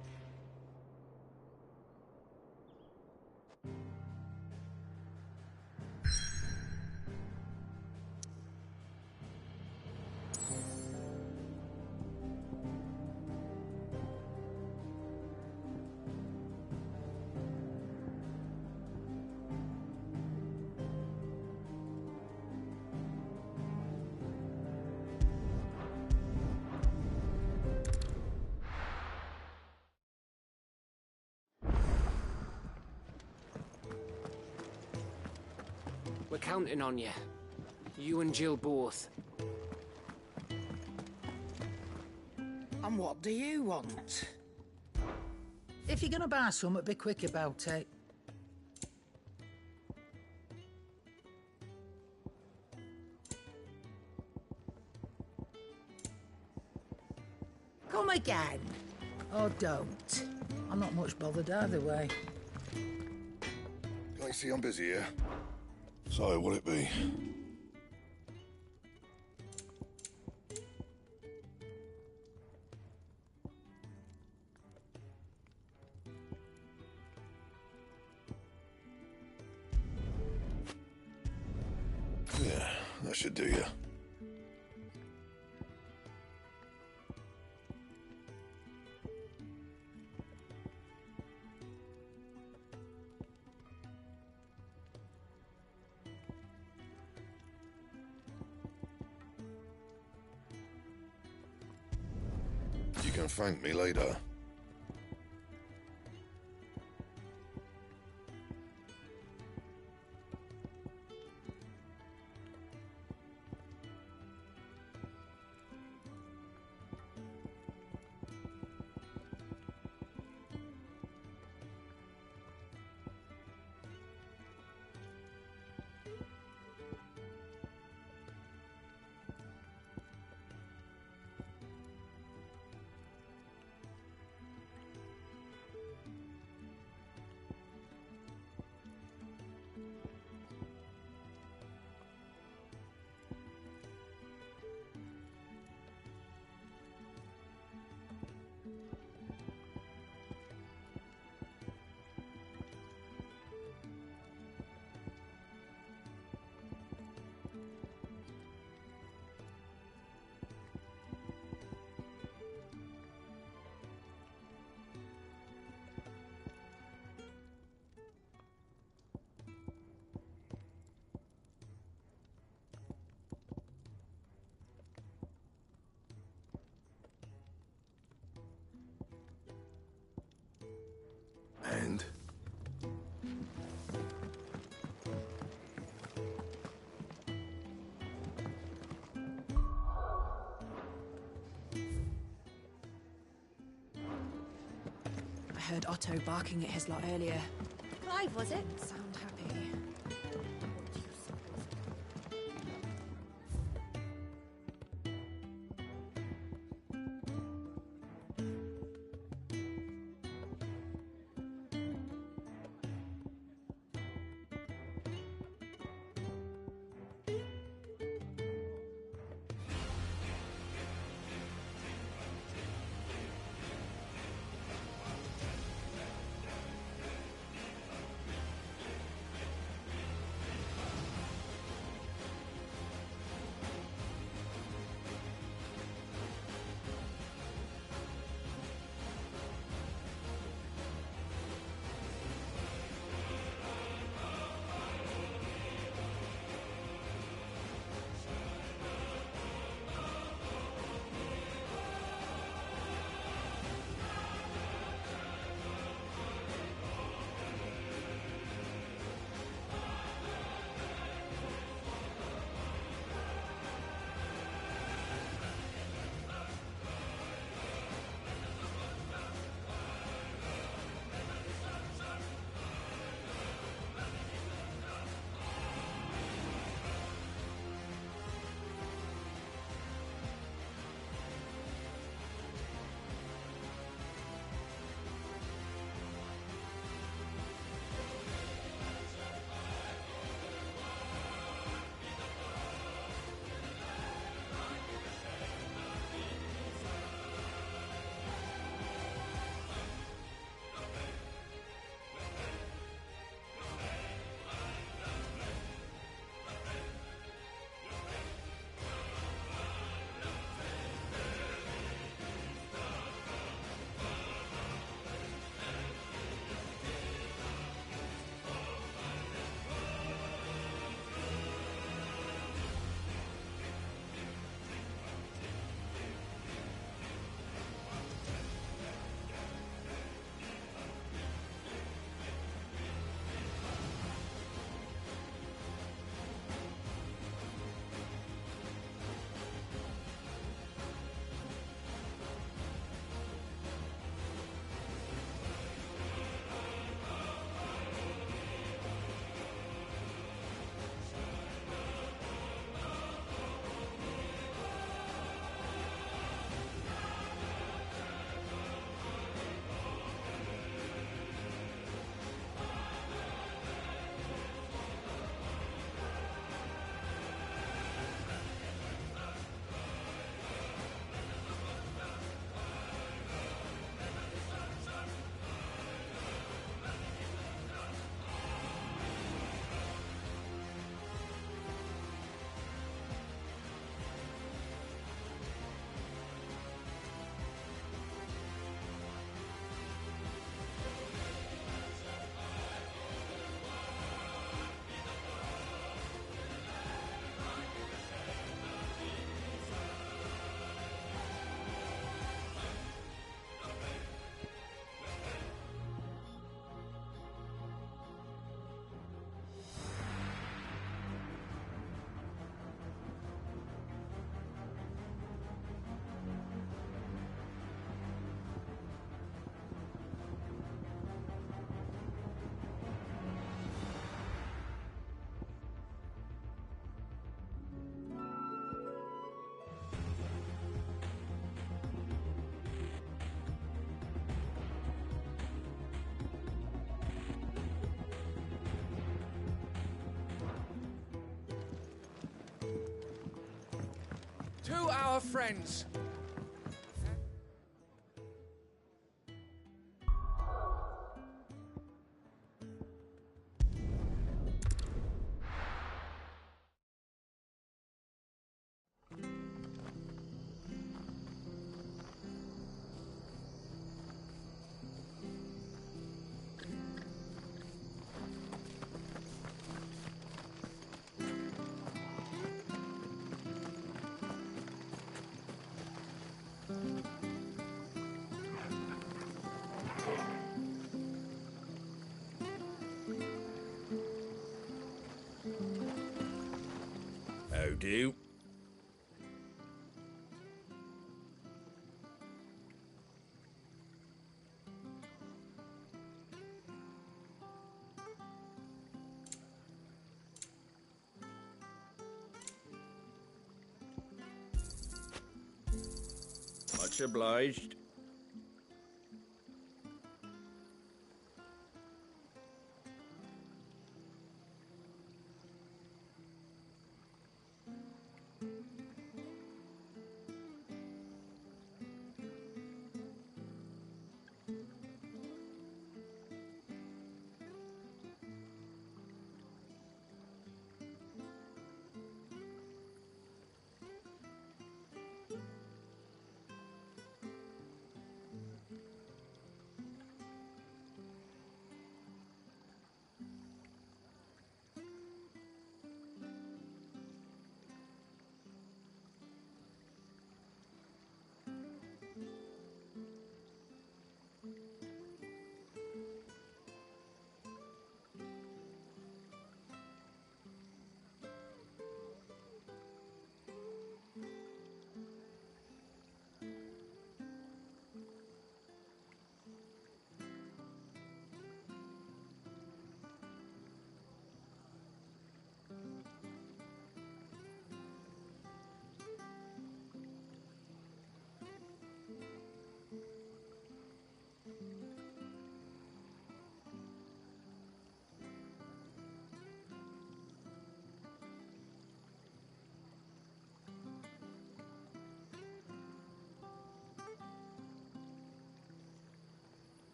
[SPEAKER 8] We're counting on you. You and Jill both.
[SPEAKER 13] And what do you want? If you're gonna buy something, be quick about it. Come again. Or don't. I'm not much bothered either way.
[SPEAKER 11] I see I'm busy here. So, will it be? Yeah, that should do you. You can thank me later. And?
[SPEAKER 6] I heard Otto barking at his lot earlier.
[SPEAKER 4] Clive, was it?
[SPEAKER 6] Sound happy.
[SPEAKER 15] friends.
[SPEAKER 5] How do? Much obliged.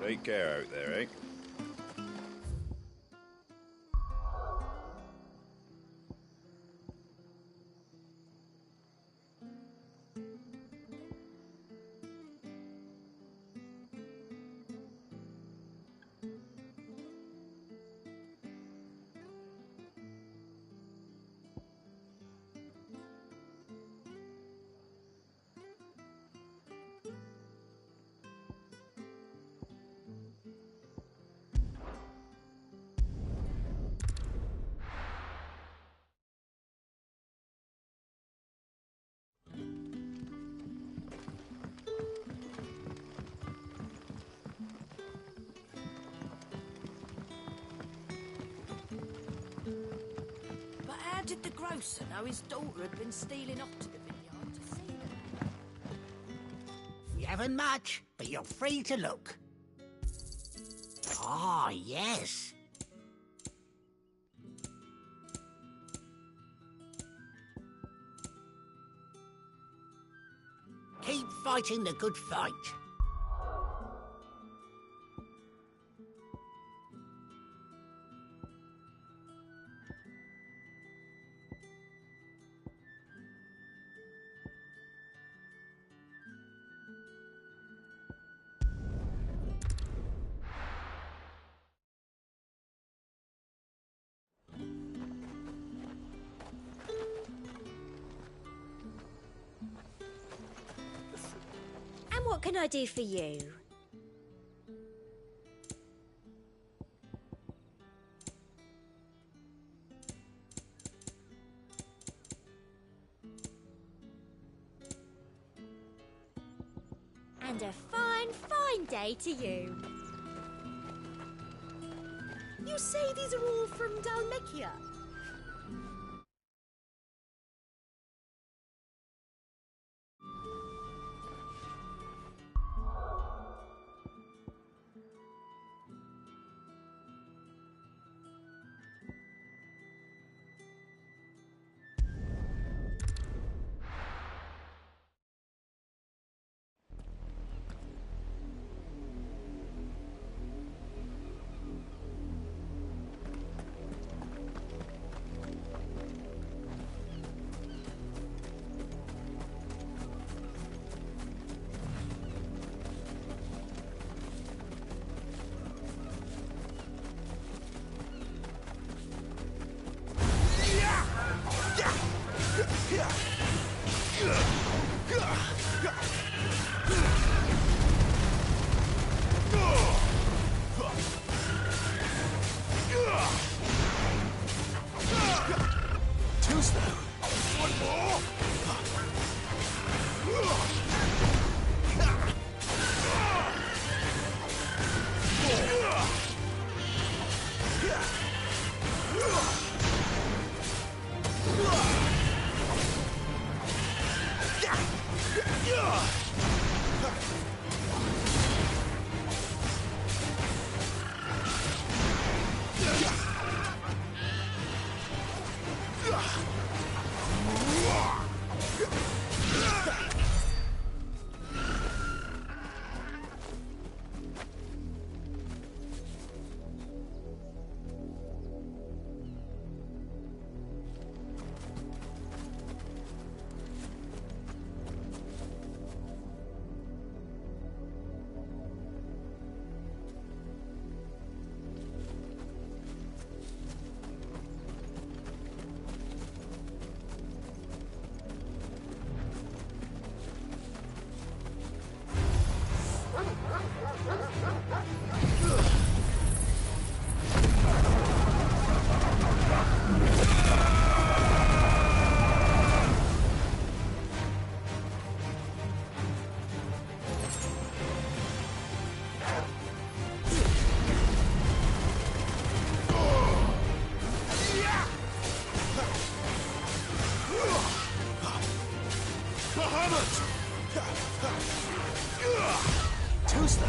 [SPEAKER 5] Take care out there, eh?
[SPEAKER 23] did the grocer know his daughter had been stealing off to the vineyard to see them?
[SPEAKER 9] You haven't much, but you're free to look. Ah, yes. Keep fighting the good fight.
[SPEAKER 21] And what can I do for you? And a fine, fine day to you.
[SPEAKER 23] You say these are all from Dalmekia?
[SPEAKER 2] Too slow. One more. Too slow.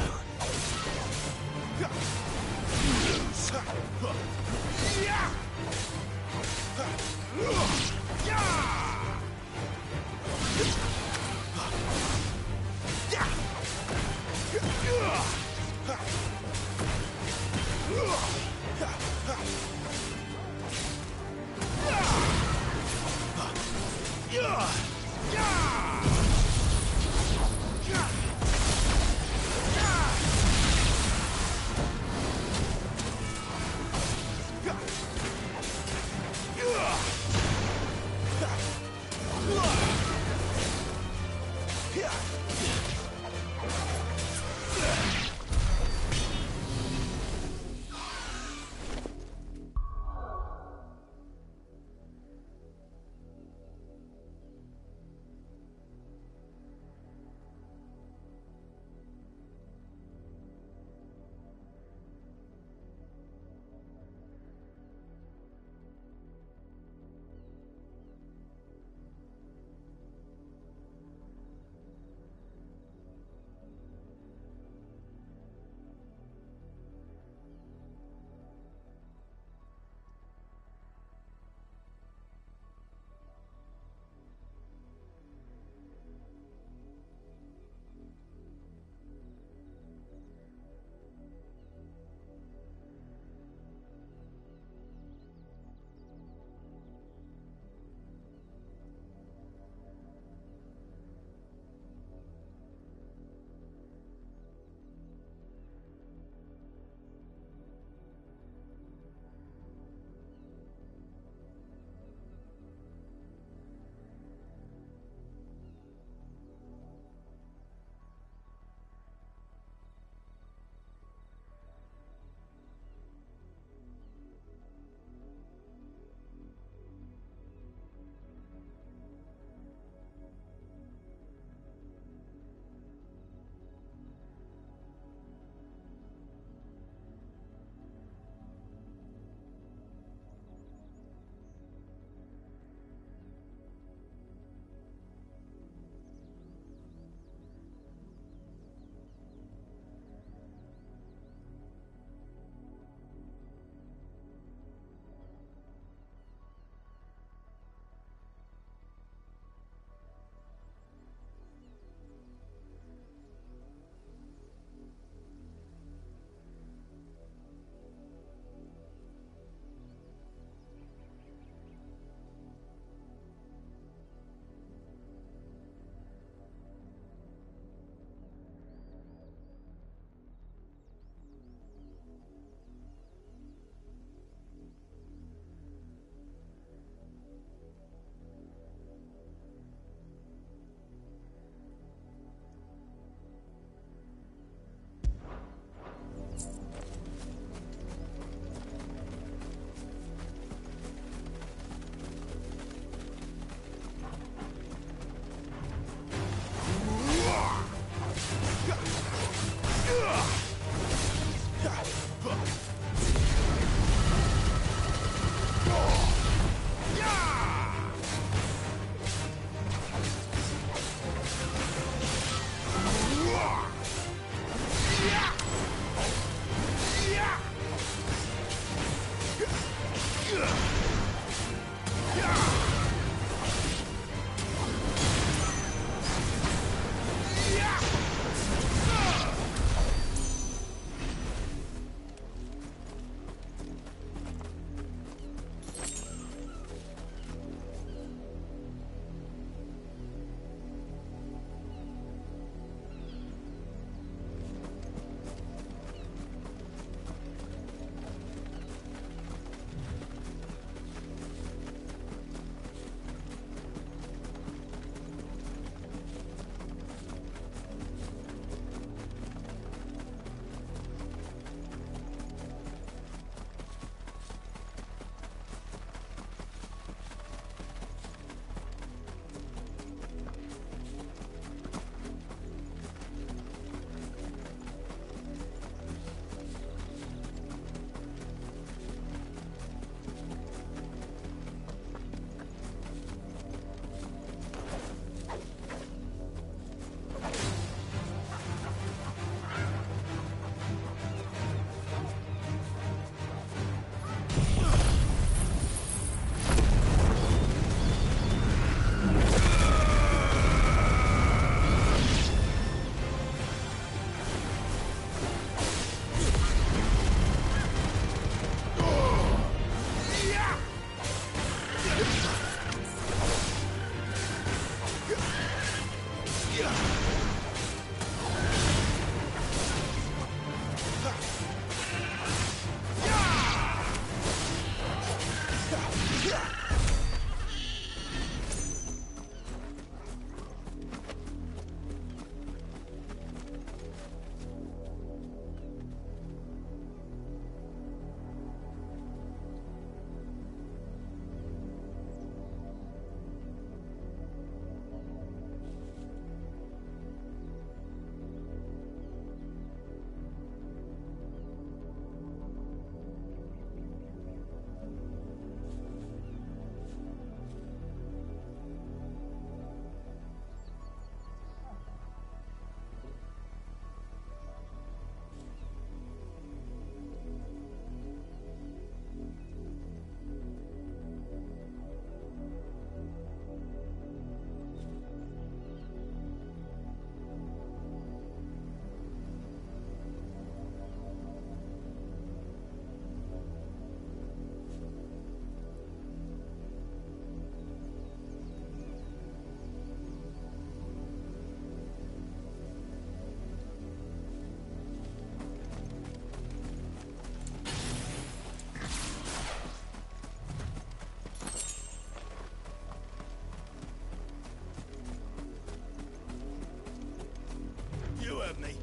[SPEAKER 15] of me.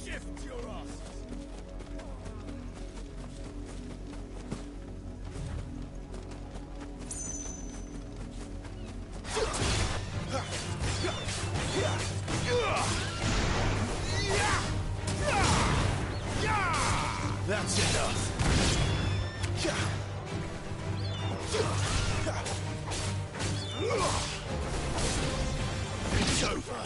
[SPEAKER 15] Shift your asses.
[SPEAKER 2] That's enough. It's over.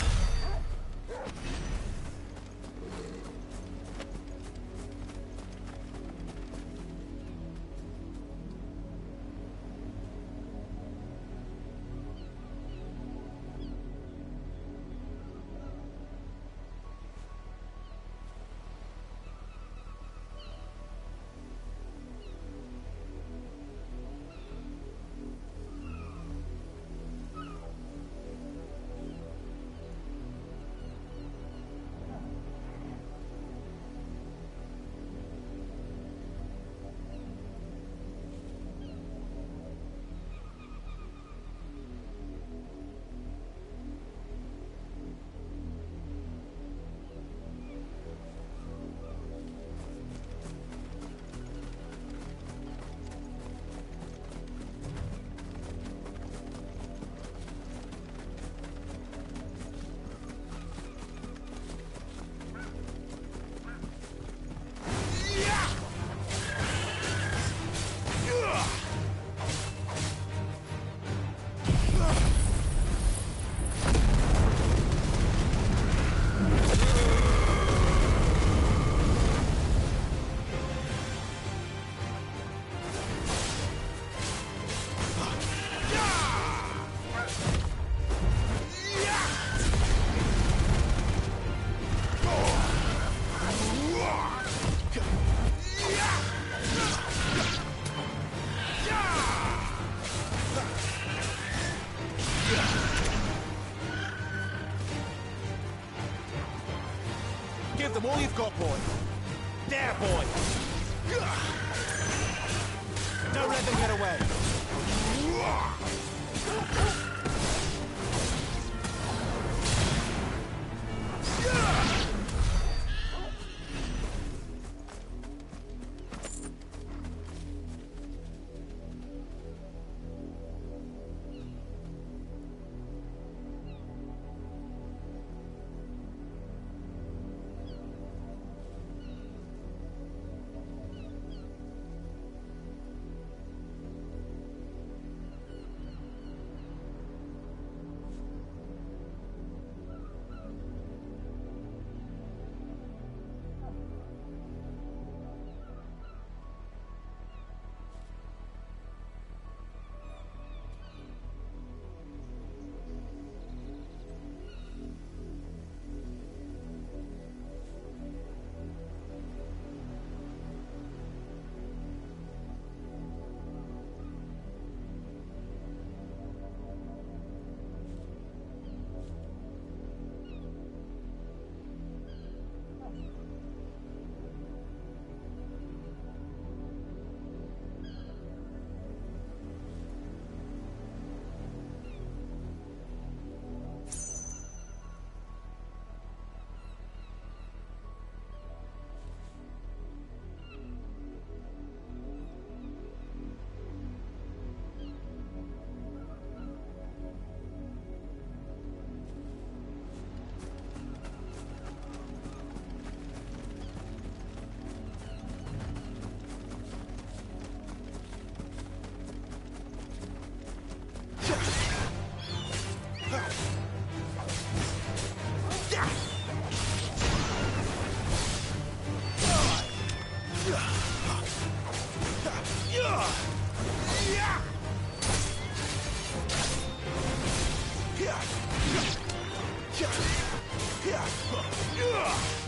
[SPEAKER 15] Give them all you've got, boy. There, boy. Don't let them get away.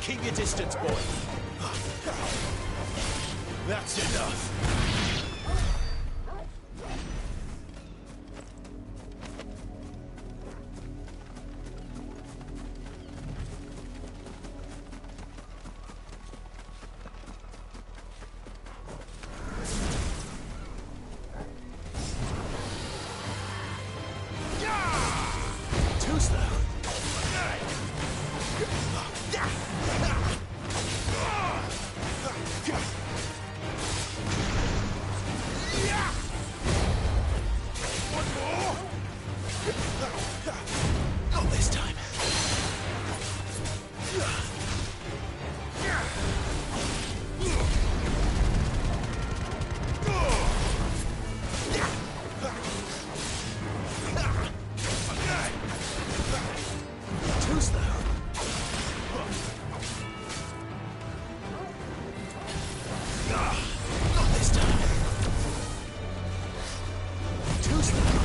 [SPEAKER 2] Keep your distance, boy. That's enough. Too slow. Not this time. Too slow. Not this time. Too slow.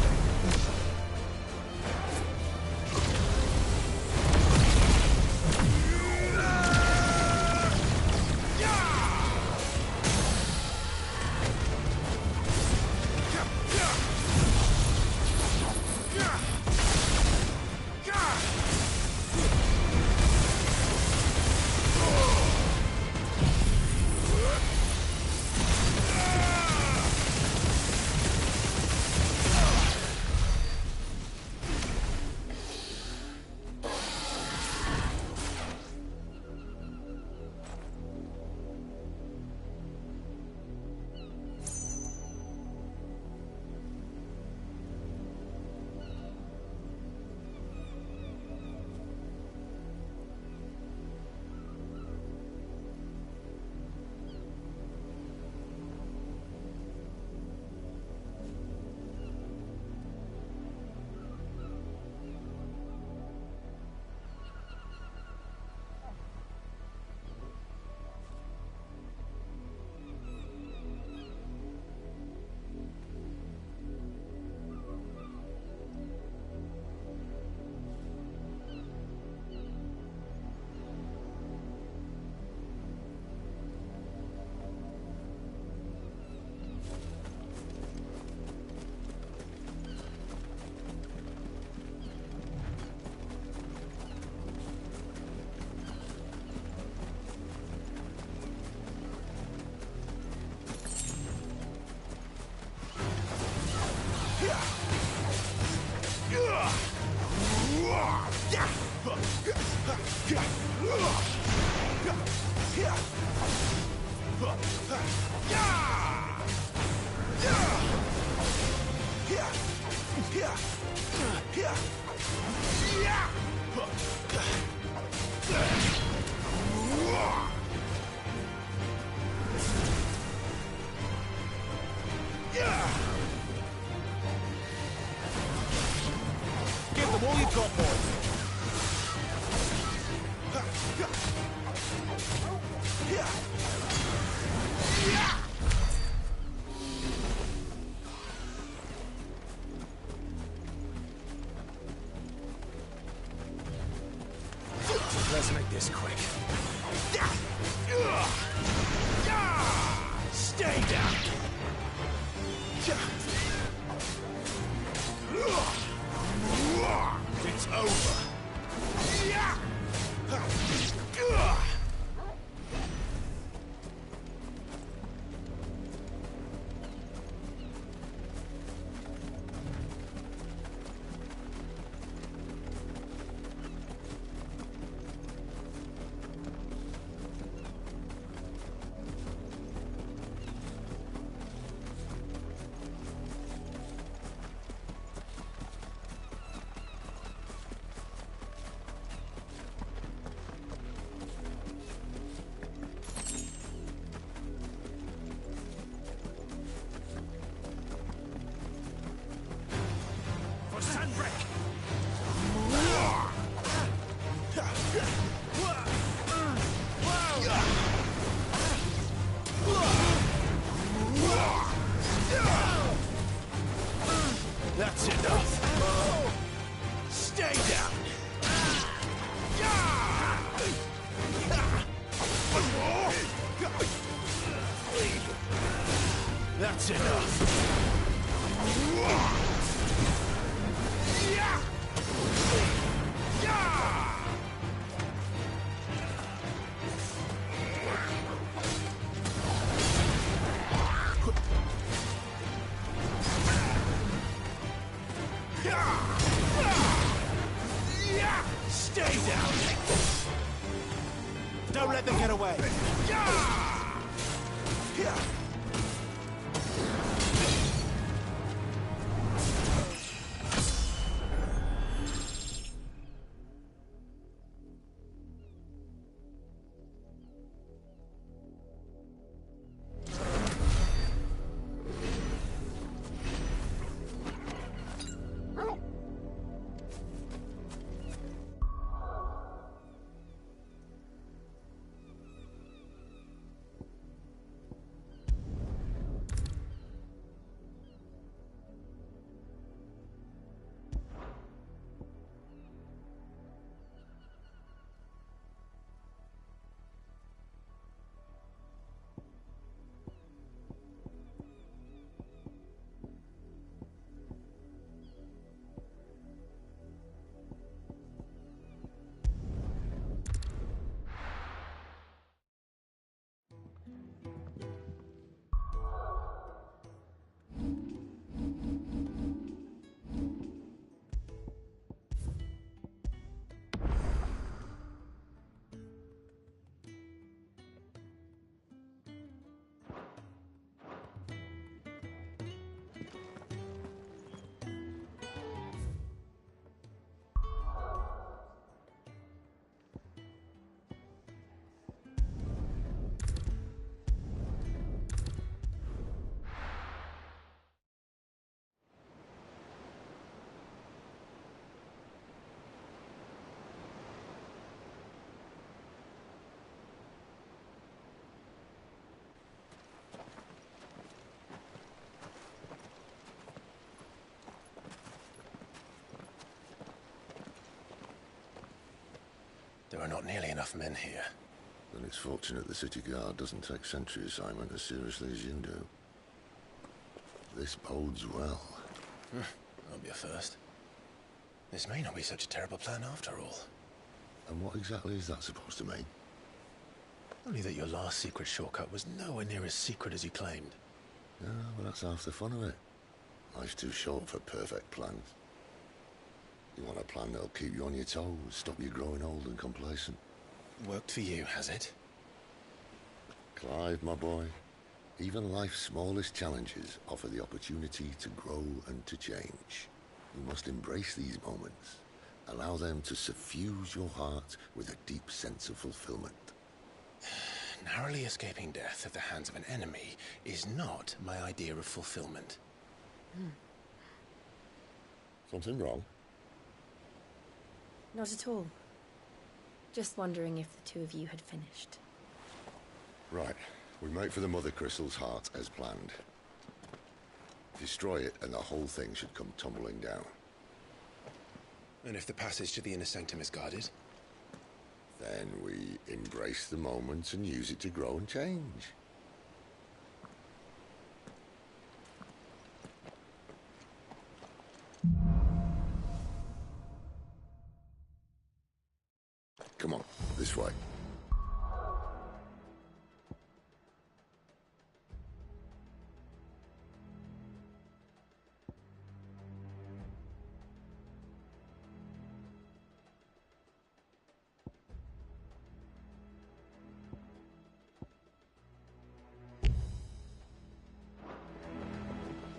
[SPEAKER 15] Give them all you've got, boys.
[SPEAKER 2] Let's make this quick. Stay down. It's over. That's enough. Stay down. One more. That's enough. Stay down.
[SPEAKER 15] Don't let them get away.
[SPEAKER 2] There are not nearly enough men here.
[SPEAKER 11] Then it's fortunate the city guard doesn't take sentry assignment as seriously as you do. This bodes well.
[SPEAKER 2] That'll be a first. This may not be such a terrible plan after all.
[SPEAKER 11] And what exactly is that supposed to mean?
[SPEAKER 2] Only that your last secret shortcut was nowhere near as secret as you claimed.
[SPEAKER 11] Yeah, well, that's half the fun of it. Life's too short for perfect plans. You want a plan that'll keep you on your toes, stop you growing old and complacent.
[SPEAKER 2] Worked for you, has it?
[SPEAKER 11] Clive, my boy, even life's smallest challenges offer the opportunity to grow and to change. You must embrace these moments. Allow them to suffuse your heart with a deep sense of fulfillment.
[SPEAKER 2] Narrowly escaping death at the hands of an enemy is not my idea of fulfillment.
[SPEAKER 11] Something wrong?
[SPEAKER 4] Not at all. Just wondering if the two of you had finished.
[SPEAKER 11] Right. We make for the Mother Crystal's heart as planned. Destroy it and the whole thing should come tumbling down.
[SPEAKER 2] And if the passage to the inner sanctum is guarded?
[SPEAKER 11] Then we embrace the moment and use it to grow and change. Come on, this way.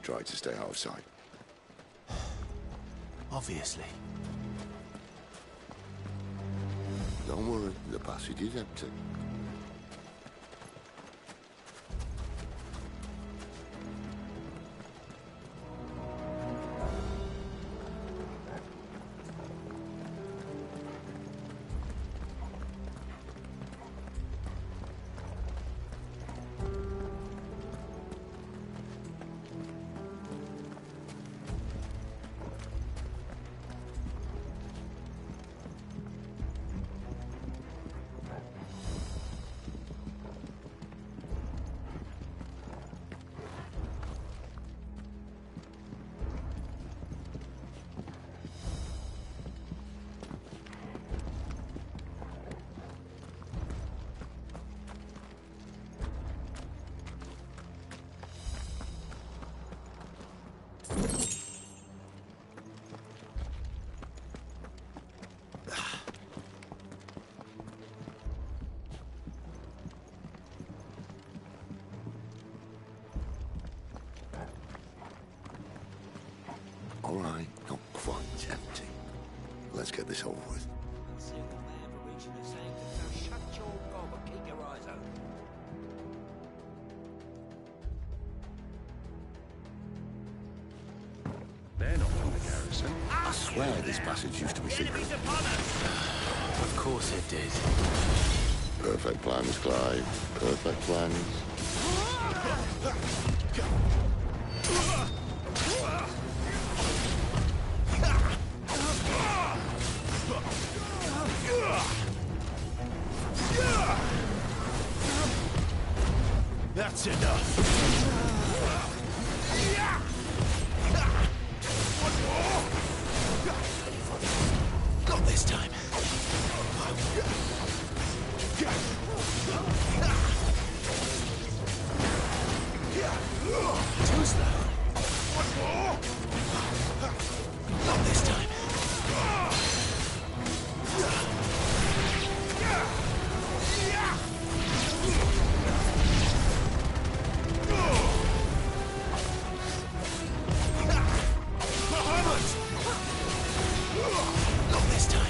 [SPEAKER 11] Try to stay out of sight.
[SPEAKER 2] Obviously.
[SPEAKER 11] Don't worry, the passage is empty. All right, not quite empty. Let's get this over with.
[SPEAKER 9] Shut your gob and keep your eyes open.
[SPEAKER 11] They're not from the garrison. I swear this passage used to be secret.
[SPEAKER 2] Of course it did.
[SPEAKER 11] Perfect plans, Clive. Perfect plans.
[SPEAKER 15] That's enough.
[SPEAKER 2] Not this time. Too slow. Not this time. Not this time.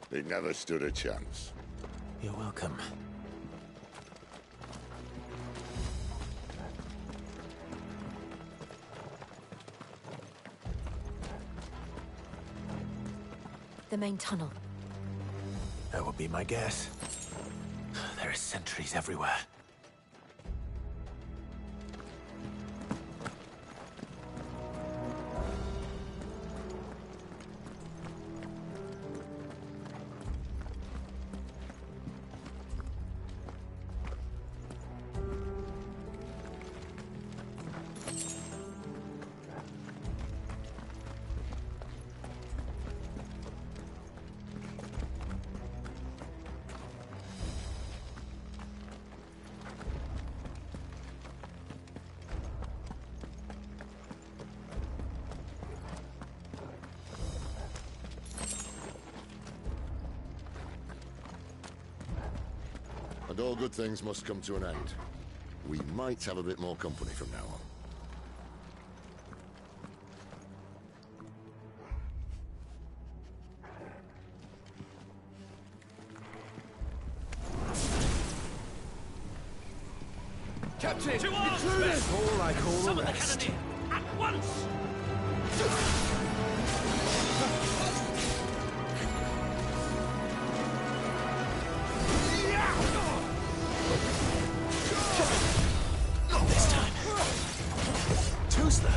[SPEAKER 11] They never stood a chance.
[SPEAKER 2] You're welcome.
[SPEAKER 4] The main tunnel.
[SPEAKER 2] That would be my guess. There are sentries everywhere.
[SPEAKER 11] And all good things must come to an end. We might have a bit more company from now on.
[SPEAKER 15] Captain!
[SPEAKER 3] Intruders!
[SPEAKER 15] That's all I call
[SPEAKER 3] Summon
[SPEAKER 15] the
[SPEAKER 3] the
[SPEAKER 15] rest.
[SPEAKER 3] cannoneer! At once!
[SPEAKER 2] Not this time. Too slow.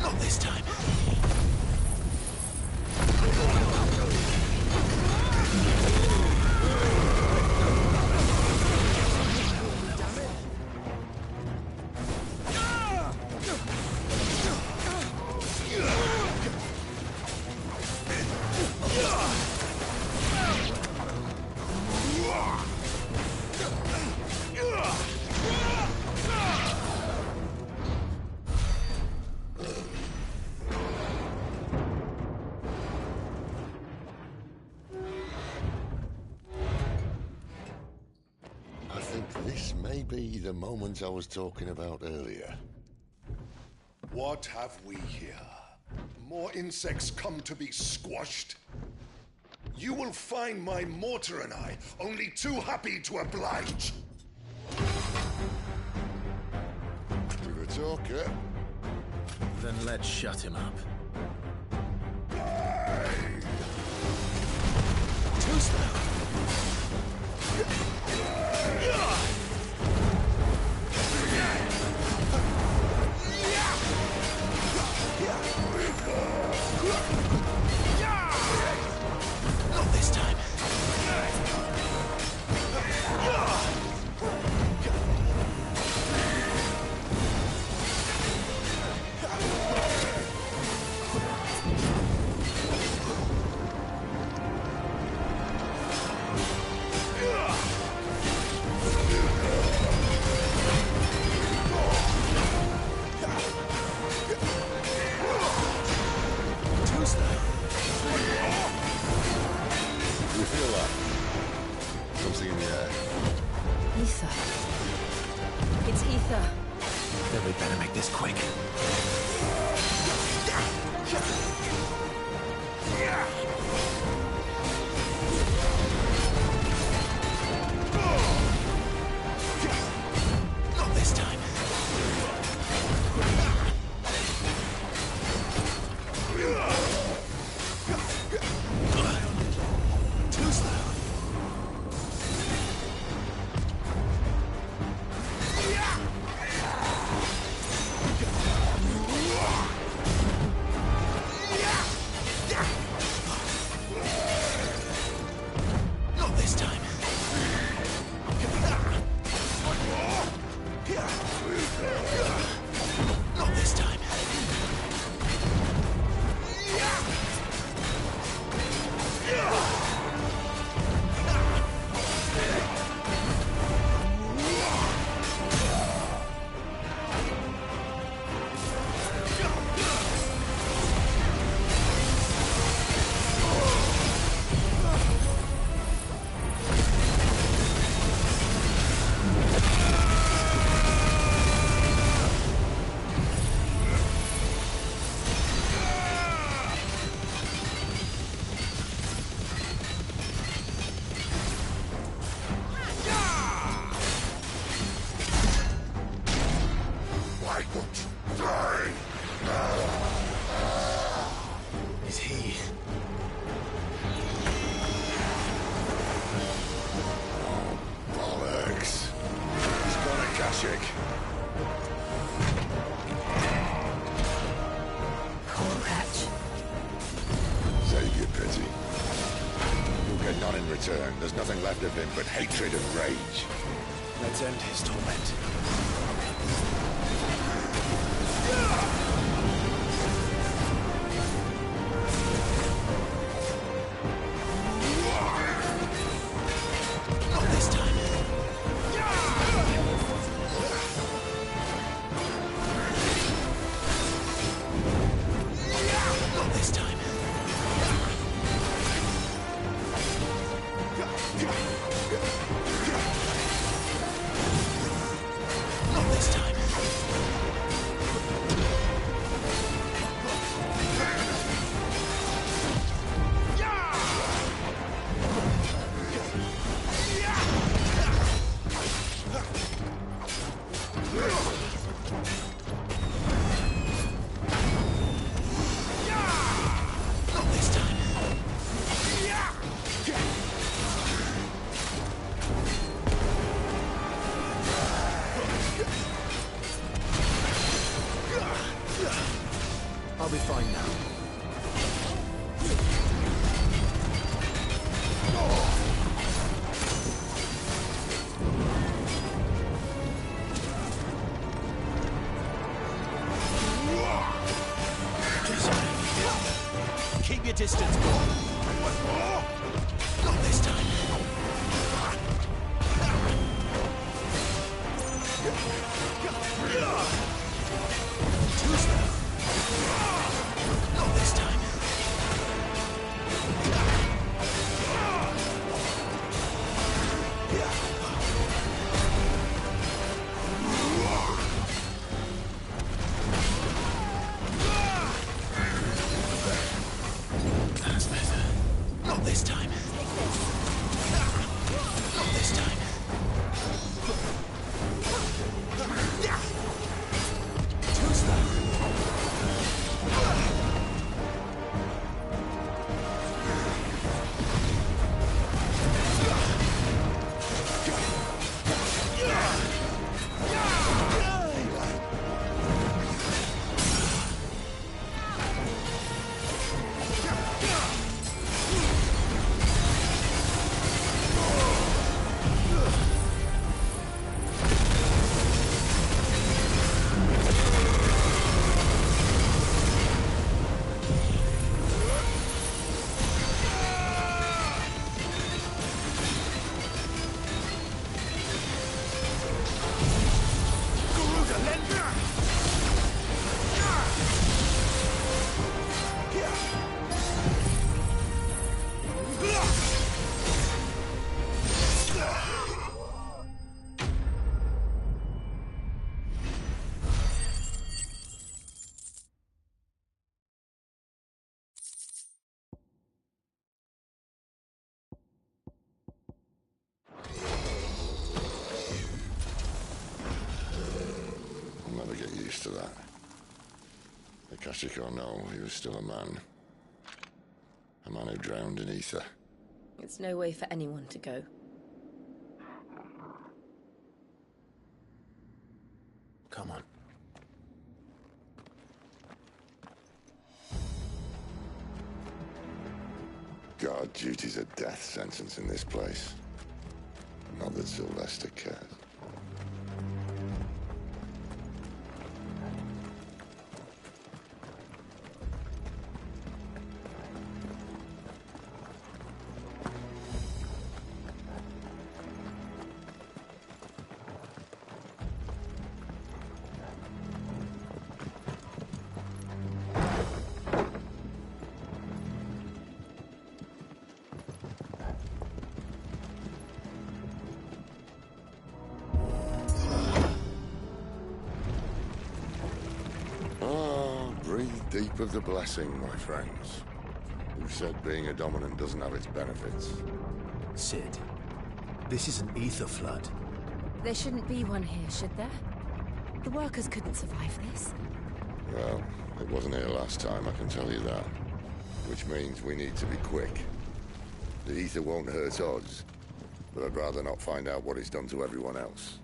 [SPEAKER 2] Not this time.
[SPEAKER 11] This may be the moment I was talking about earlier.
[SPEAKER 14] What have we here? More insects come to be squashed? You will find my mortar and I only too happy to oblige.
[SPEAKER 11] To the talker.
[SPEAKER 2] Then let's shut him up.
[SPEAKER 14] Too slow.
[SPEAKER 2] Not this time.
[SPEAKER 11] You feel that? Something in the air.
[SPEAKER 23] Ether. It's ether.
[SPEAKER 2] Then we better make this quick. Not this time. Too slow. Not this time. Not this time.
[SPEAKER 14] Why won't you die now?
[SPEAKER 2] Is he?
[SPEAKER 14] Bollocks. He's got a Kashik.
[SPEAKER 23] Poor wretch.
[SPEAKER 11] Save your pity. You'll get none in return. There's nothing left of him but hatred and rage.
[SPEAKER 2] Let's end his torment. Not this time. Not this time. Not this time. Not this time. I'll be fine now. Keep your distance, boy. Not this time. Too slow. Not this time.
[SPEAKER 11] Kashyyyk or no, he was still a man. A man who drowned in ether.
[SPEAKER 23] It's no way for anyone to go.
[SPEAKER 2] Come on.
[SPEAKER 11] Guard duty's a death sentence in this place. Not that Sylvester cares. Deep of the blessing, my friends. Who said being a dominant doesn't have its benefits?
[SPEAKER 2] Sid, this is an ether flood.
[SPEAKER 23] There shouldn't be one here, should there? The workers couldn't survive this.
[SPEAKER 11] Well, it wasn't here last time, I can tell you that. Which means we need to be quick. The ether won't hurt us, but I'd rather not find out what it's done to everyone else.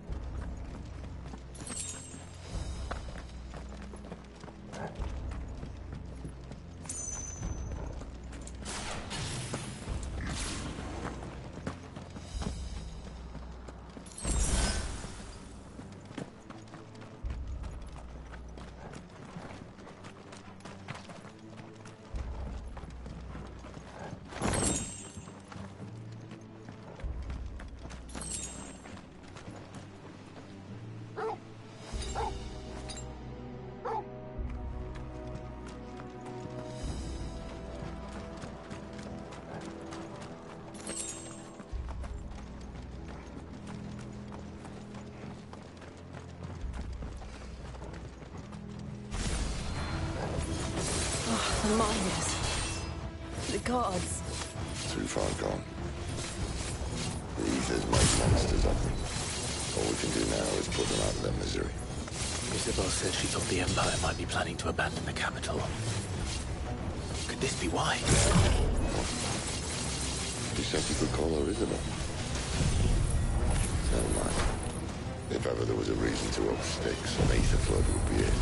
[SPEAKER 23] The miners. The gods.
[SPEAKER 11] Too far gone. The ether's made monsters of them. All we can do now is put them out of their misery.
[SPEAKER 2] Isabel said she thought the Empire might be planning to abandon the capital. Could this be why?
[SPEAKER 11] She said you could call her Isabel. Never mind. If ever there was a reason to up sticks, an ether flood would be it.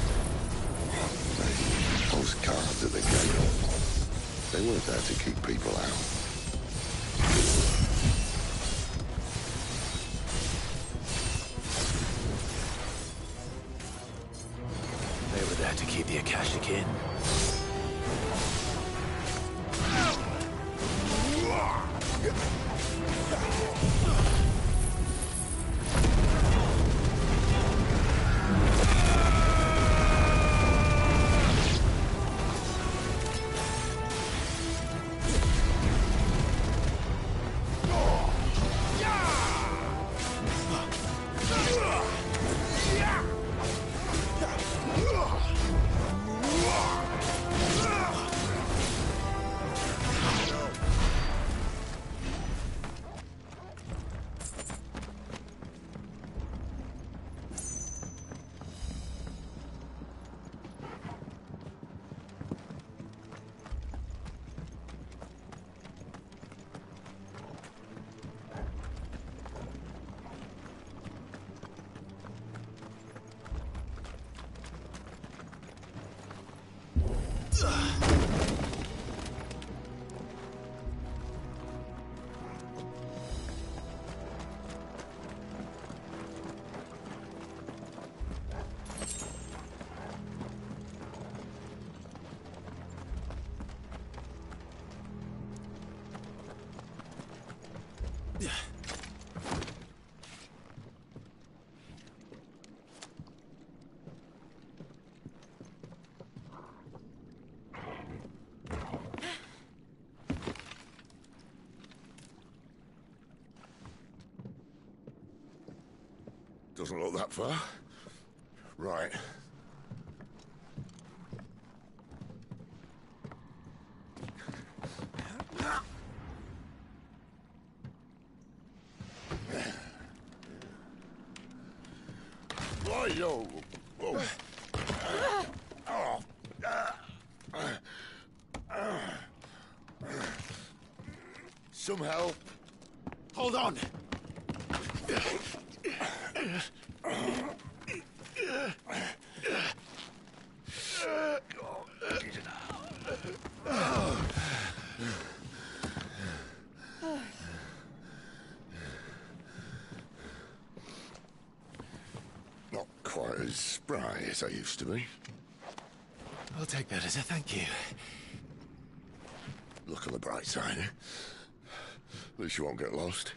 [SPEAKER 11] Those guards at the gate, they weren't there to keep people out.
[SPEAKER 2] They were there to keep the Akashic in.
[SPEAKER 11] Doesn't look that far. Right. Why, yo? Whoa. Oh. some help?
[SPEAKER 15] Hold on.
[SPEAKER 11] Not quite as spry as I used to be.
[SPEAKER 2] I'll take that as a thank you.
[SPEAKER 11] Look on the bright side, eh? At least you won't get lost.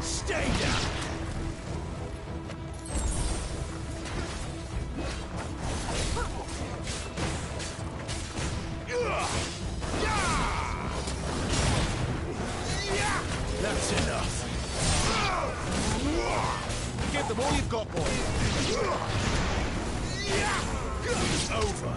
[SPEAKER 15] Stay down!
[SPEAKER 2] That's enough.
[SPEAKER 15] them all you've got, boy.
[SPEAKER 2] It's over.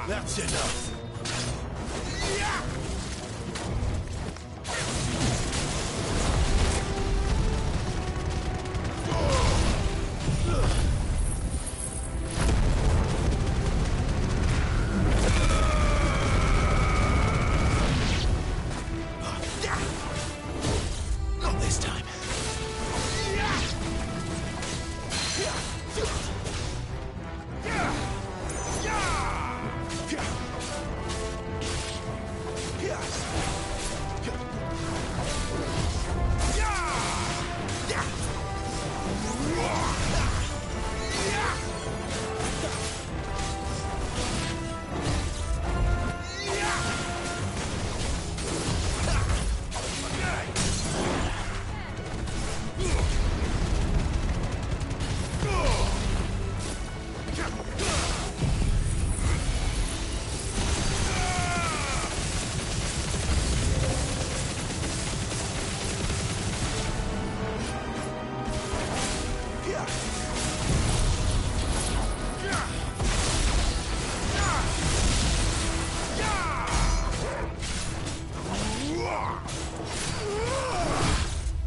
[SPEAKER 2] That's enough. Not this time.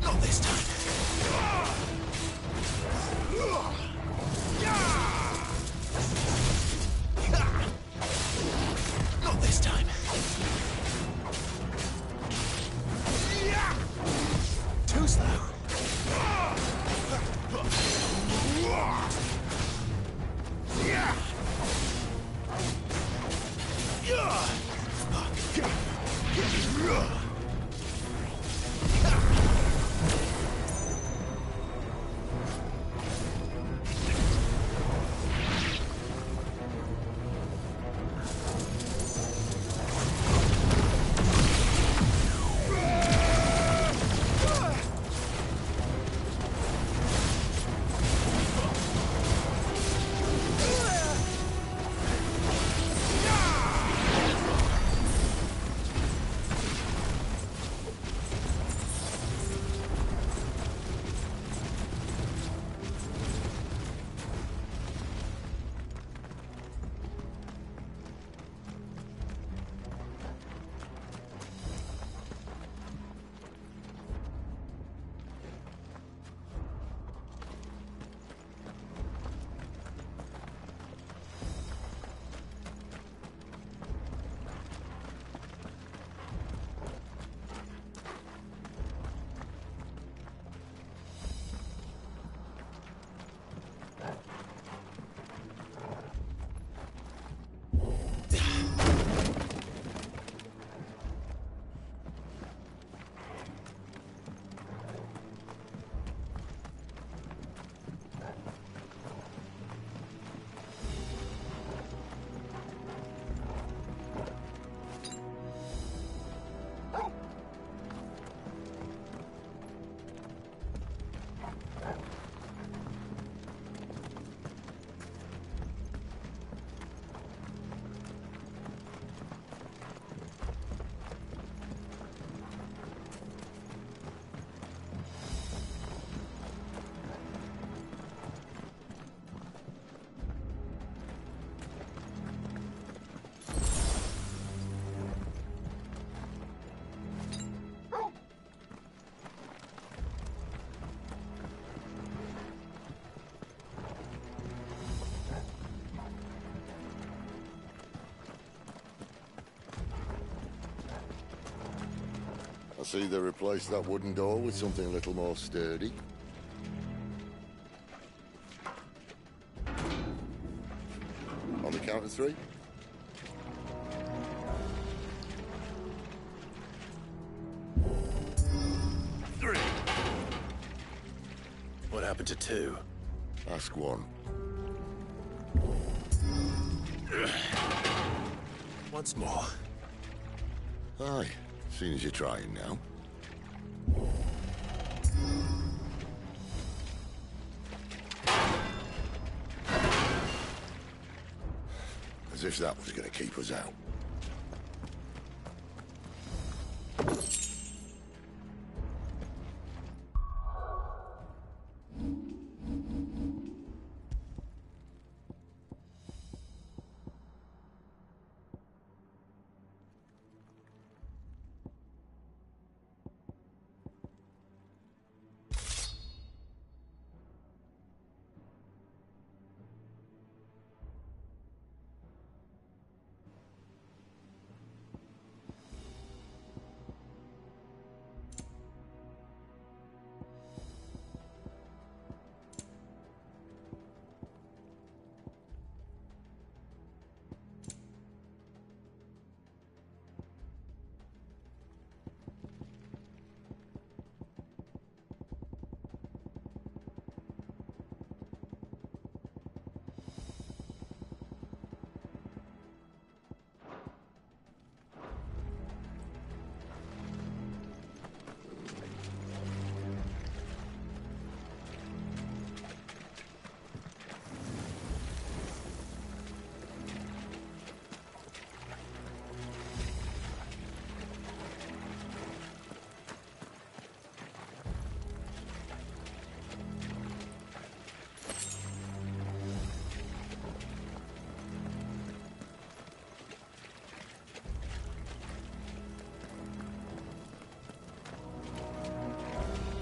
[SPEAKER 2] Not this time. Not this time. Too slow.
[SPEAKER 11] see they replaced that wooden door with something a little more sturdy. On the count of 3.
[SPEAKER 2] What happened to 2?
[SPEAKER 11] Ask 1.
[SPEAKER 2] Once more.
[SPEAKER 11] Aye, seeing as you're trying now. As if that was going to keep us out.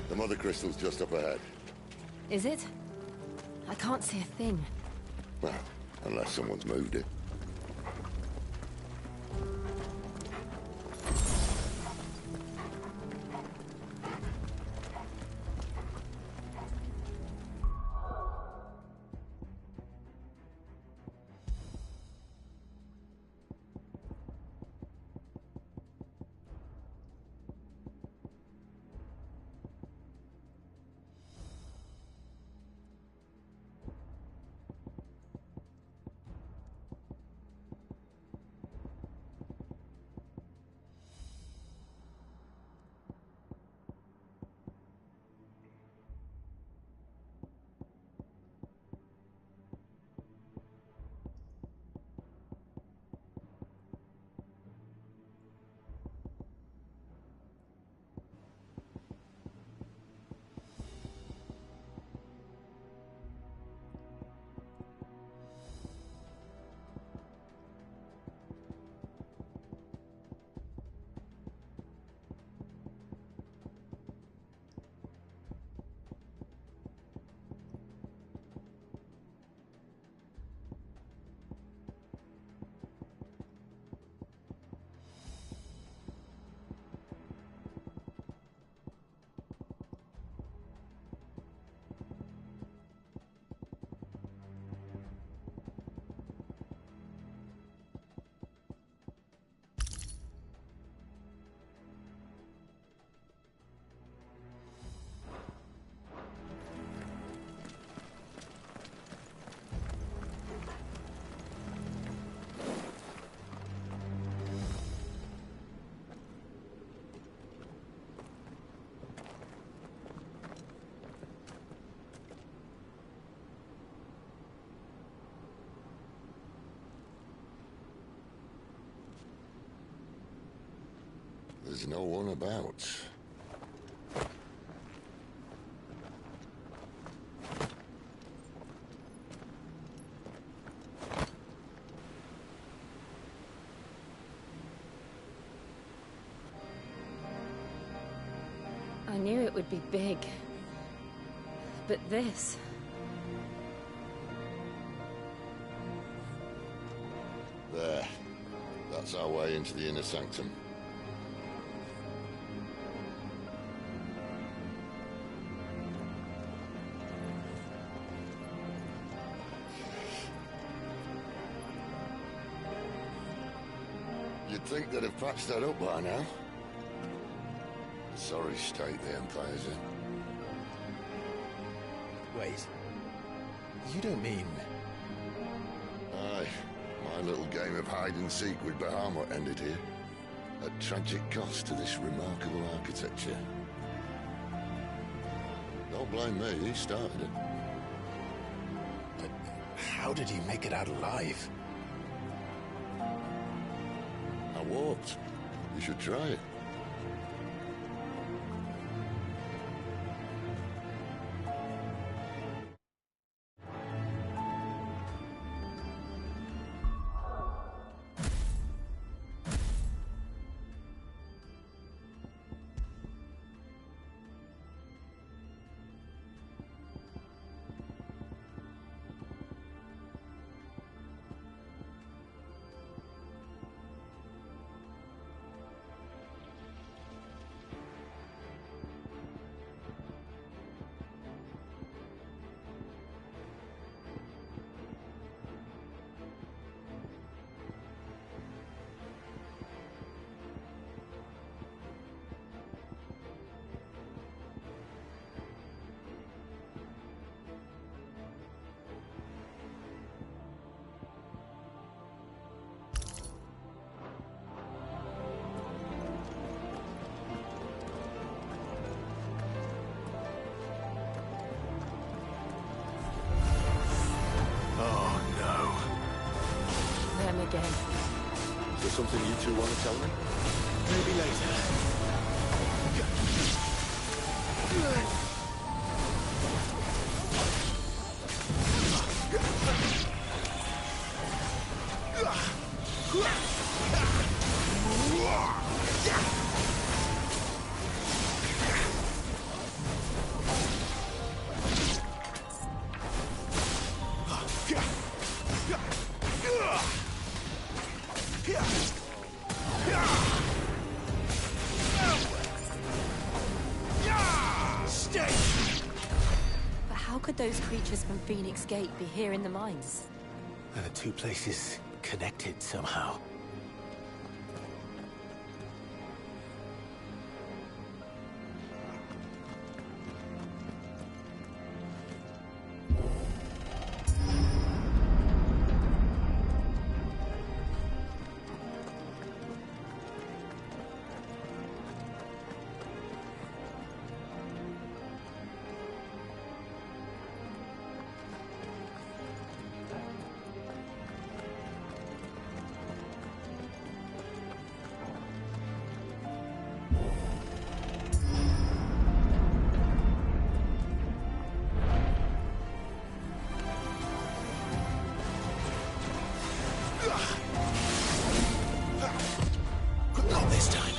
[SPEAKER 11] The mother crystal's just up ahead.
[SPEAKER 7] Is it? I can't see a thing.
[SPEAKER 11] Well, unless someone's moved it. There's no one about.
[SPEAKER 7] I knew it would be big. But this...
[SPEAKER 11] There. That's our way into the inner sanctum. You'd think they'd have patched that up by now. Sorry state the Empire's in.
[SPEAKER 2] Wait. You don't mean...
[SPEAKER 11] Aye. My little game of hide-and-seek with Bahamut ended here. At tragic cost to this remarkable architecture. Don't blame me, he started it.
[SPEAKER 2] But how did he make it out alive?
[SPEAKER 11] I walked. You should try it.
[SPEAKER 10] Again.
[SPEAKER 11] Is there something you two want to tell me?
[SPEAKER 2] Maybe later.
[SPEAKER 10] But how could those creatures from Phoenix Gate be here in the mines?
[SPEAKER 2] Are the two places connected somehow? Not this time.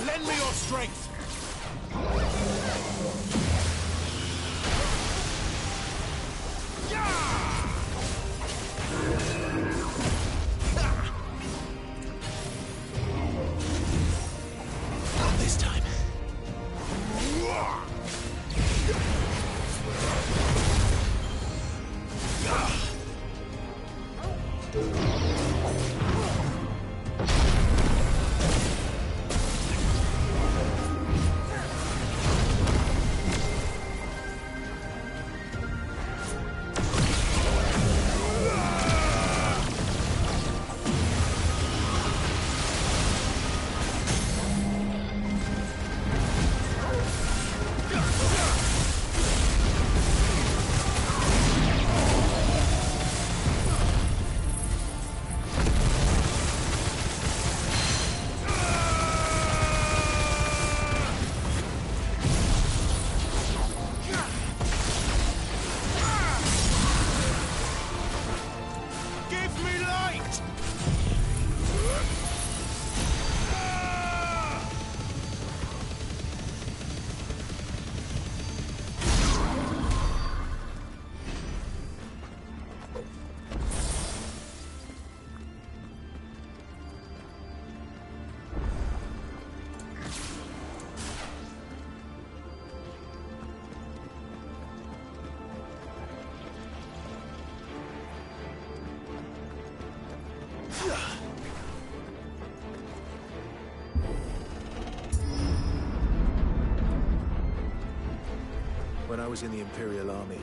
[SPEAKER 15] Lend me your strength!
[SPEAKER 9] Yeah!
[SPEAKER 2] this time. When I was in the Imperial Army,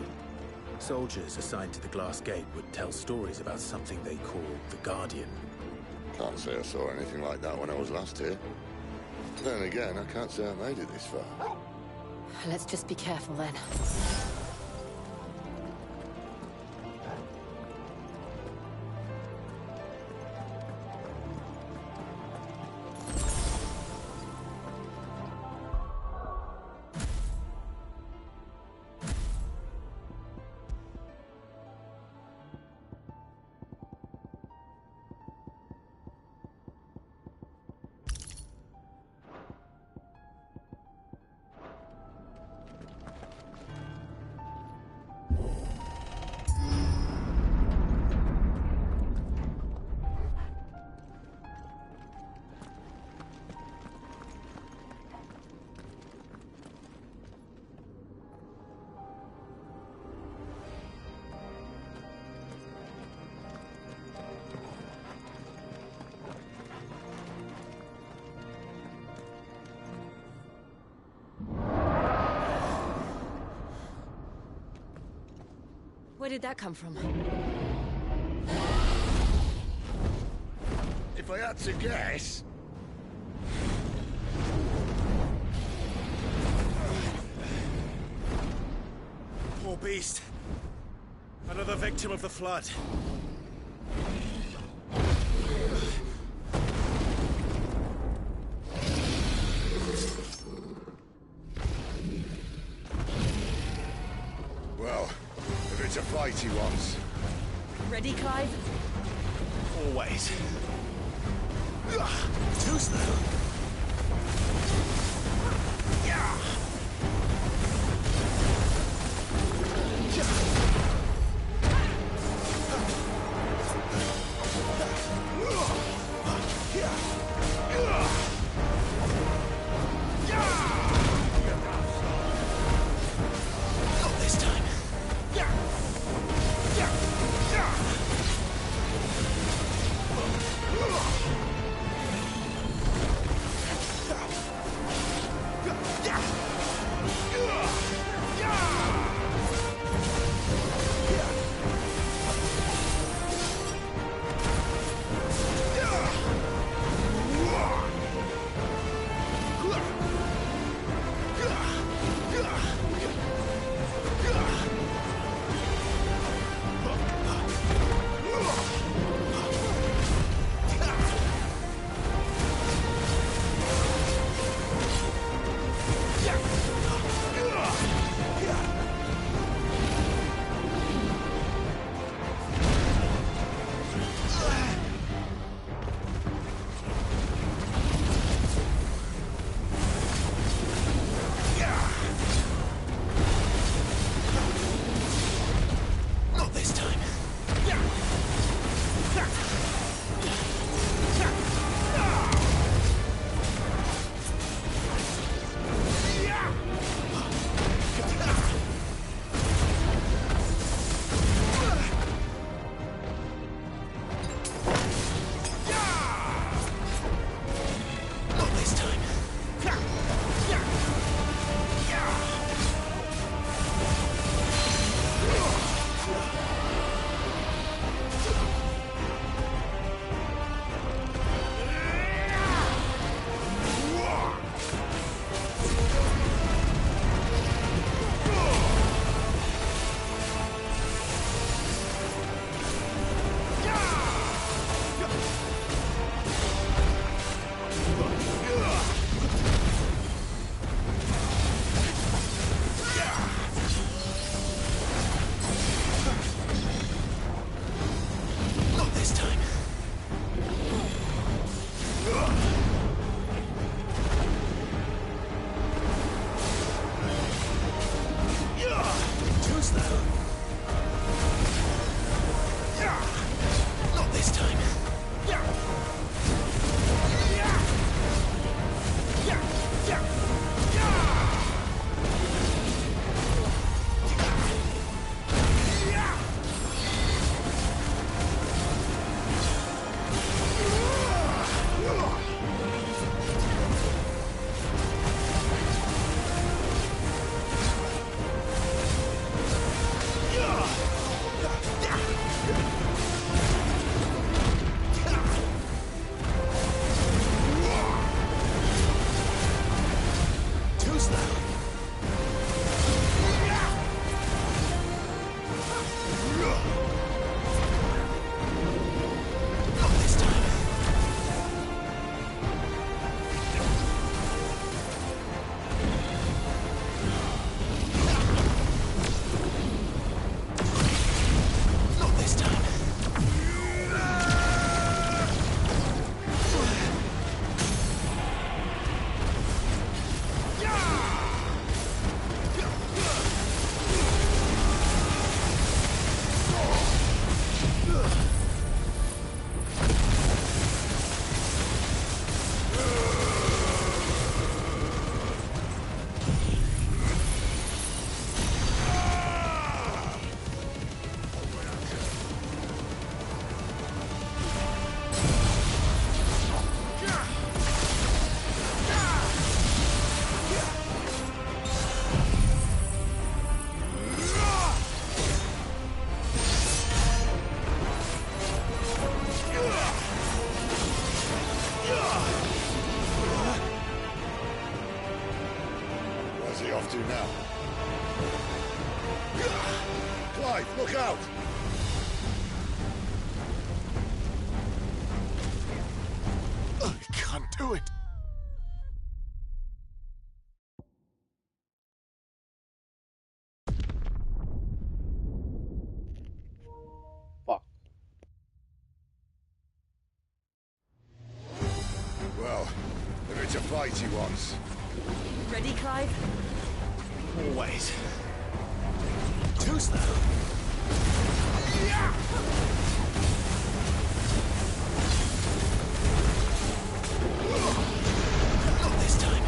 [SPEAKER 2] soldiers assigned to the Glass Gate would tell stories about something they called the Guardian.
[SPEAKER 11] Can't say I saw anything like that when I was last here. Then again, I can't say I made it this far.
[SPEAKER 10] Let's just be careful then. Where did that come from?
[SPEAKER 11] If I had to guess...
[SPEAKER 2] Poor beast. Another victim of the flood.
[SPEAKER 11] Well, if it's a fight he wants.
[SPEAKER 23] Ready, Clive?
[SPEAKER 2] Always. Too slow. Not this time.
[SPEAKER 11] Where's he off to now? Clive, look out!
[SPEAKER 14] I can't do it.
[SPEAKER 11] Well, if it's a fight he wants.
[SPEAKER 23] Ready, Clive?
[SPEAKER 2] Always. Too slow. Not this time.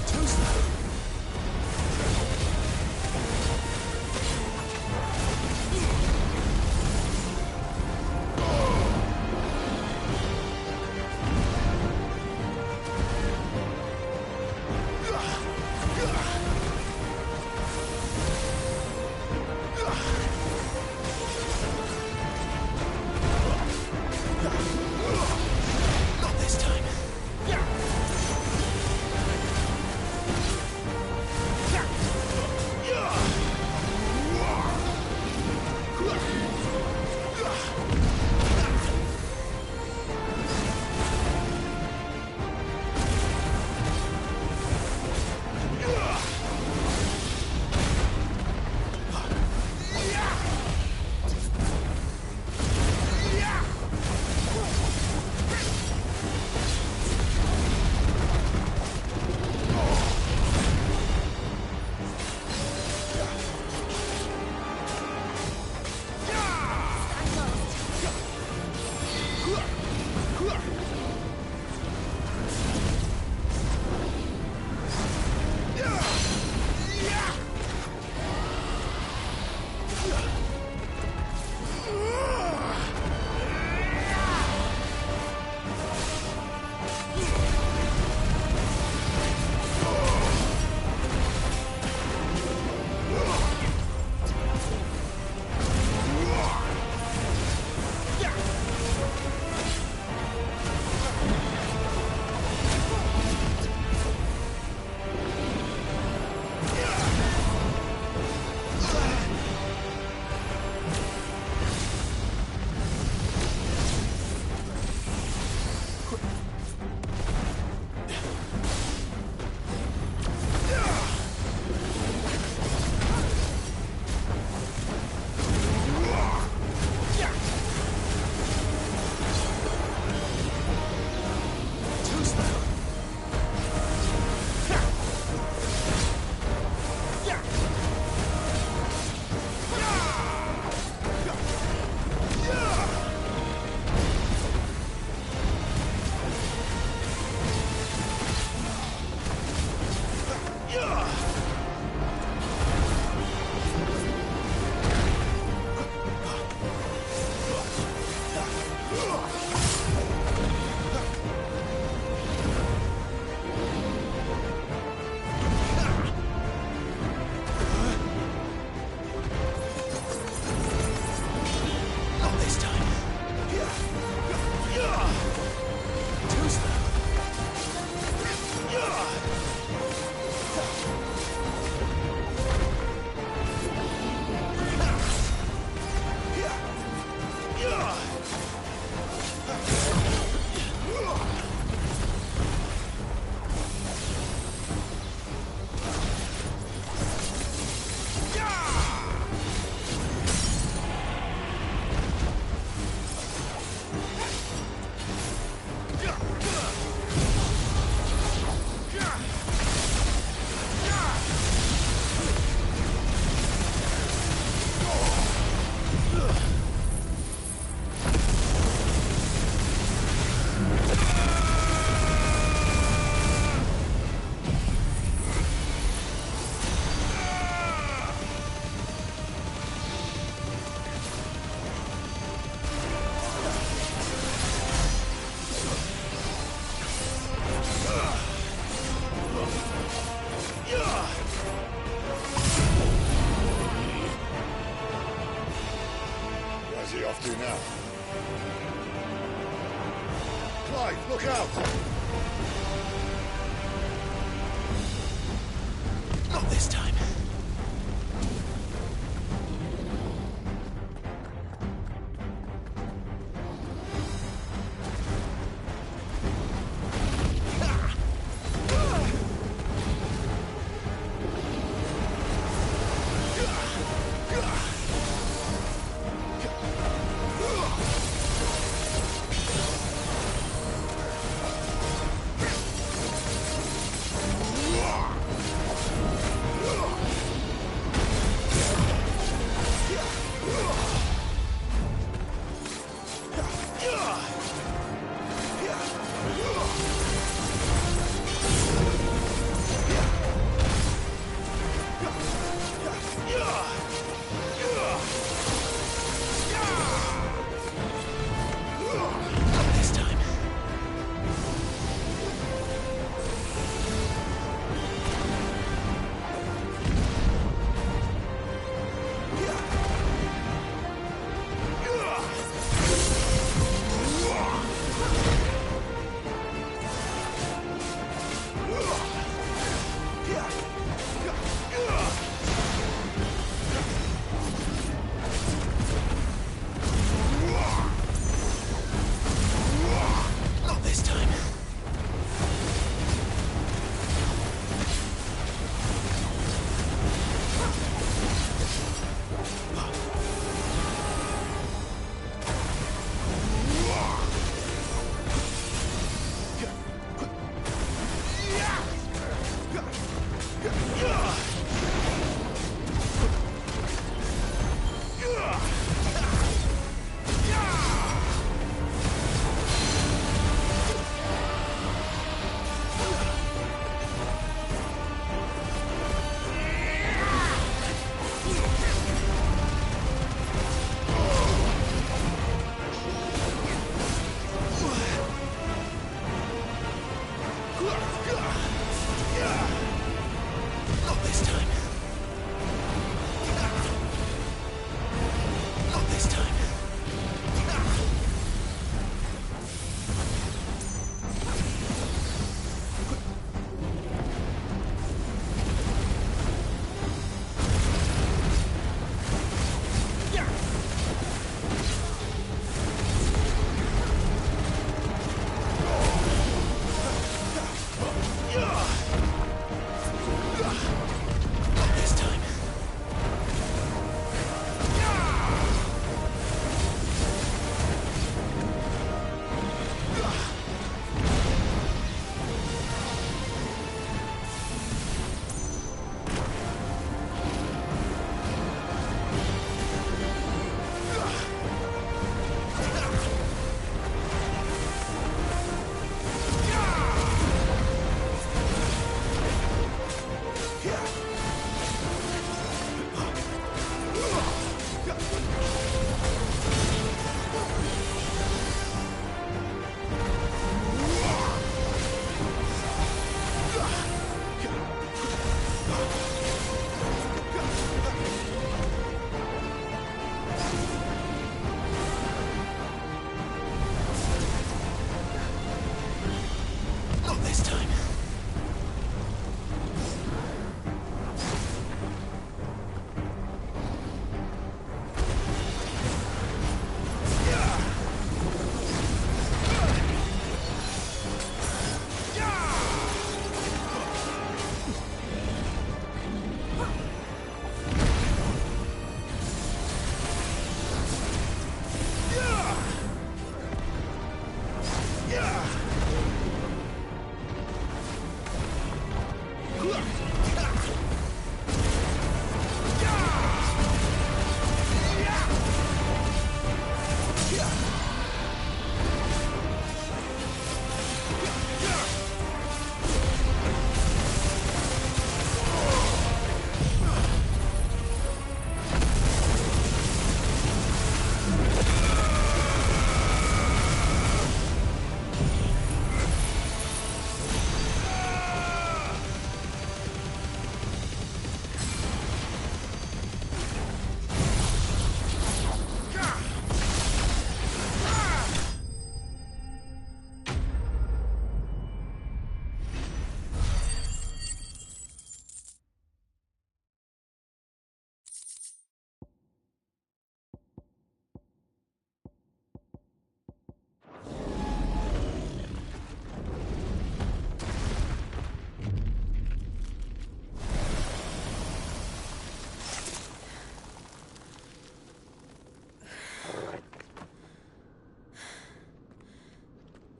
[SPEAKER 2] Too slow.
[SPEAKER 14] off to now? Clive, look out!
[SPEAKER 2] Not this time.
[SPEAKER 14] Ugh!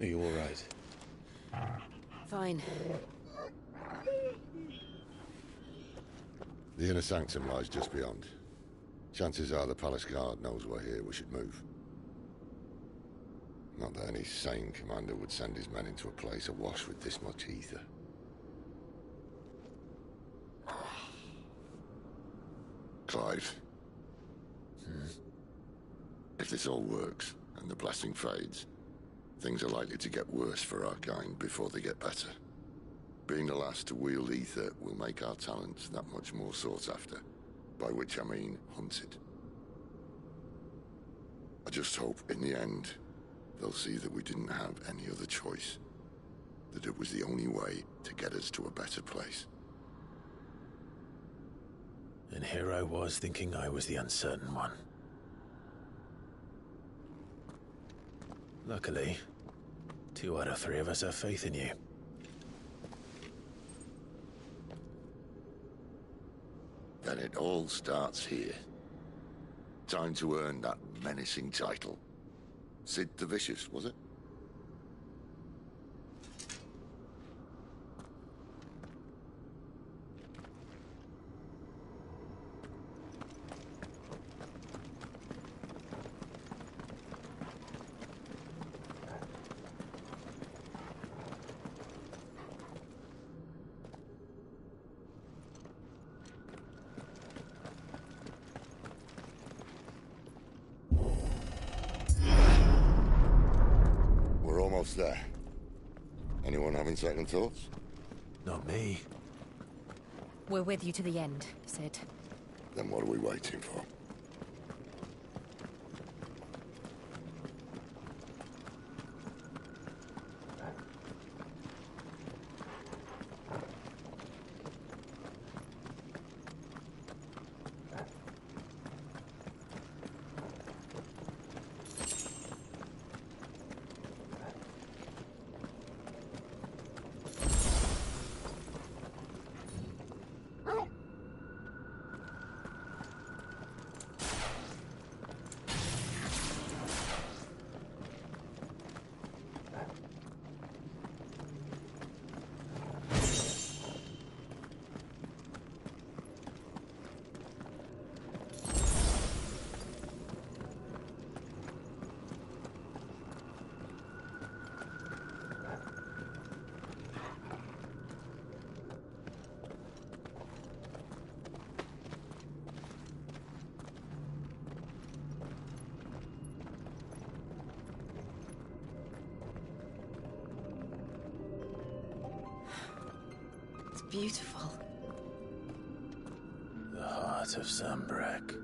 [SPEAKER 2] Are you all right?
[SPEAKER 7] Fine.
[SPEAKER 11] The inner sanctum lies just beyond. Chances are the palace guard knows we're here. We should move. Not that any sane commander would send his men into a place awash with this much ether. Clive. If this all works, and the blessing fades, things are likely to get worse for our kind before they get better. Being the last to wield ether will make our talents that much more sought after, by which I mean hunted. I just hope, in the end, they'll see that we didn't have any other choice. That it was the only way to get us to a better place.
[SPEAKER 2] And here I was thinking I was the uncertain one. Luckily, 2 out of 3 of us have faith in you.
[SPEAKER 11] Then it all starts here. Time to earn that menacing title. Sid the Vicious, was it? Almost there. Anyone having second thoughts?
[SPEAKER 2] Not me.
[SPEAKER 7] We're with you to the end, Sid.
[SPEAKER 11] Then what are we waiting for?
[SPEAKER 7] Beautiful.
[SPEAKER 2] The heart of Zambrak.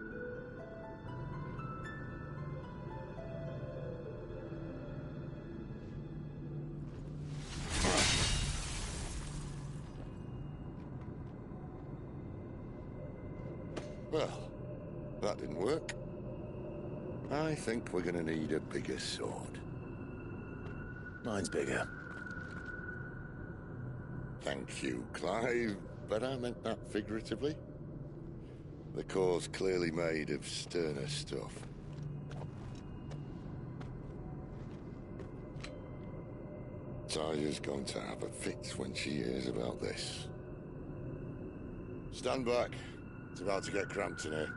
[SPEAKER 11] Well, that didn't work. I think we're gonna need a bigger sword.
[SPEAKER 2] Mine's bigger.
[SPEAKER 11] Thank you, Clive, but I meant that figuratively. The core's clearly made of sterner stuff. Taya's going to have a fit when she hears about this. Stand back. It's about to get cramped in here.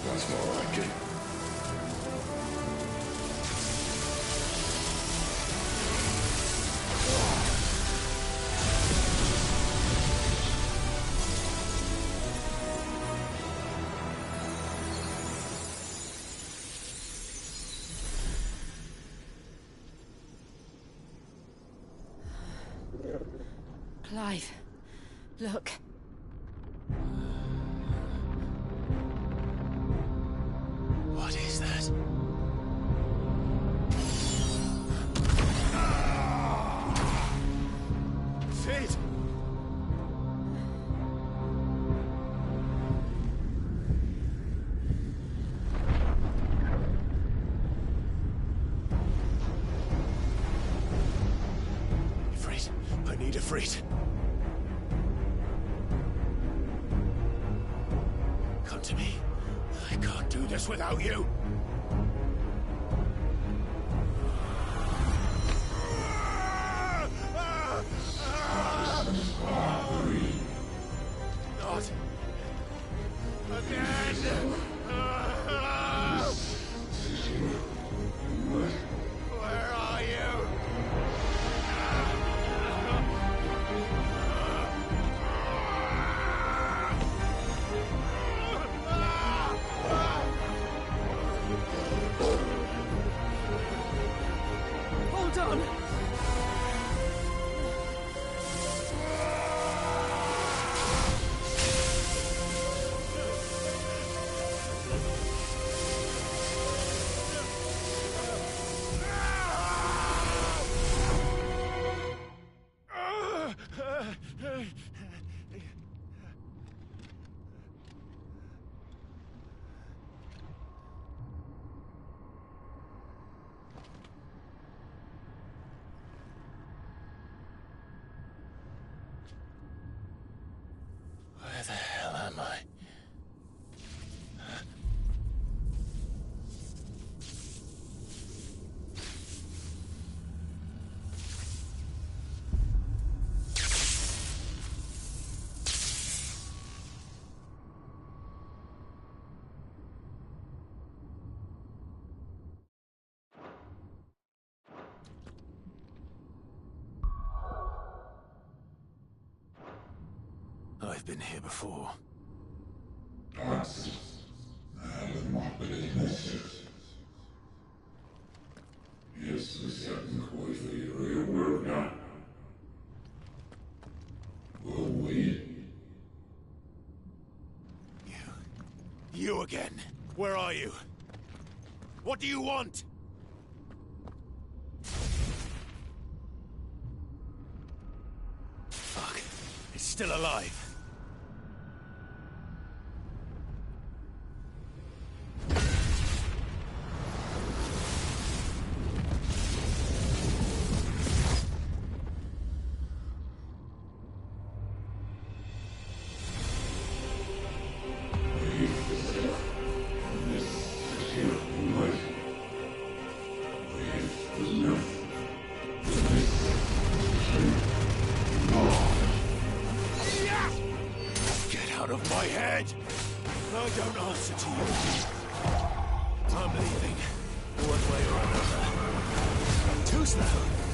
[SPEAKER 11] That's more like it.
[SPEAKER 7] Clive, look.
[SPEAKER 2] I need Ffrit. Come to me. I can't do this without you. Not again. Where are you?
[SPEAKER 1] Hold on.
[SPEAKER 2] Where the hell am I? I've been here before. You again. Where are you? What do you want? Fuck. It's still alive. Out of my head! I don't answer to you. I'm leaving. One way or another. Too slow.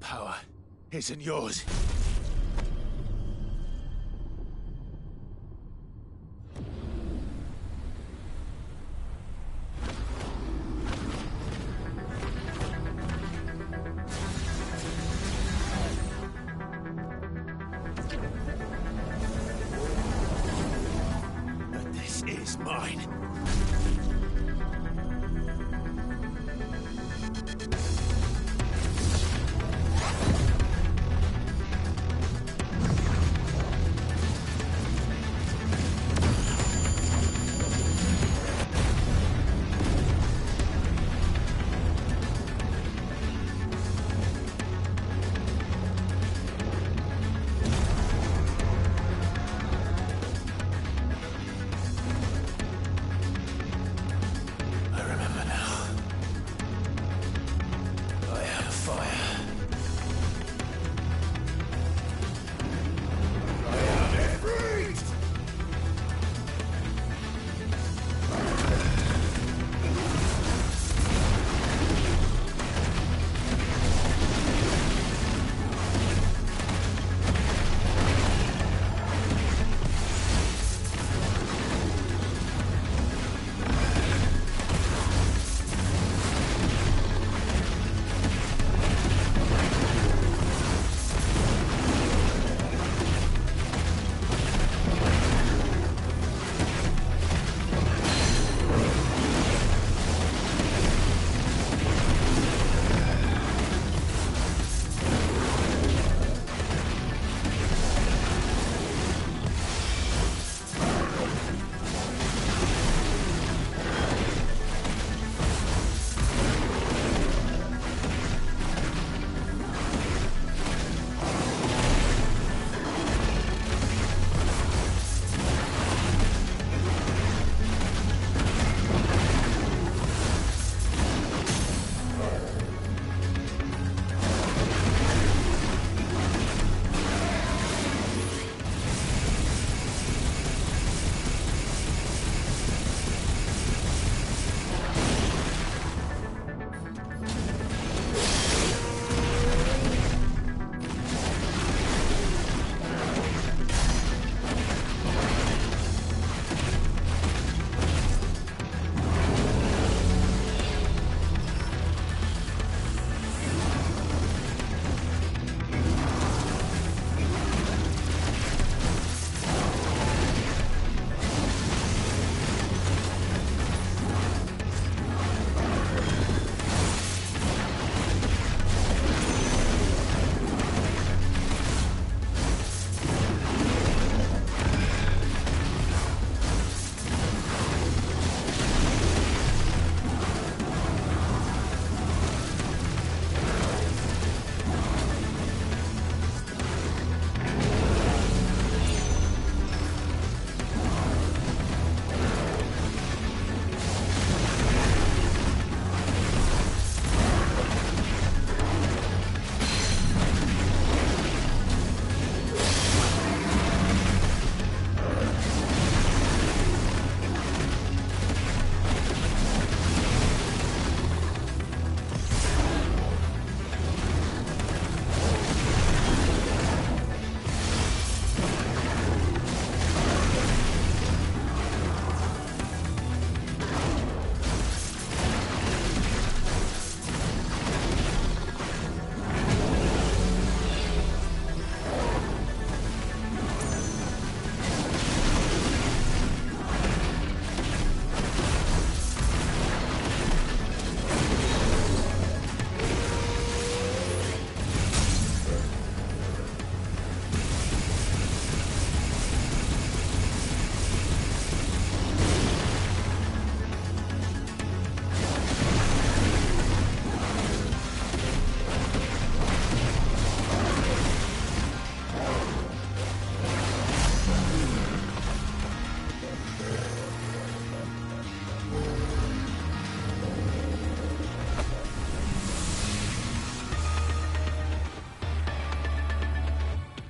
[SPEAKER 18] That power isn't yours. But this is mine.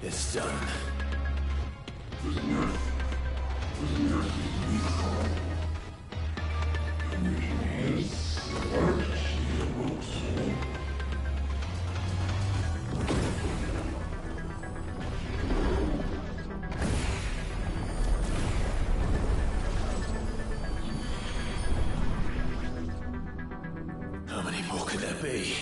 [SPEAKER 2] It's done. be?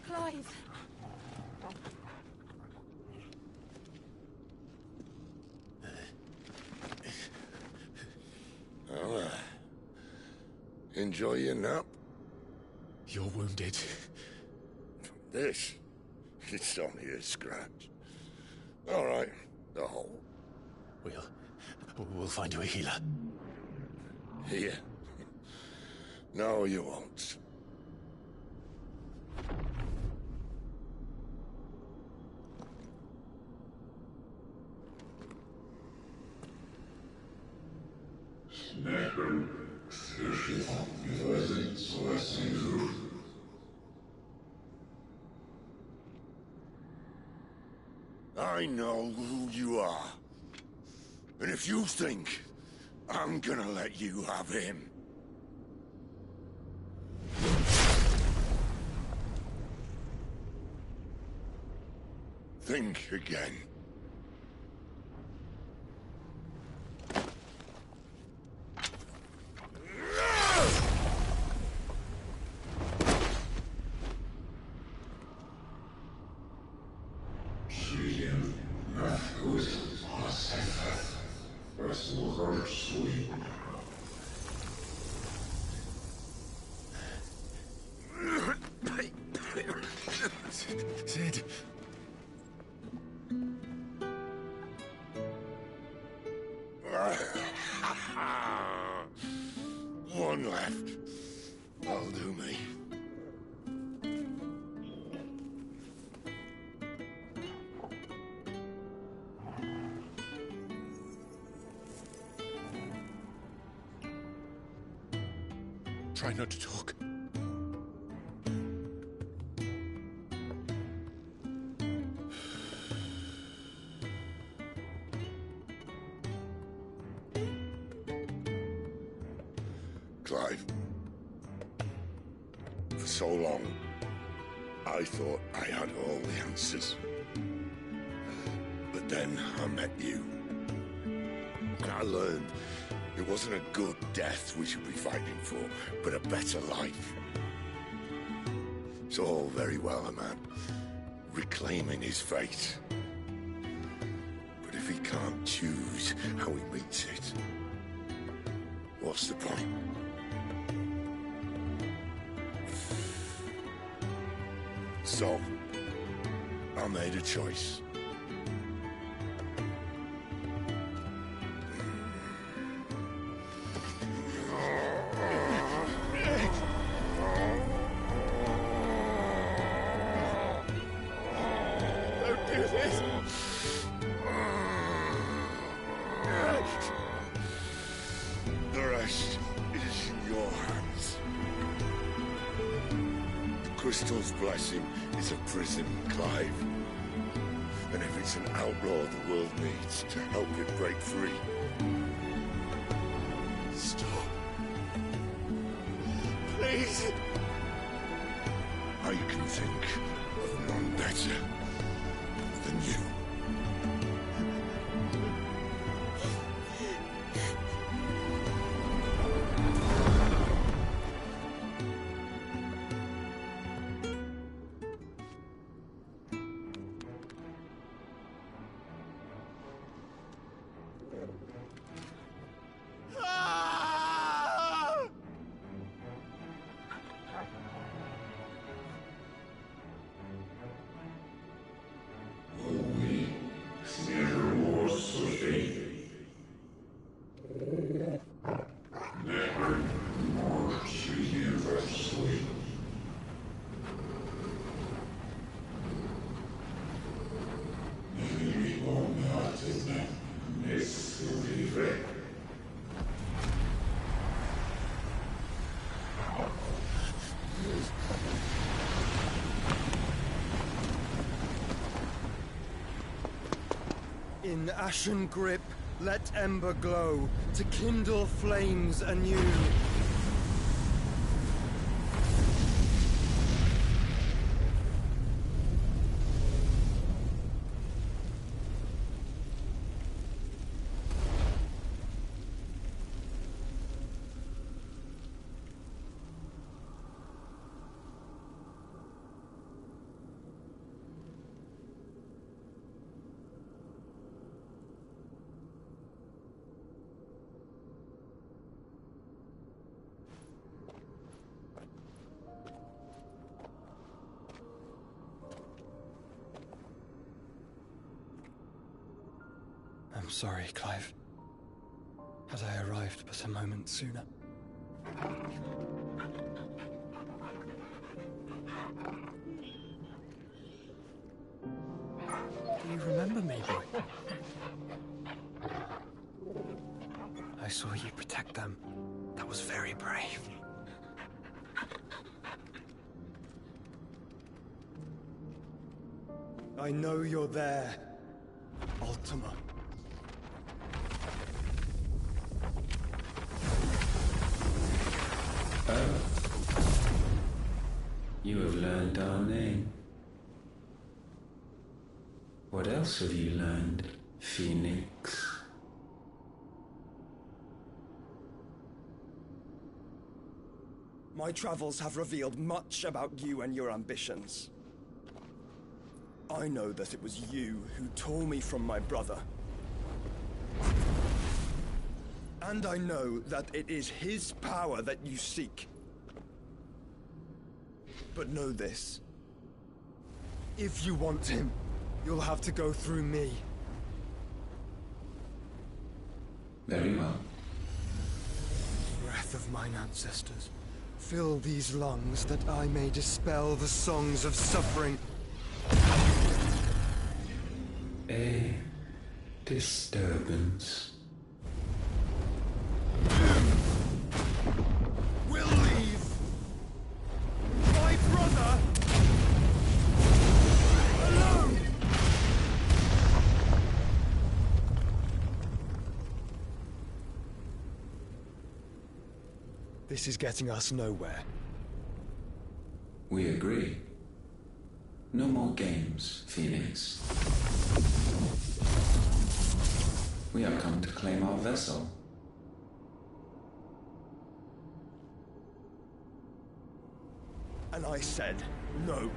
[SPEAKER 23] Clive.
[SPEAKER 11] Well, enjoy your nap?
[SPEAKER 18] You're wounded.
[SPEAKER 11] This? It's only a scratch. All right, the hole.
[SPEAKER 18] We'll find you a healer.
[SPEAKER 11] Here? No, you won't. I know who you are. And if you think I'm gonna let you have him... think again.
[SPEAKER 18] Sid.
[SPEAKER 11] One left. That'll do me.
[SPEAKER 18] Try not to talk.
[SPEAKER 11] Clive. For so long, I thought I had all the answers. But then I met you. And I learned it wasn't a good death we should be fighting for, but a better life. It's all very well, a man reclaiming his fate. But if he can't choose how he meets it, what's the point? So, I made a choice.
[SPEAKER 18] Don't do this!
[SPEAKER 11] The rest is in your hands. The Crystal's blessing is a prison, Clive. And if it's an outlaw the world needs to help it break free...
[SPEAKER 18] Stop. Please.
[SPEAKER 11] I can think of none better than you.
[SPEAKER 17] In ashen grip, let ember glow, to kindle flames anew.
[SPEAKER 19] I'm sorry, Clive. Had I arrived but a moment sooner. Do you remember me, boy? I saw you protect them. That was very brave.
[SPEAKER 17] I know you're there, Ultima.
[SPEAKER 20] Oh. You have learned our name. What else have you learned, Phoenix?
[SPEAKER 17] My travels have revealed much about you and your ambitions. I know that it was you who tore me from my brother. And I know that it is his power that you seek. But know this. If you want him, you'll have to go through me.
[SPEAKER 20] Very well.
[SPEAKER 17] Breath of mine ancestors, fill these lungs that I may dispel the songs of suffering.
[SPEAKER 20] A disturbance.
[SPEAKER 17] We'll leave. My brother alone. This is getting us nowhere.
[SPEAKER 20] We agree. No more games, Phoenix. We have come to claim our vessel.
[SPEAKER 17] And I said no.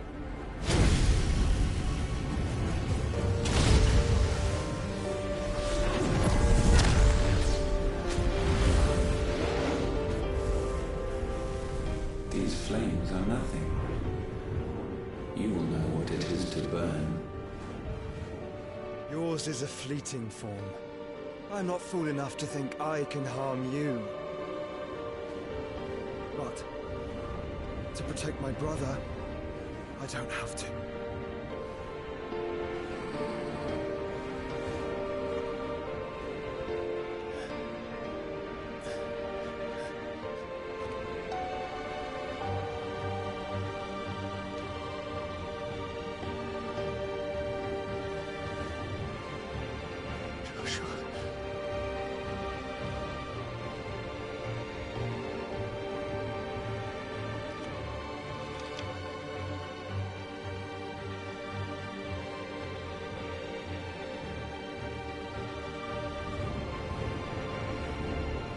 [SPEAKER 20] These flames are nothing. You will know what it is to burn.
[SPEAKER 17] Yours is a fleeting form. I'm not fool enough to think I can harm you. But to protect my brother, I don't have to.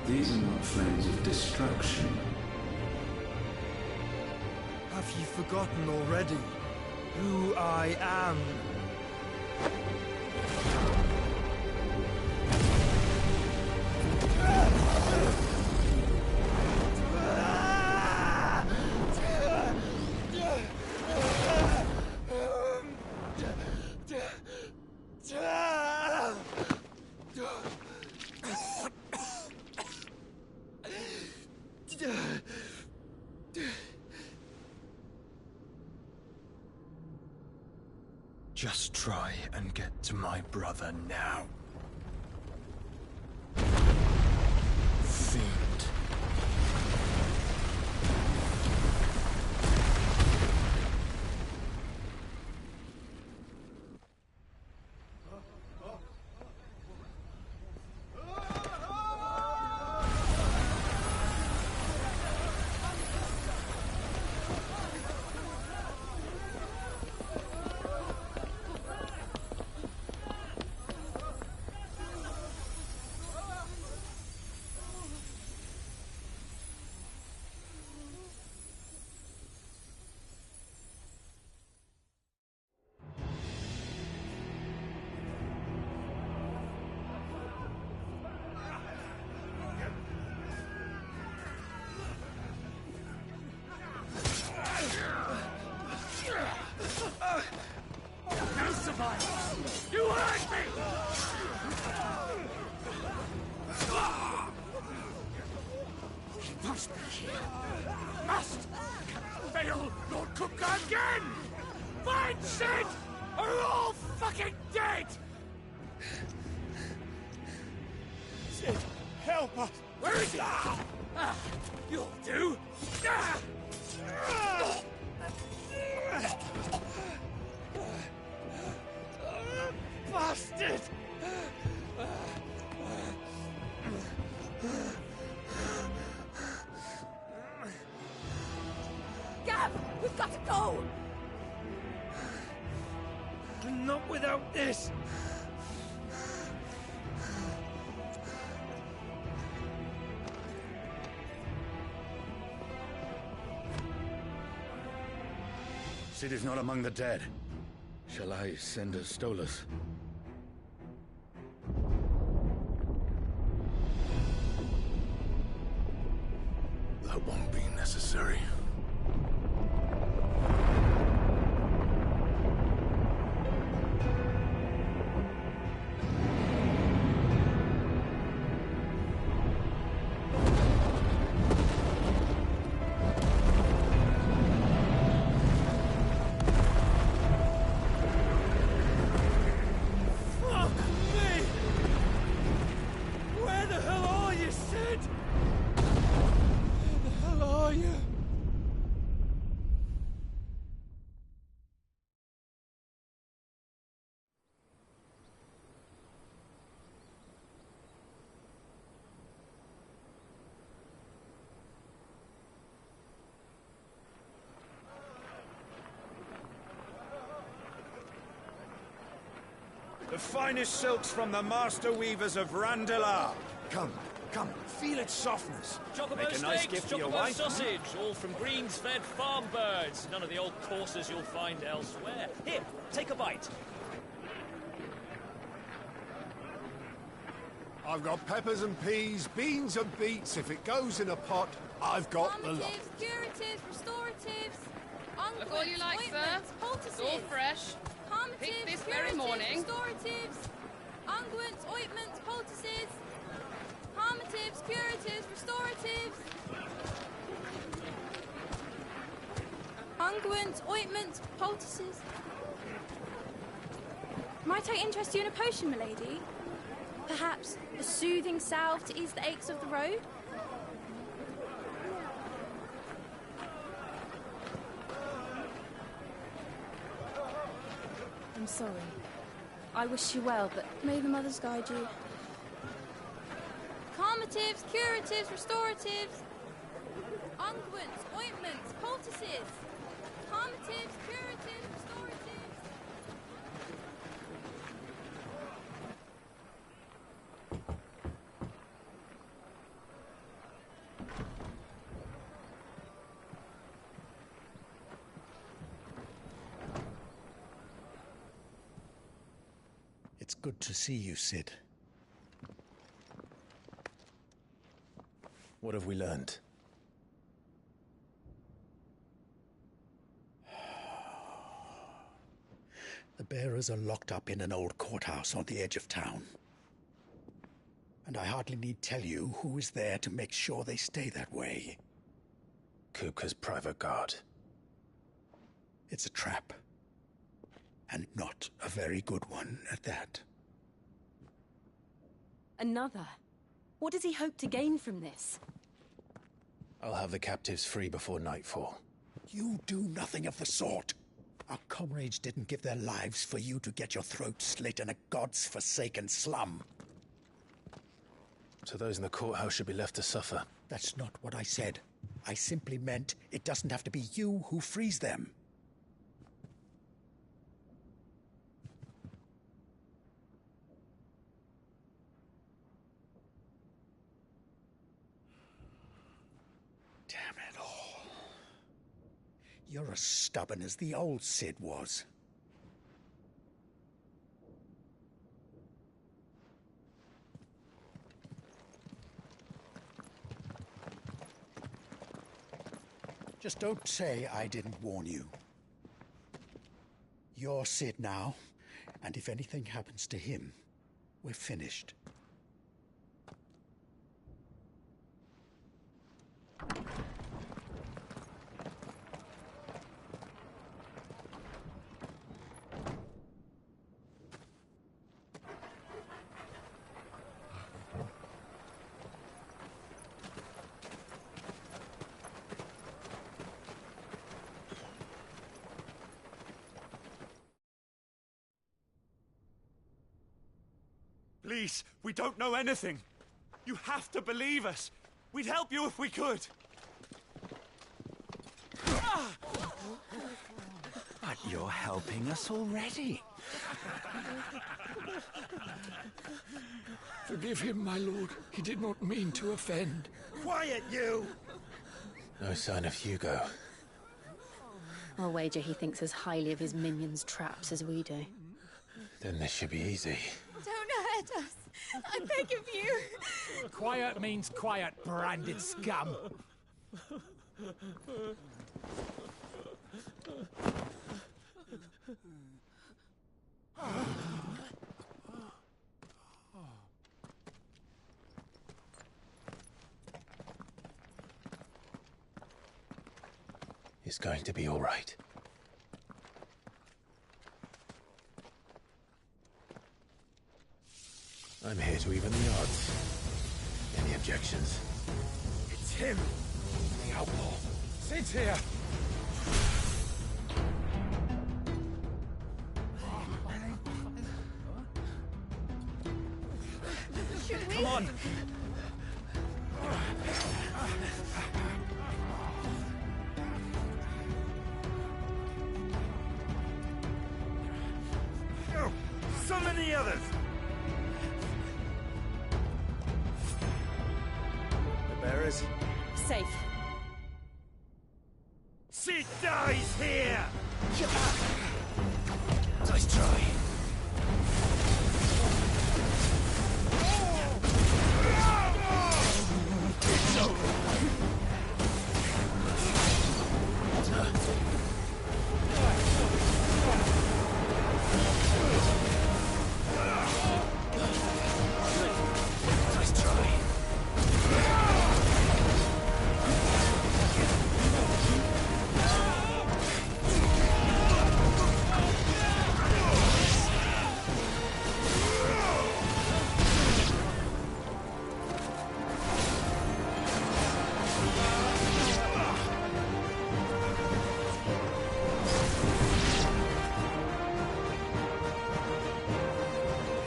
[SPEAKER 20] These are not flames of destruction.
[SPEAKER 17] Have you forgotten already who I am? Just try and get to my brother now. Fiend.
[SPEAKER 9] hurt me! He must be here. Must! Cannot fail Lord Cook again! Find Sid! Or we're all fucking dead! Sid, help us! Where is he? You'll do! Bastard!
[SPEAKER 1] Gav, we've got to go!
[SPEAKER 3] Not without this!
[SPEAKER 12] Sid is not among the dead. Shall I send a Stolas?
[SPEAKER 14] That won't be necessary.
[SPEAKER 3] Fuck me! Where the hell are you, Sid? Where the hell are you?
[SPEAKER 12] The finest silks from the master weavers of Randalar. Come, come, feel its softness.
[SPEAKER 16] Chocobo
[SPEAKER 12] Make a nice
[SPEAKER 16] steaks,
[SPEAKER 12] gift for your
[SPEAKER 16] chocobo
[SPEAKER 12] wife.
[SPEAKER 16] sausage, all from greens-fed farm birds. None of the old courses you'll find elsewhere. Here, take a bite.
[SPEAKER 9] I've got peppers and peas, beans and beets. If it goes in a pot, I've got the lot.
[SPEAKER 22] Calmatives, curatives, restoratives,
[SPEAKER 24] Look all you like, sir.
[SPEAKER 22] ointments, poultices.
[SPEAKER 24] It's all fresh.
[SPEAKER 22] Calmatives,
[SPEAKER 24] Picked this very
[SPEAKER 22] curatives,
[SPEAKER 24] morning.
[SPEAKER 22] restoratives, unguents, ointments, poultices. Calmatives, curatives, restoratives. Unguents, ointments, poultices. Might I interest you in a potion, milady? Perhaps a soothing salve to ease the aches of the road? I'm sorry. I wish you well, but may the mothers guide you. Calmatives, curatives, restoratives. Unguents, ointments, poultices. Calmatives, curatives, restoratives.
[SPEAKER 13] It's good to see you, Sid.
[SPEAKER 2] What have we learned?
[SPEAKER 13] The bearers are locked up in an old courthouse on the edge of town. And I hardly need tell you who is there to make sure they stay that way.
[SPEAKER 2] Kupka's private guard.
[SPEAKER 13] It's a trap. And not a very good one at that.
[SPEAKER 7] Another? What does he hope to gain from this?
[SPEAKER 2] I'll have the captives free before nightfall.
[SPEAKER 13] You do nothing of the sort. Our comrades didn't give their lives for you to get your throat slit in a god's-forsaken slum.
[SPEAKER 2] So those in the courthouse should be left to suffer.
[SPEAKER 13] That's not what I said. I simply meant it doesn't have to be you who frees them. Damn it all. You're as stubborn as the old Sid was. Just don't say I didn't warn you. You're Sid now, And if anything happens to him, we're finished.
[SPEAKER 12] Please, we don't know anything. You have to believe us. We'd help you if we could.
[SPEAKER 5] But you're helping us already.
[SPEAKER 18] Forgive him, my lord. He did not mean to offend.
[SPEAKER 14] Quiet, you!
[SPEAKER 2] No sign of Hugo.
[SPEAKER 4] I'll wager he thinks as highly of his minions' traps as we do.
[SPEAKER 2] Then this should be easy.
[SPEAKER 6] Don't hurt us. I beg of you.
[SPEAKER 8] Quiet means quiet, branded scum.
[SPEAKER 2] It's going to be all right. I'm here to even the odds. Any objections?
[SPEAKER 8] It's him, the outlaw. Sit here.
[SPEAKER 6] Should we?
[SPEAKER 8] Come on.
[SPEAKER 12] Go! Summon the others! The bearers?
[SPEAKER 22] Safe.
[SPEAKER 12] She dies here!
[SPEAKER 8] Nice try.
[SPEAKER 12] It's over.
[SPEAKER 8] Nice try.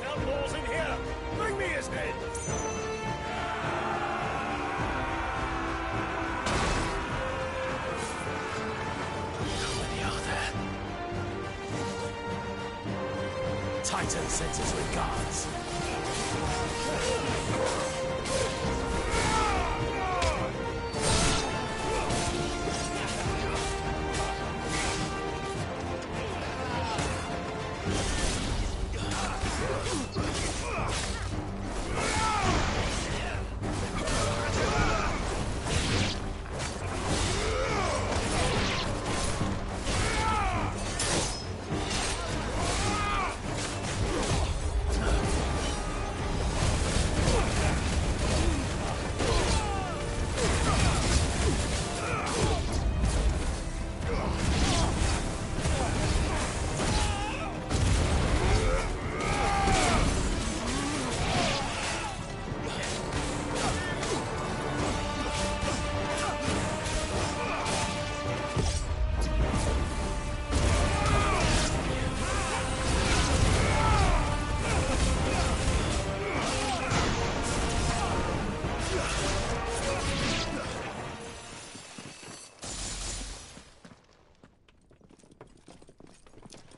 [SPEAKER 12] Outlaws in here! Bring me his head!
[SPEAKER 8] How many are there? Titan sends his regards.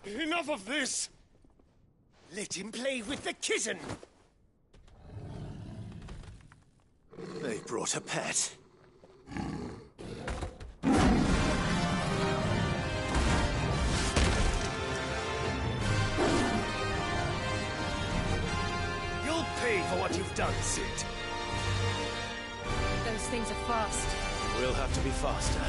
[SPEAKER 12] Enough of this! Let him play with the kitten!
[SPEAKER 2] They brought a pet.
[SPEAKER 12] You'll pay for what you've done, Sid.
[SPEAKER 22] Those things are fast.
[SPEAKER 3] We'll have to be faster.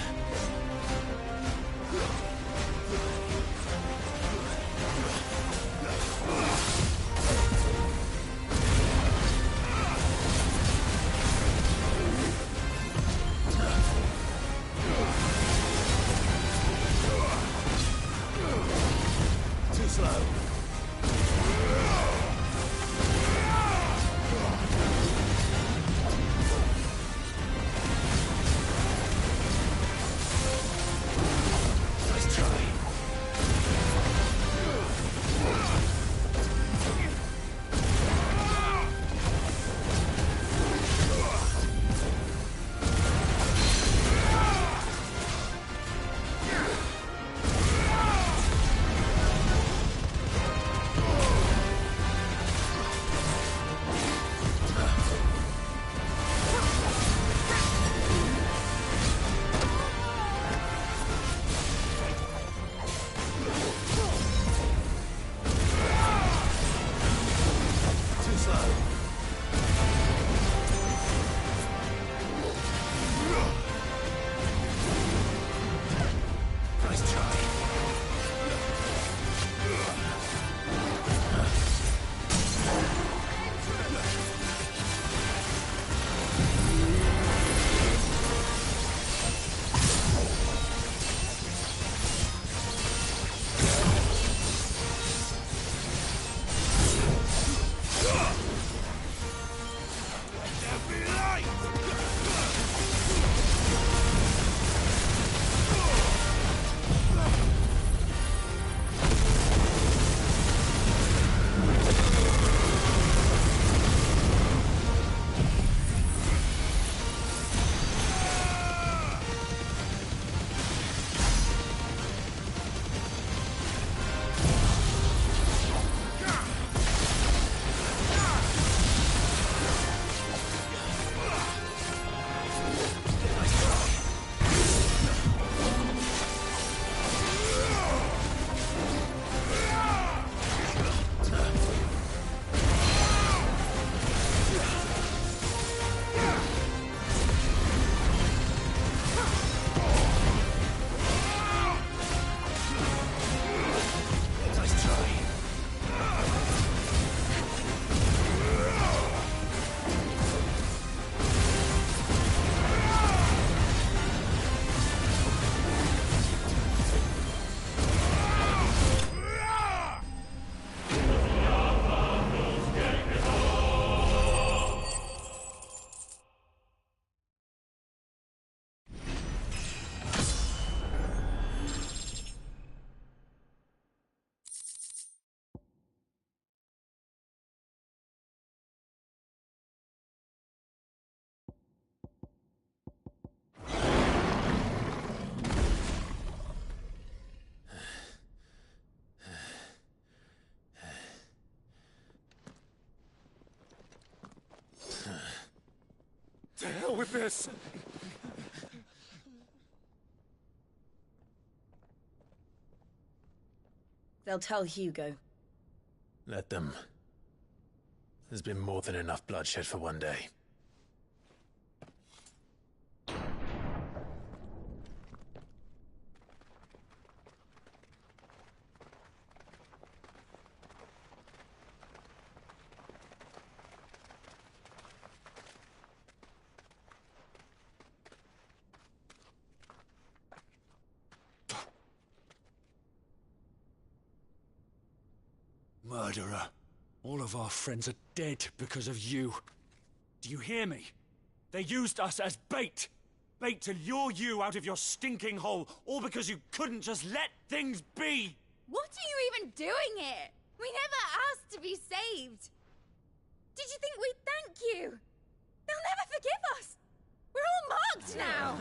[SPEAKER 12] hell with this!
[SPEAKER 1] They'll tell Hugo.
[SPEAKER 2] Let them. There's been more than enough bloodshed for one day.
[SPEAKER 12] Murderer. All of our friends are dead because of you. Do you hear me? They used us as bait. Bait to lure you out of your stinking hole, all because you couldn't just let things be.
[SPEAKER 6] What are you even doing here? We never asked to be saved. Did you think we'd thank you? They'll never forgive us. We're all marked now.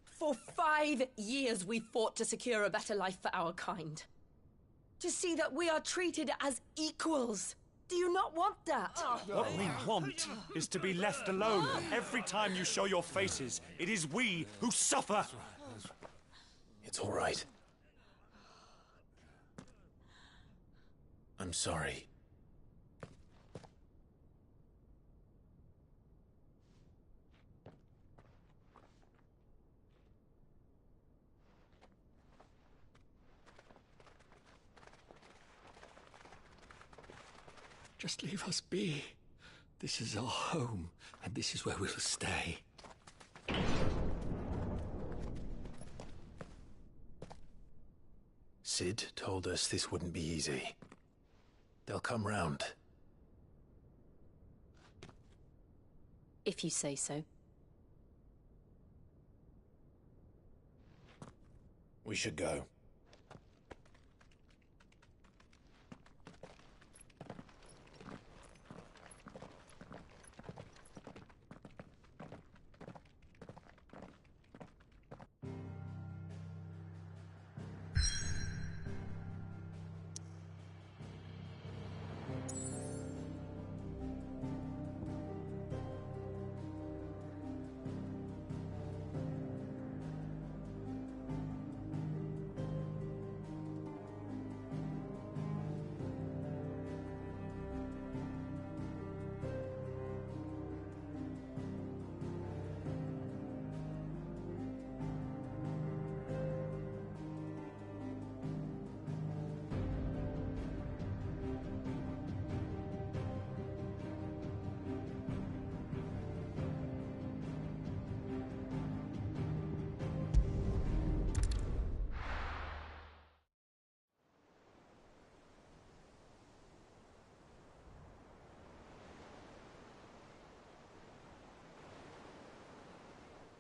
[SPEAKER 1] For 5 years we fought to secure a better life for our kind. To see that we are treated as equals. Do you not want that?
[SPEAKER 12] What we want is to be left alone. Every time you show your faces, it is we who suffer.
[SPEAKER 2] It's all right. I'm sorry.
[SPEAKER 18] Just leave us be. This is our home, and this is where we'll stay.
[SPEAKER 2] Sid told us this wouldn't be easy. They'll come round.
[SPEAKER 7] If you say so.
[SPEAKER 2] We should go.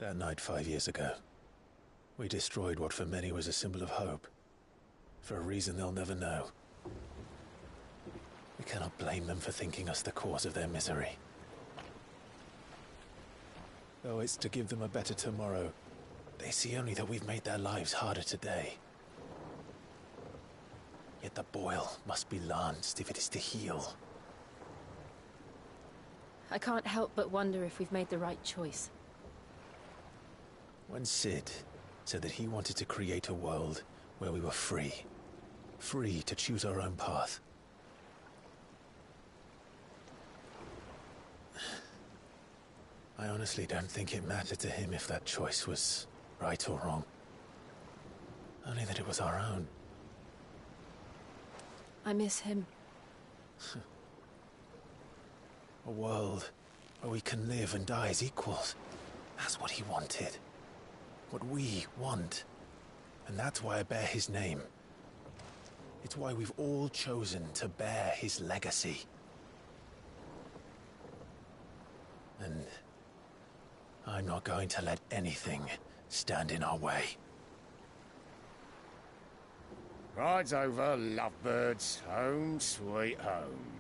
[SPEAKER 2] That night 5 years ago, we destroyed what for many was a symbol of hope. For a reason they'll never know. We cannot blame them for thinking us the cause of their misery. Though it's to give them a better tomorrow, they see only that we've made their lives harder today. Yet the boil must be lanced if it is to heal.
[SPEAKER 7] I can't help but wonder if we've made the right choice.
[SPEAKER 2] When Sid said that he wanted to create a world where we were free. Free to choose our own path. I honestly don't think it mattered to him if that choice was right or wrong. Only that it was our own.
[SPEAKER 7] I miss him.
[SPEAKER 2] A world where we can live and die as equals. That's what he wanted. What we want. And that's why I bear his name. It's why we've all chosen to bear his legacy. And I'm not going to let anything stand in our way.
[SPEAKER 10] Ride's over, lovebirds. Home sweet home.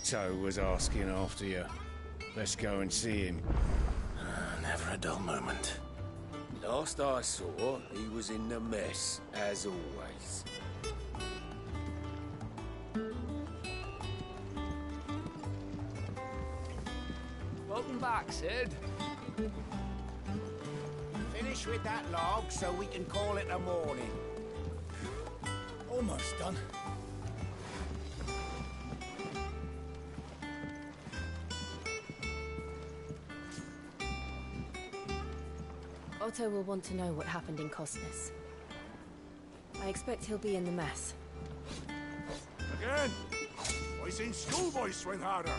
[SPEAKER 10] Otto was asking after you. Let's go and see him.
[SPEAKER 2] Never a dull moment.
[SPEAKER 11] Last I saw, he was in the mess, as always.
[SPEAKER 15] Welcome back, Sid.
[SPEAKER 21] Finish with that log so we can call it a morning.
[SPEAKER 13] Almost done.
[SPEAKER 7] Otto will want to know what happened in Cosness. I expect he'll be in the mess.
[SPEAKER 8] Again! I seen schoolboys swing harder.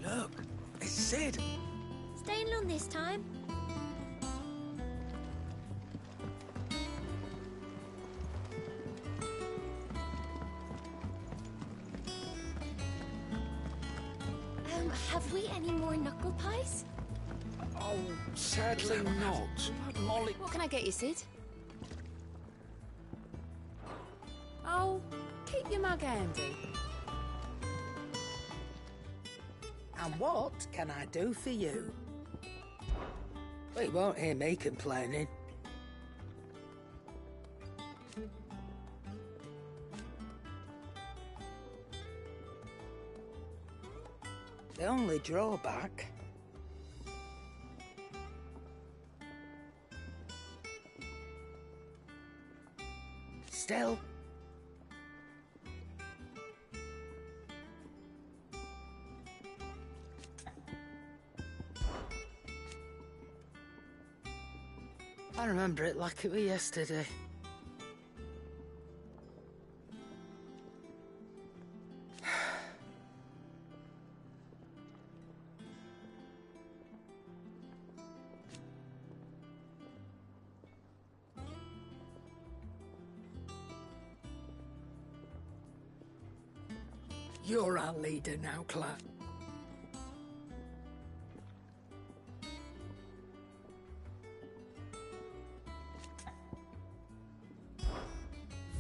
[SPEAKER 11] Look, it's Sid.
[SPEAKER 6] Staying long this time? Have we any more knuckle pies?
[SPEAKER 13] Oh, sadly not.
[SPEAKER 7] Molly. What can I get you, Sid? Oh, keep your mug handy.
[SPEAKER 21] And what can I do for you? Well, you won't hear me complaining. The only drawback... Still... I remember it like it was yesterday. You're our leader now, Claire.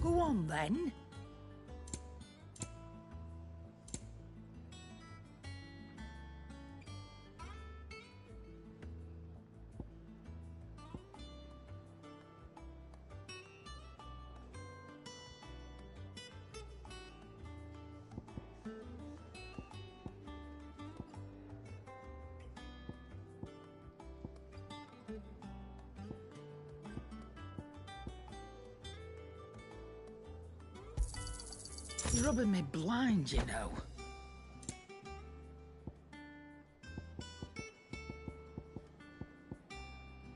[SPEAKER 21] Go on, then. You're rubbing me blind, you know.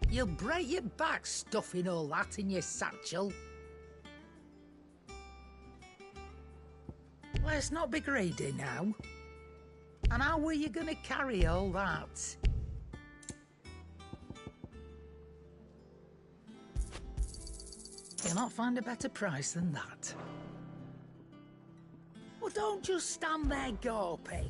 [SPEAKER 21] You'll break your back stuffing all that in your satchel. Let's not be greedy now. And how were you going to carry all that? You'll not find a better price than that. Well, don't just stand there gawping.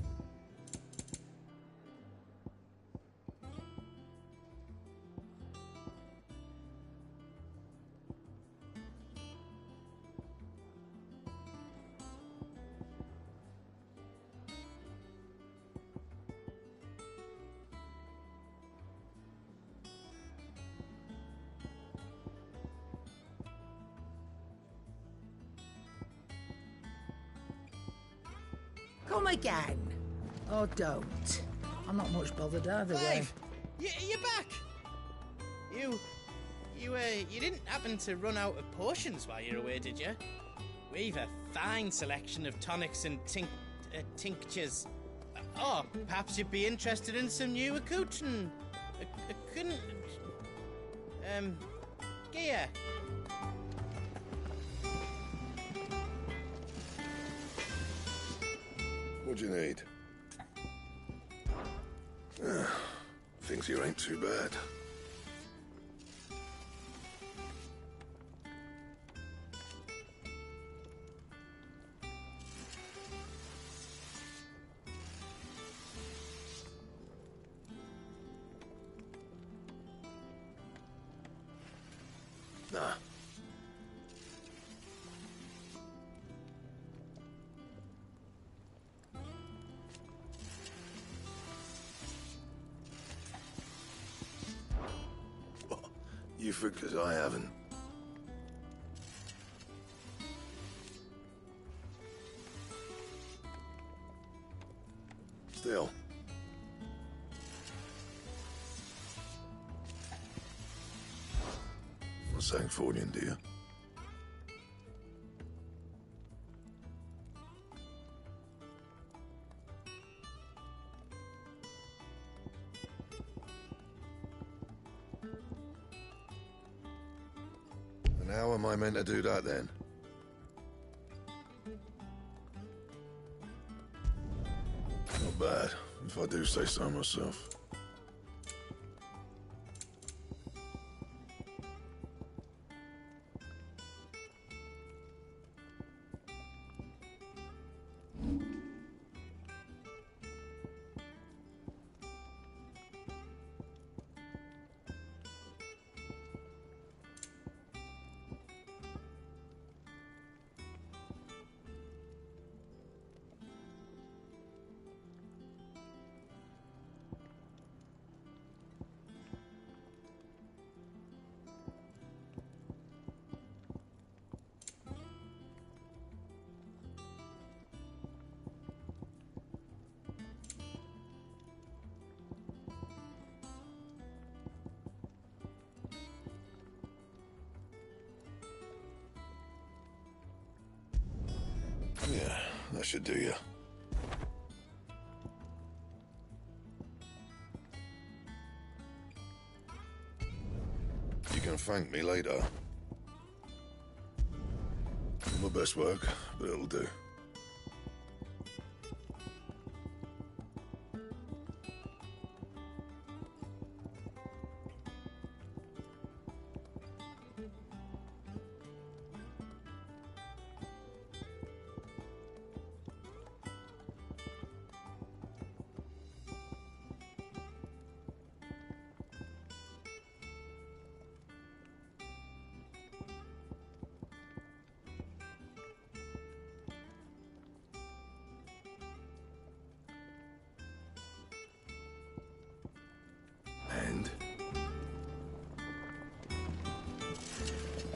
[SPEAKER 21] Come again. Or don't. I'm not much bothered either way.
[SPEAKER 23] You're back. You didn't happen to run out of potions while you're away, did you? We've a fine selection of tonics and tinctures. Oh, perhaps you'd be interested in some new accoutrement. Gear.
[SPEAKER 14] What do you need? Thinks you ain't too bad. Nah. You think 'cause I haven't. Still. Not saying Fordian, do you? And how am I meant to do that then? Not bad, if I do say so myself. Yeah, that should do you. You can thank me later. Not my best work, but it'll do. And?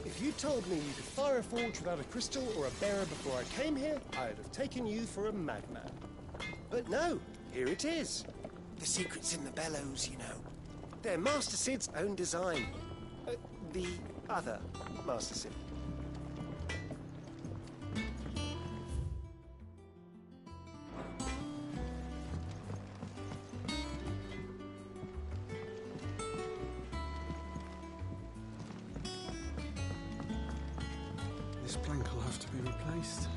[SPEAKER 16] If you told me you could fire a forge without a crystal or a bearer before I came here, I'd have taken you for a madman. But no, here it is. The secret's in the bellows, you know. They're Master Sid's own design. The other Master Sid.
[SPEAKER 17] This plank will have to be replaced.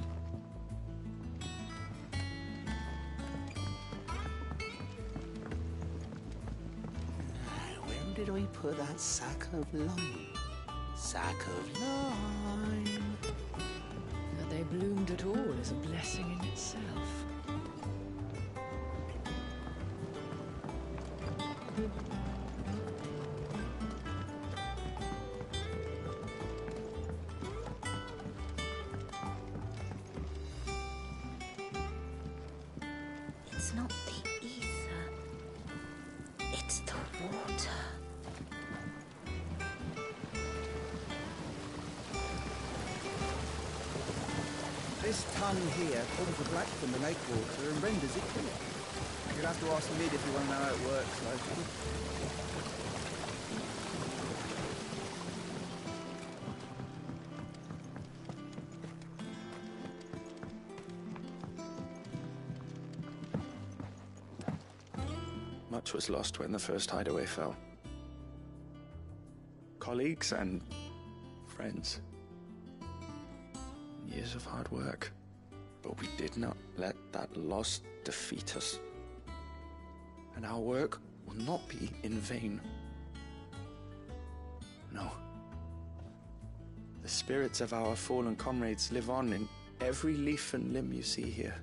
[SPEAKER 5] Where did we put that sack of lime? Sack of lime.
[SPEAKER 7] That they bloomed at all is a blessing in itself.
[SPEAKER 6] It's not the ether. It's the water.
[SPEAKER 19] This tongue here pulls the black from the lake water and renders it clear. You'll have to ask the lid if you want to know how it works, though.
[SPEAKER 20] Much was lost when the first hideaway fell. Colleagues and friends. Years of hard work. But we did not let that loss defeat us. And our work will not be in vain. No. The spirits of our fallen comrades live on in every leaf and limb you see here.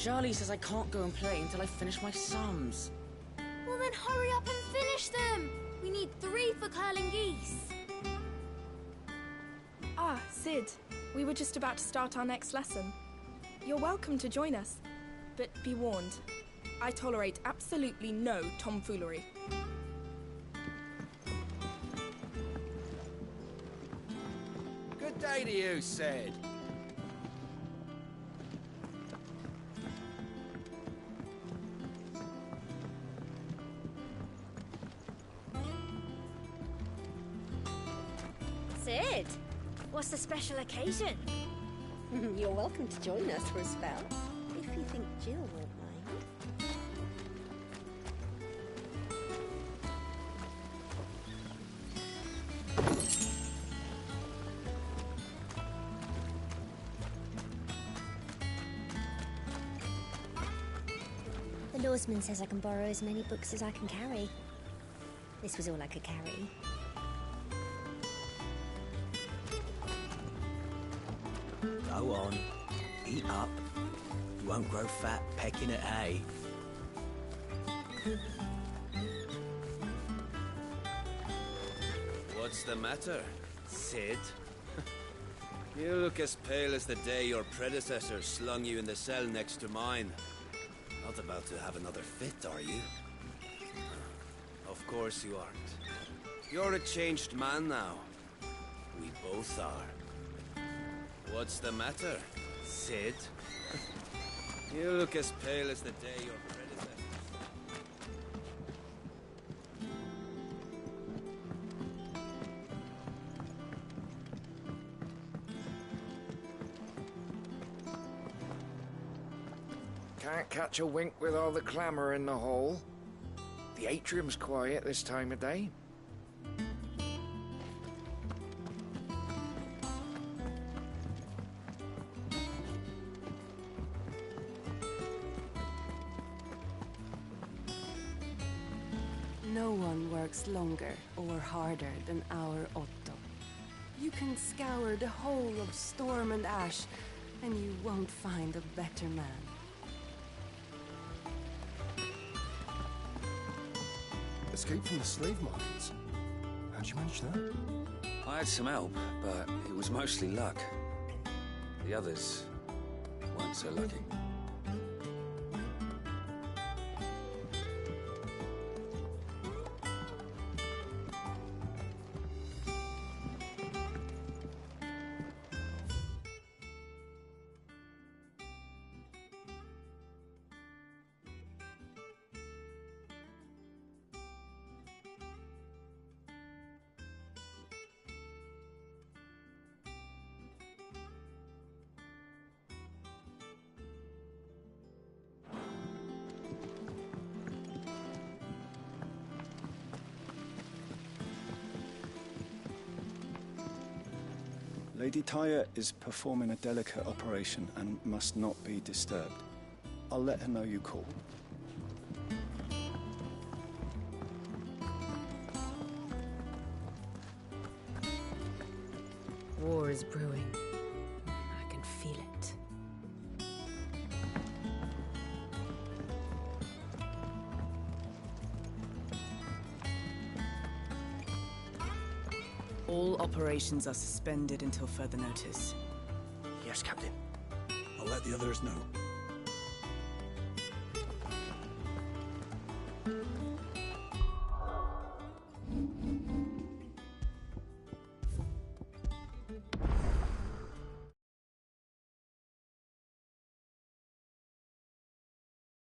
[SPEAKER 4] Charlie says I can't go and play until I finish my sums.
[SPEAKER 6] Well then hurry up and finish them! We need 3 for curling geese.
[SPEAKER 9] Ah, Sid. We were just about to start our next lesson. You're welcome to join us, but be warned. I tolerate absolutely no tomfoolery.
[SPEAKER 11] Good day to you, Sid.
[SPEAKER 22] Sid, what's the special occasion?
[SPEAKER 24] You're welcome to join us for a spell, if you think Jill won't mind.
[SPEAKER 22] The lawsman says I can borrow as many books as I can carry. This was all I could carry.
[SPEAKER 25] Go on, eat up. You won't grow fat pecking at hay.
[SPEAKER 11] What's the matter, Sid? You look as pale as the day your predecessor slung you in the cell next to mine. Not about to have another fit, are you? Of course you aren't. You're a changed man now. We both are. What's the matter, Sid? You look as pale as the day your predecessor...
[SPEAKER 26] Can't catch a wink with all the clamour in the hall. The atrium's quiet this time of day.
[SPEAKER 27] No one works longer or harder than our Otto. You can scour the whole of Storm and Ash, and you won't find a better man.
[SPEAKER 16] Escape from the slave markets. How'd you manage that?
[SPEAKER 3] I had some help, but it was mostly luck. The others weren't so lucky.
[SPEAKER 17] Lady Tyre is performing a delicate operation and must not be disturbed. I'll let her know you called.
[SPEAKER 7] War is brewing. I can feel it.
[SPEAKER 28] All operations are suspended until further notice.
[SPEAKER 13] Yes, Captain. I'll let the others know.